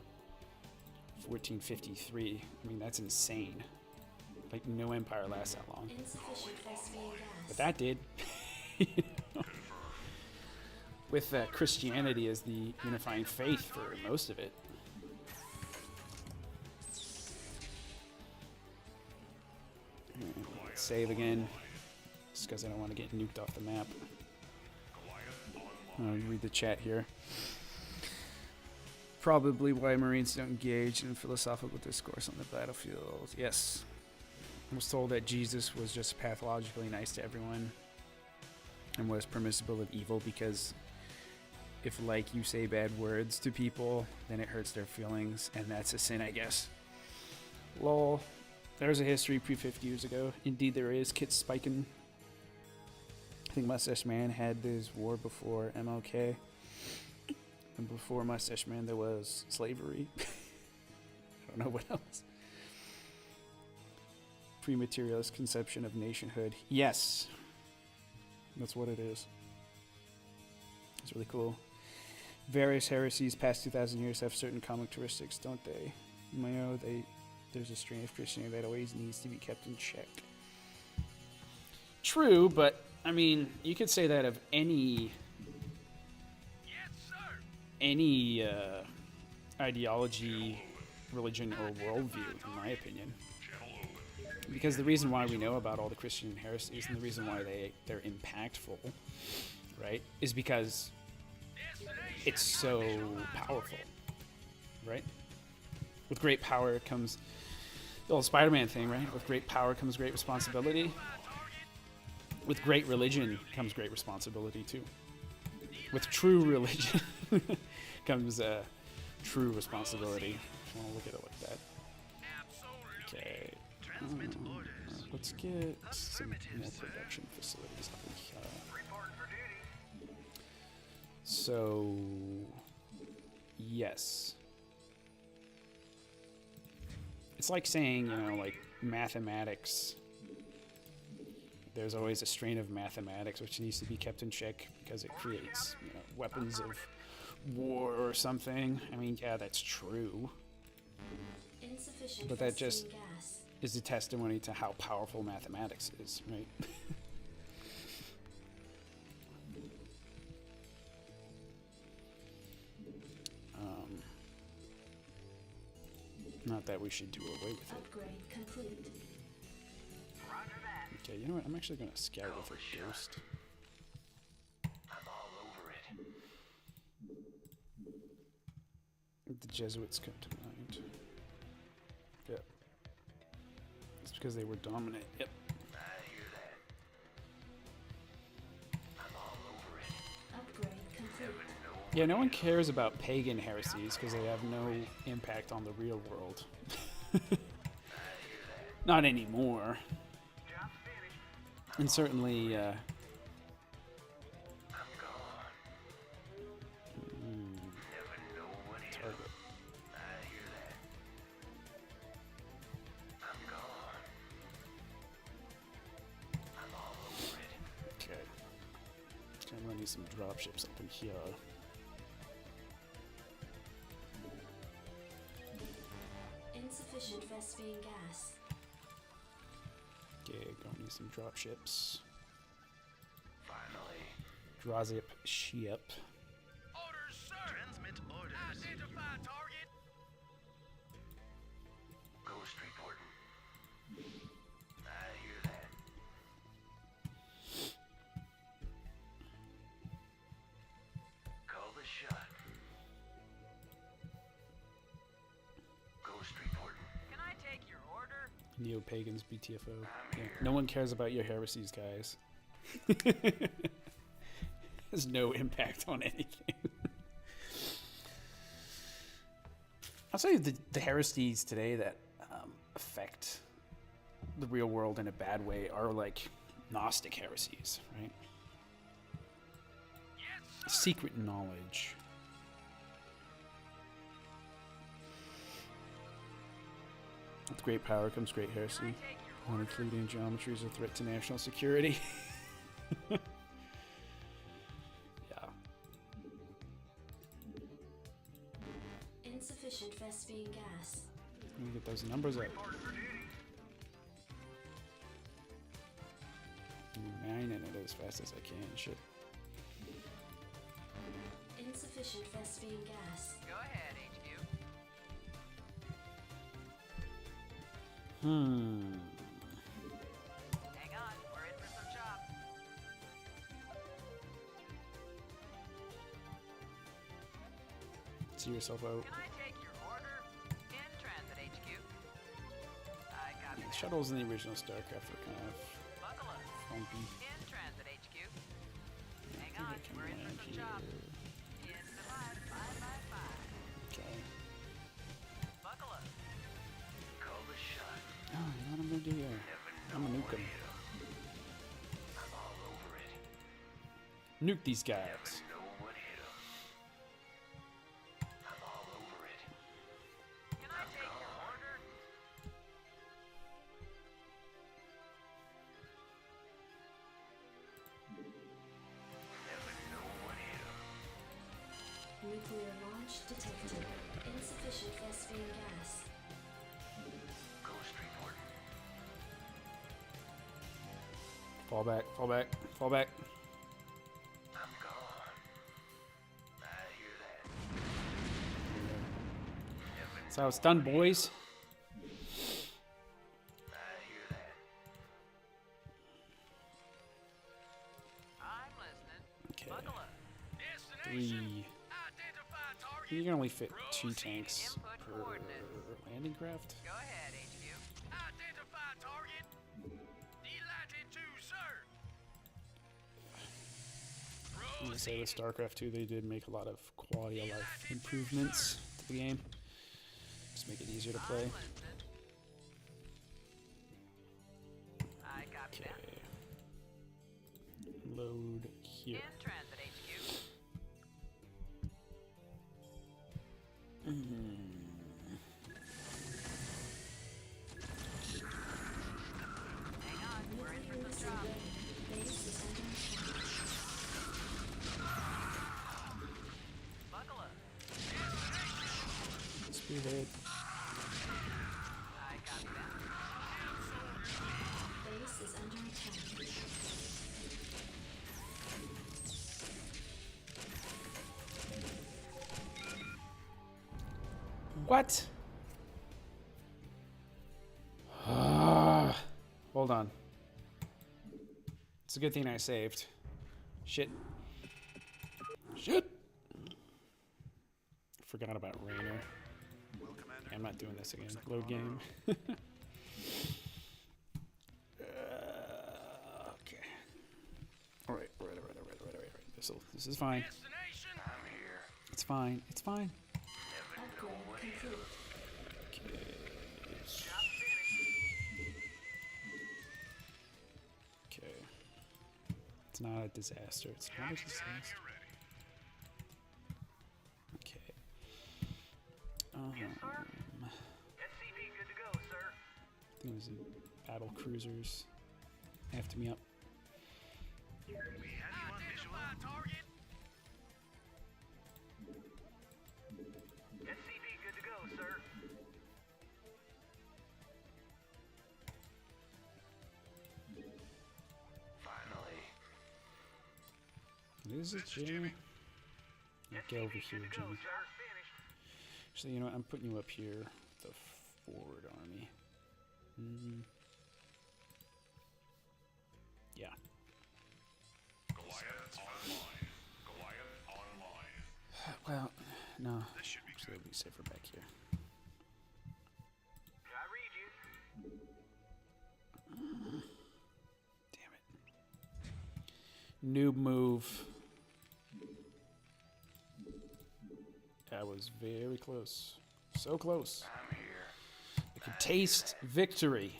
1453. I mean, that's insane. Like, no empire lasts that long. But that did. You know? With Christianity as the unifying faith for most of it. Let's save again. Just because I don't want to get nuked off the map. Read the chat here. Probably why Marines don't engage in philosophical discourse on the battlefield. Yes. I was told that Jesus was just pathologically nice to everyone and was permissible of evil because if, like, you say bad words to people, then it hurts their feelings, and that's a sin, I guess. Lol. There's a history pre-50 years ago. Indeed there is. Kit Spiken. I think Mustache Man had this war before MLK. And before Mustache Man there was slavery. I don't know what else. Pre-materialist conception of nationhood. Yes. That's what it is. It's really cool. Various heresies past 2,000 years have certain common characteristics, don't they? There's a strain of Christianity that always needs to be kept in check. True, but I mean, you could say that of any ideology, religion, or worldview, in my opinion. Because the reason why we know about all the Christian heresies and the reason why they're impactful, right, is because it's so powerful, right? With great power comes the old Spider-Man thing, right? With great power comes great responsibility. With great religion comes great responsibility too. With true religion comes true responsibility. I want to look at it like that. Okay. Let's get some more production facilities up in here. So, yes. It's like saying, you know, like mathematics. There's always a strain of mathematics which needs to be kept in check because it creates, you know, weapons of war or something. I mean, yeah, that's true. But that just is a testimony to how powerful mathematics is, right? Not that we should do away with it. Upgrade complete. Okay, you know what? I'm actually going to scout with a ghost. I'm all over it. The Jesuits come to mind. Yep. It's because they were dominant. Yep. I hear that. I'm all over it. Upgrade complete. Yeah, no one cares about pagan heresies because they have no impact on the real world. Not anymore. And certainly, I'm gone. Never know what hit 'em. Target. I hear that. I'm gone. I'm all over it. Okay. I'm gonna need some dropships up in here. Insufficient Vespine gas. Okay, gonna need some dropships. Finally. Drawzip ship. Orders, sir. Transmit orders. Identify target. Ghost reporting. I hear that. Call the shot. Ghost reporting. Can I take your order? Neo-pagans, BTFO. Yeah, no one cares about your heresies, guys. Has no impact on anything. I'll tell you the heresies today that affect the real world in a bad way are like Gnostic heresies, right? Secret knowledge. With great power comes great heresy. When including geometry is a threat to national security. Yeah. Insufficient Vespine gas. Let me get those numbers up. I'm mining it as fast as I can. Shit. Insufficient Vespine gas. Go ahead, HQ. Hmm. Hang on, we're in for some chops. See yourself out. Can I take your order? In transit, HQ. I copy The that. shuttles in the original Starcraft were kind of Buckle up. funky. In transit, HQ. Hang I on, think I we're can in for land some here. chops. In the 555. Okay. Buckle up. Call the shot. Oh, you know what I'm gonna do here? I'm gonna nuke them. I'm all over it. Nuke these guys. Know what hit 'em. I'm all over it. Can I take your order? Never know what hit 'em. Nuclear launch detected. Insufficient Vespene gas. Ghost report. Fall back, fall back, fall back. I'm gone. I hear that. That's how it's done, boys. I hear that. I'm listening. Okay. Buckle up. Three. Identify target. You can only fit 2 tanks Input per coordinates. landing craft. Go ahead, HQ. Identify target. Delighted to, sir. I'm gonna say with StarCraft 2, they did make a lot of quality of life improvements to the game. Just make it easier to play. I'm listening. I copy Okay. that. Load here. In transit, HQ. Hang on, we're in for some chops. Base is under attack. Buckle up. Spearhead. I copy that. Base is under attack. What? Hold on. It's a good thing I saved. Shit. Shit. Forgot about Rainer. Well, Commander. I'm not doing this again. Looks like Load we're on game. our Okay. All right. This is fine. Destination. I'm here. It's fine. It's fine. Upgrade complete. Job finished. Okay. It's not a disaster. It's not a disaster. Okay. Yes, sir. SCV good to go, sir. I think it was the battle cruisers. After me up. Identify target. SCV good to go, sir. Finally. This is Jimmy. Get over here, Jimmy. Sir, finished. Actually, you know what? I'm putting you up here with the forward army. Yeah. Goliath online. Goliath online. Well, no. This should be Actually, it'll be safer back here. I read you. Damn it. Noob move. That was very close. So close. I'm here. I could taste victory.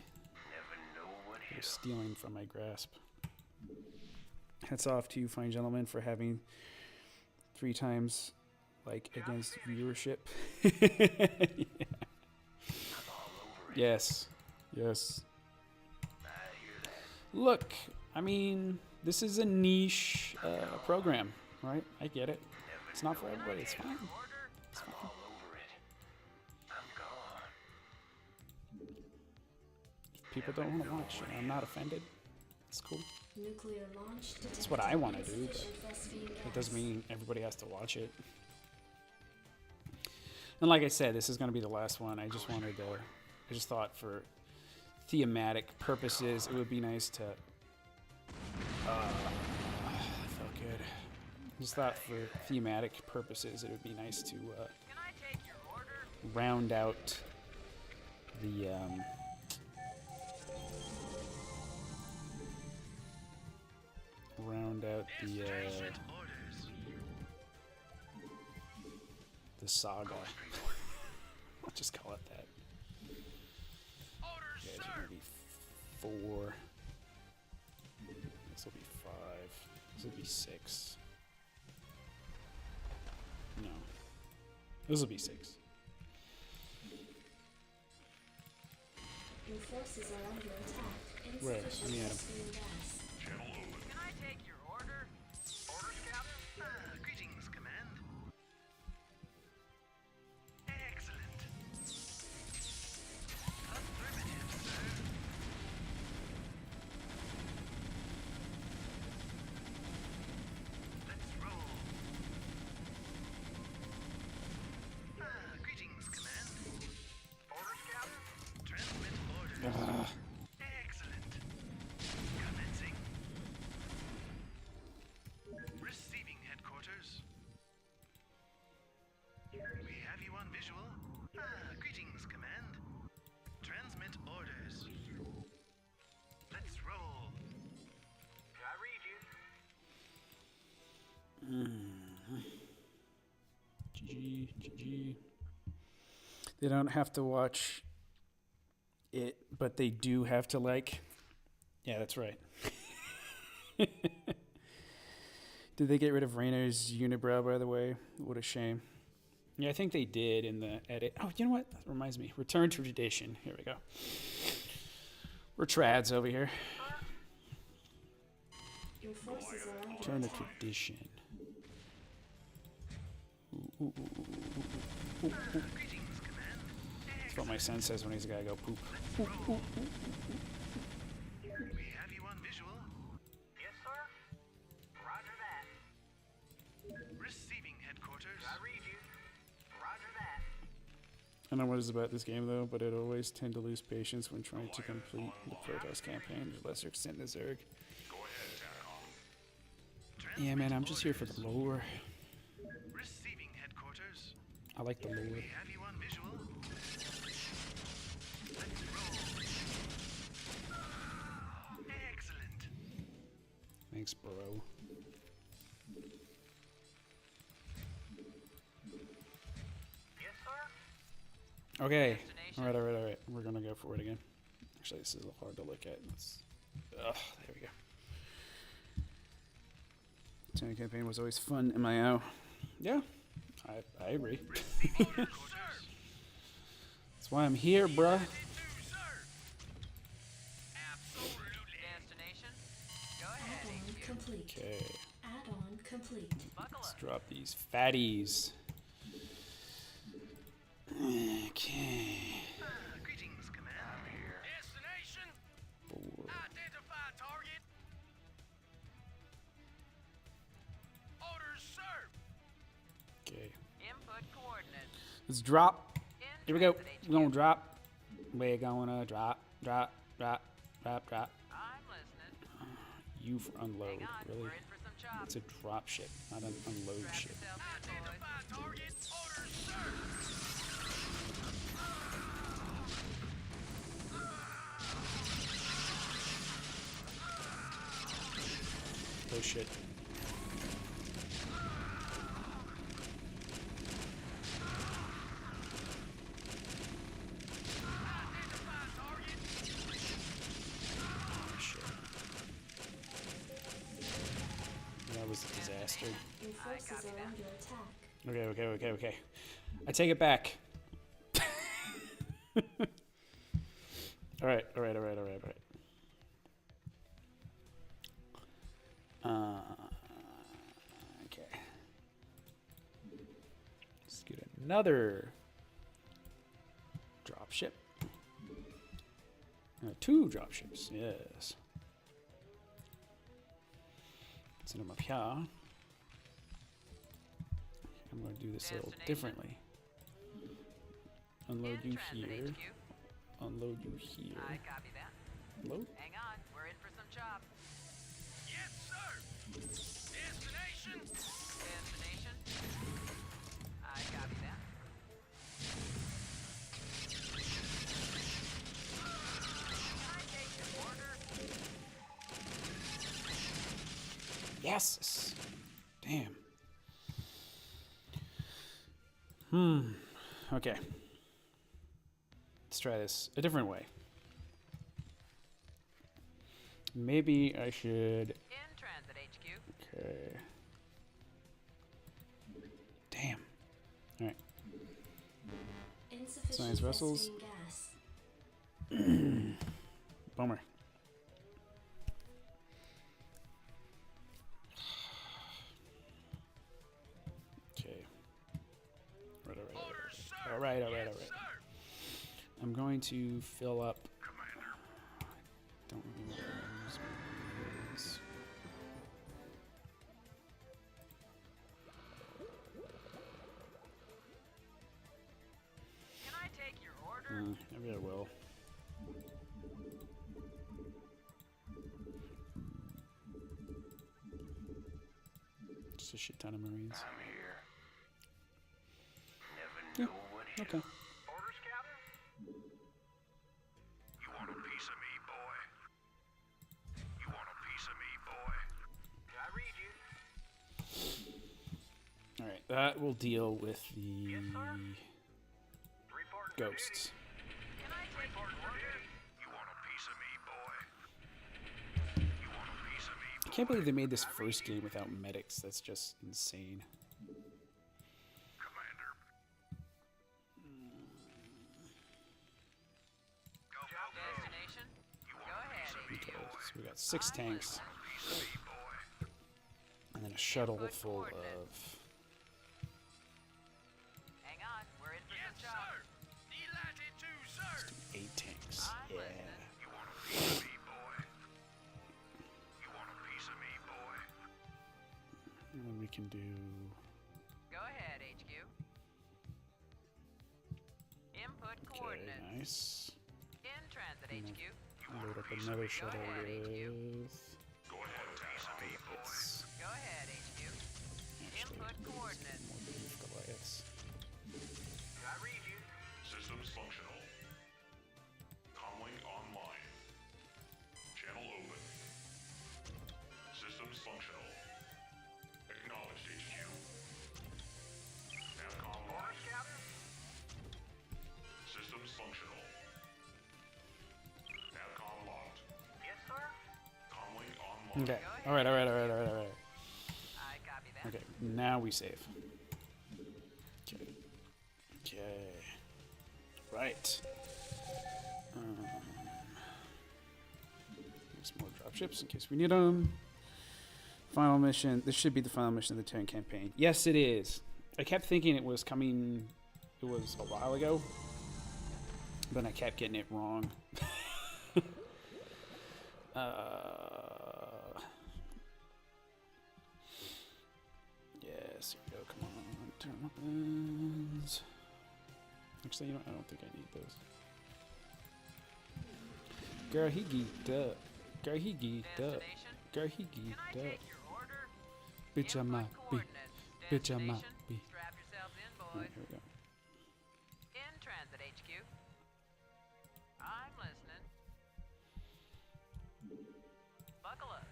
Never know what They're hit 'em. stealing from my grasp. Hats off to you, fine gentlemen, for having 3 times like against viewership. Yeah. I'm all over it. Yes. Yes. I hear that. Look, I mean, this is a niche program, right? I get it. It's not for everybody. It's fine. Order. It's fine. All over it. I'm gone. If people don't want to watch it, I'm not offended. It's cool. Nuclear launch detected. That's what I want to do, but Insufficient Vespene gas. it doesn't mean everybody has to watch it. And like I said, this is going to be the last one. I just thought for thematic purposes, it would be nice to. That felt good. Just thought for thematic purposes, it would be nice to Can round out the the saga. I'll just call it that. Orders, You guys sir. are gonna be 4. This will be 5. This will be 6. No. This will be 6. Your forces are under attack. Right, Insufficient yeah. Vespene gas. Can I take your order? Orders, Captain? Greetings, Command. Excellent. Affirmative, sir. Let's roll. Greetings, Command. Orders, Captain? Transmit orders. Excellent. Commencing. Receiving headquarters. We have you on visual. Greetings, Command. Transmit orders. Let's roll. I read you. GG. They don't have to watch it, but they do have to like. Yeah, that's right. Did they get rid of Raynor's unibrow, by the way? What a shame. Yeah, I think they did in the edit. Oh, you know what? That reminds me. Return to tradition. Here we go. We're trads over here. Your forces are under Return to attack. tradition. Ooh, ooh, ooh, ooh, ooh, ooh, ooh. Greetings, Command. That's what my son says when he's gotta go poop. We have you on visual. Yes, sir. Roger that. Receiving headquarters. I read you. Roger that. I don't know what it is about this game though, but it always tend to lose patience when trying to complete the Protoss campaign, to a lesser extent the Zerg. Yeah, man, I'm just here for the lore. Receiving headquarters. I like the lore. We have you on visual. Let's roll. Excellent. Thanks, bro. Yes, sir. Okay. Alright. We're gonna go for it again. Actually, this is a little hard to look at. There we go. Tenant campaign was always fun, MIO. Yeah, I agree. Headquarters. That's why I'm here, bruh. Destination. Go ahead. Add-on complete. Okay, Add-on complete. Buckle let's up. drop these fatties. Okay. Greetings, Command. Destination. 4. Identify target. Orders, sir. Okay. Input coordinates. Let's drop. Here we go. We're gonna drop. We're gonna drop. I'm listening. You for unload. Hang on, Really? we're in for some chops. It's a drop ship, not an unload Strap ship. yourself in, boys. Identify target. Orders, sir. Oh shit. Shit. That was a disaster. Your forces are under attack. Okay. I take it back. All right. Okay. Let's get another dropship. 2 dropships, yes. Send them up here. I'm going to do this a little differently. Unload you here. Unload you here. I copy that. Load. Hang on, we're in for some chops. Yes, sir. Destination. I copy that. Yes. Damn. Okay. Let's try this a different way. Maybe I should. In transit, HQ. Okay. Damn. All right. Insufficient Science vessels. vesting gas. Bummer. Okay. Orders, sir. All right. Yes, sir. I'm going to fill up. Commander. Don't really know what this means. Can I take your order? Maybe I will. Just a shit ton of Marines. I'm here. Never Yeah, know what hit. Okay. Orders, Captain? You want a piece of me, boy? You want a piece of me, boy? I read you. All right. That will deal with the Yes, sir. Report for ghosts. duty. Can I take your order? You want a piece of me, boy? You want a piece of me, I boy? can't believe they made this first game without medics. That's just insane. Commander. Go, go, go. Destination? You Go want a ahead, piece of me, Okay, boy? so we got 6 tanks Want a piece of me, boy? and then a shuttle Input full coordinates. of. Hang on, we're in for Yes, some shots. sir. Delighted to, sir. 8 tanks. I'm Yeah. listening. You want a piece of me, boy? You want a piece of me, boy? And then we can do. Go ahead, HQ. Input Okay, coordinates. nice. In transit, Mm. HQ. Load up another shuttle ahead, HQ. with. Go ahead, piece of me, boy. It's Go ahead, HQ. actually Input coordinates. more beef Goliaths. I read you. Systems functional. Comlink online. Channel open. Systems functional. Acknowledged HQ. Navcom Orders, locked. Captain? Systems functional. Navcom locked. Yes, sir. Comlink online. Okay. Go All right. I copy that. Okay. Now we save. Okay. Okay. Right. Some more dropships in case we need them. Final mission. This should be the final mission of the Terran campaign. Yes, it is. I kept thinking it was coming. It was a while ago, but I kept getting it wrong. Yes, here we go. Come on, turn weapons. Actually, you know, I don't think I need those. Girl, he geeked up. Girl, he geeked up. Destination? Girl, he Can I geeked up. take your order? Bitch, I Input might be. coordinates. Bitch, I might Destination? be. Strap yourselves in, boys. Alright, here we go. In transit, HQ. I'm listening. Buckle up.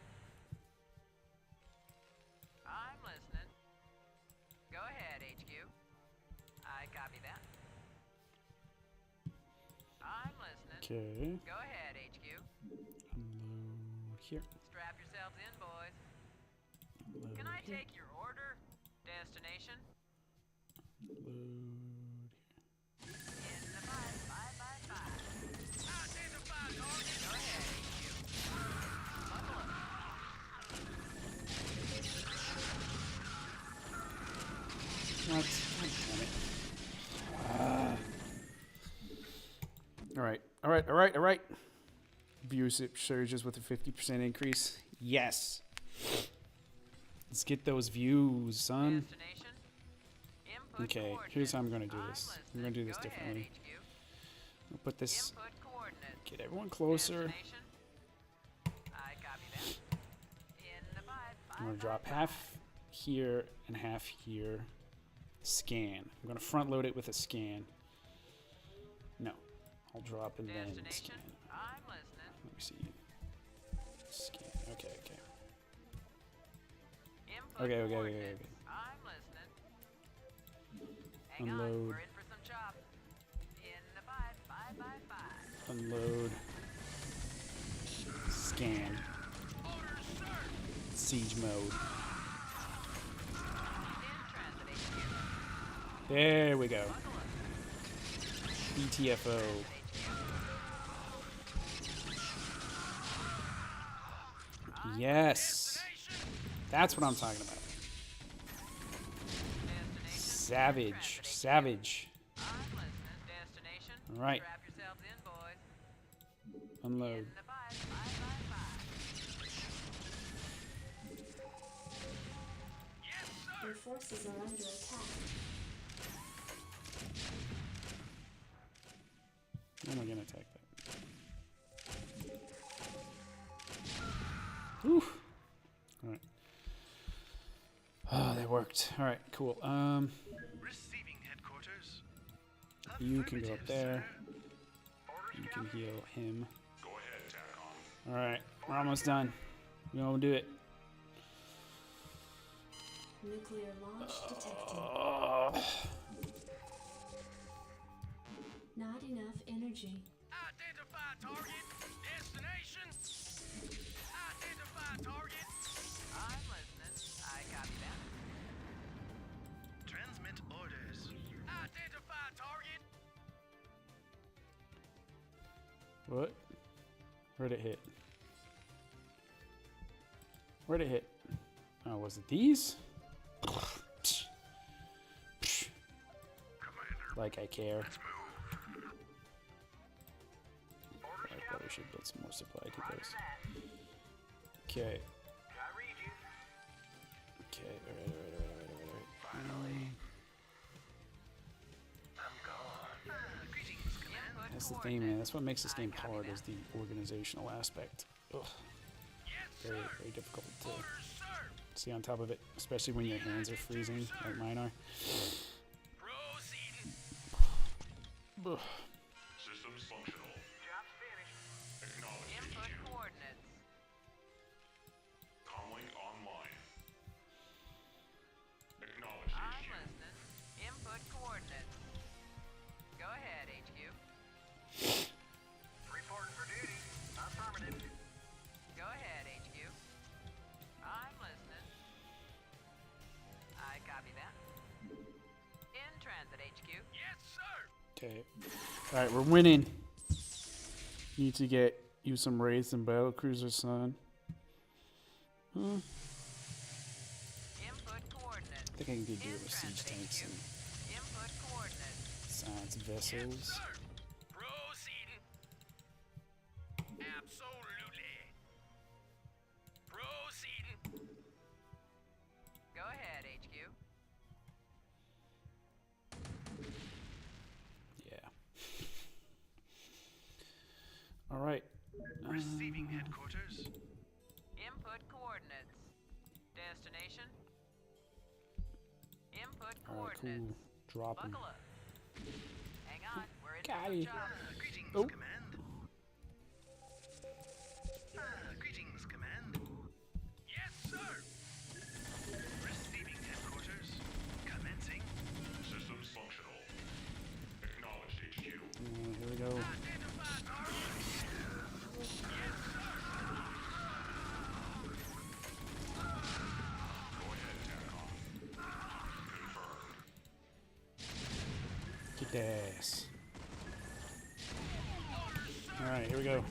I'm listening. Go ahead, HQ. I copy that. I'm listening. Okay. Go ahead, HQ. Unload here. Strap yourselves in, boys. Unload Can I here. take your order? Destination? Unload here. In the 5. Identify target. Go ahead, HQ. Buckle up. What? God damn it. Alright. Viewership surges with a 50% increase. Yes. Let's get those views, son. Destination? Input Okay, here's how I'm gonna do coordinates. this. I'm I'm gonna do listening. this Go ahead, differently. HQ. I'll put this. Input coordinates. Get everyone closer. Destination? I copy that. In the 5. I'm gonna drop half here and half here. Scan. I'm gonna front load it with a scan. No, I'll drop and then scan. Destination? I'm listening. Let me see. Scan. Okay. Okay. I'm listening. Hang on, Unload. we're in for some chop. In the 5. Unload. Scan. Orders, sir. Siege mode. In transit HQ. There we go. Buckle up. BTFO. Yes. That's what I'm talking about. Savage. Savage. I'm listening. Destination. All right. Strap yourselves in, boys. Unload. In the 5. Yes, sir. Your forces are under attack. How am I gonna attack that? Whew. Alright. Oh, that worked. Alright, cool. Receiving headquarters. You can go up there. Orders, You can heal him. Go ahead, TACOM. Alright, we're almost done. We gonna do it. Nuclear launch detected. Not enough energy. Identify target. Destination. Identify target. I'm listening. I copy that. Transmit orders. Identify target. What? Where'd it hit? Where'd it hit? Oh, was it these? Like I care. I probably should build some more supply depots. Okay. Okay, alright. That's the thing, man. That's what makes this game hard, is the organizational aspect. Ugh. Very, very difficult to see on top of it, especially when your hands are freezing, like mine are. Proceeding. Ugh. Systems functional. Job's finished. Acknowledged Input HQ. coordinates. Comlink online. Acknowledged I'm HQ. listening. Input coordinates. Go ahead, HQ. Reporting for duty. Affirmative. Go ahead, HQ. I'm listening. I copy that. In transit HQ. Yes, sir. Okay. Alright, we're winning. Need to get you some wraiths and battle cruisers, son. Huh? Input coordinates. I think I can do it In with siege transit tanks HQ. and Input coordinates. science Yes, vessels. sir. Proceeding. Absolutely. Proceeding. Go ahead, HQ. Yeah. Alright. Receiving headquarters. Input coordinates. Destination. Input Alright, coordinates. cool. Drop 'em. Buckle up. Hang on, we're in Got for it. some chop. Greetings, Oh. command. Greetings, command. Yes, sir. Receiving headquarters. Commencing. Systems functional. Acknowledged HQ. Here we go. Identify target. Yes, sir. Go ahead, TACOM. Confirmed. Get the ass. Orders, sir. Alright, here we go.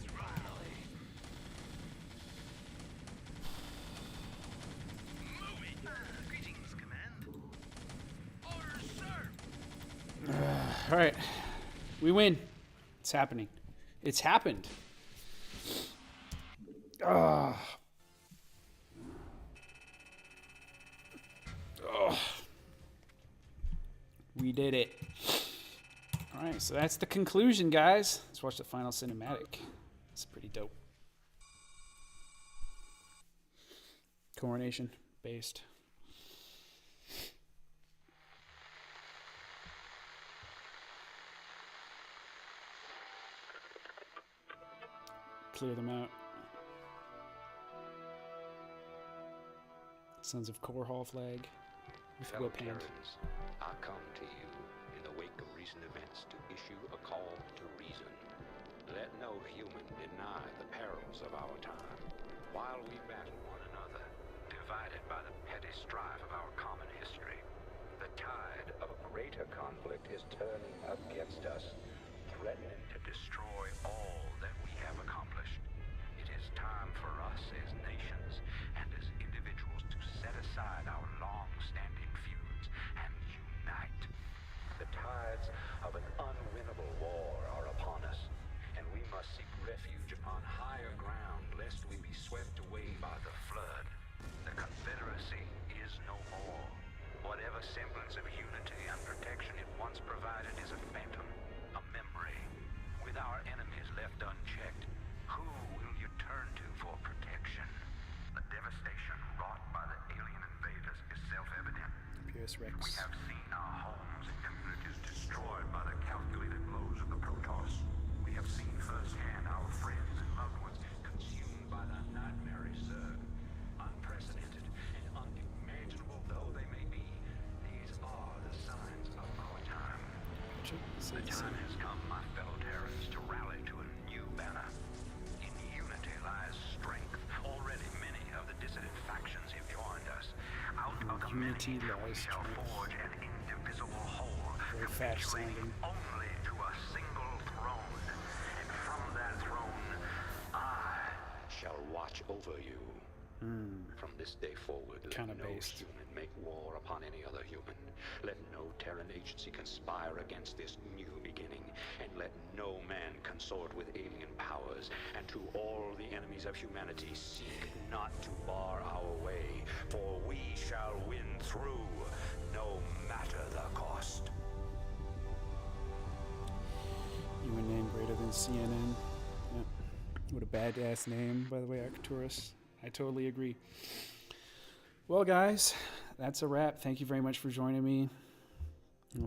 Moving. Greetings, command. Orders, sir. Alright. We win. It's happening. It's happened. Ah. Ugh. We did it. Alright, so that's the conclusion, guys. Let's watch the final cinematic. It's pretty dope. Coronation based. Clear them out. Sons of Korhal flag with Fellow whip hand. Terrans, I come to you in the wake of recent events to issue a call to reason. Let no human deny the perils of our time. While we battle one another, divided by the petty strife of our common history, the tide of a greater conflict is turning against us, threatening to destroy all that we have accomplished. It is time for us as nations and as individuals to set aside our long-standing feuds and unite. The tides of an unwinnable war are upon us, and we must seek refuge upon higher ground lest we be swept away by the flood. The Confederacy is no more. Whatever semblance of unity and protection it once provided is a phantom, a memory. With our enemies left unchecked, who will you turn to for protection? The devastation wrought by the alien invaders is self-evident. Pierce Rex. We have seen our homes and communities destroyed by the calculated blows of the Protoss. We have seen firsthand our friends and loved ones consumed by the nightmarish Zerg. Unprecedented and unimaginable though they may be, these are the signs of our time. The time has come, my fellow Terrans, to rally to a new banner. In unity lies strength. Already many of the dissident factions have joined us. Out of the Unity many, we lies shall strength. forge an indivisible whole, Very fast capitulating sounding. only to a single throne. And from that throne, I shall watch over you. From this day forward, let Kinda no based. human make war upon any other human. Let no Terran agency conspire against this new beginning, and let no man consort with alien powers. And to all the enemies of humanity, seek not to bar our way, for we shall win through, no matter the cost. UN name greater than CNN. Yep. What a badass name, by the way, Arcturus. I totally agree. Well, guys, that's a wrap. Thank you very much for joining me.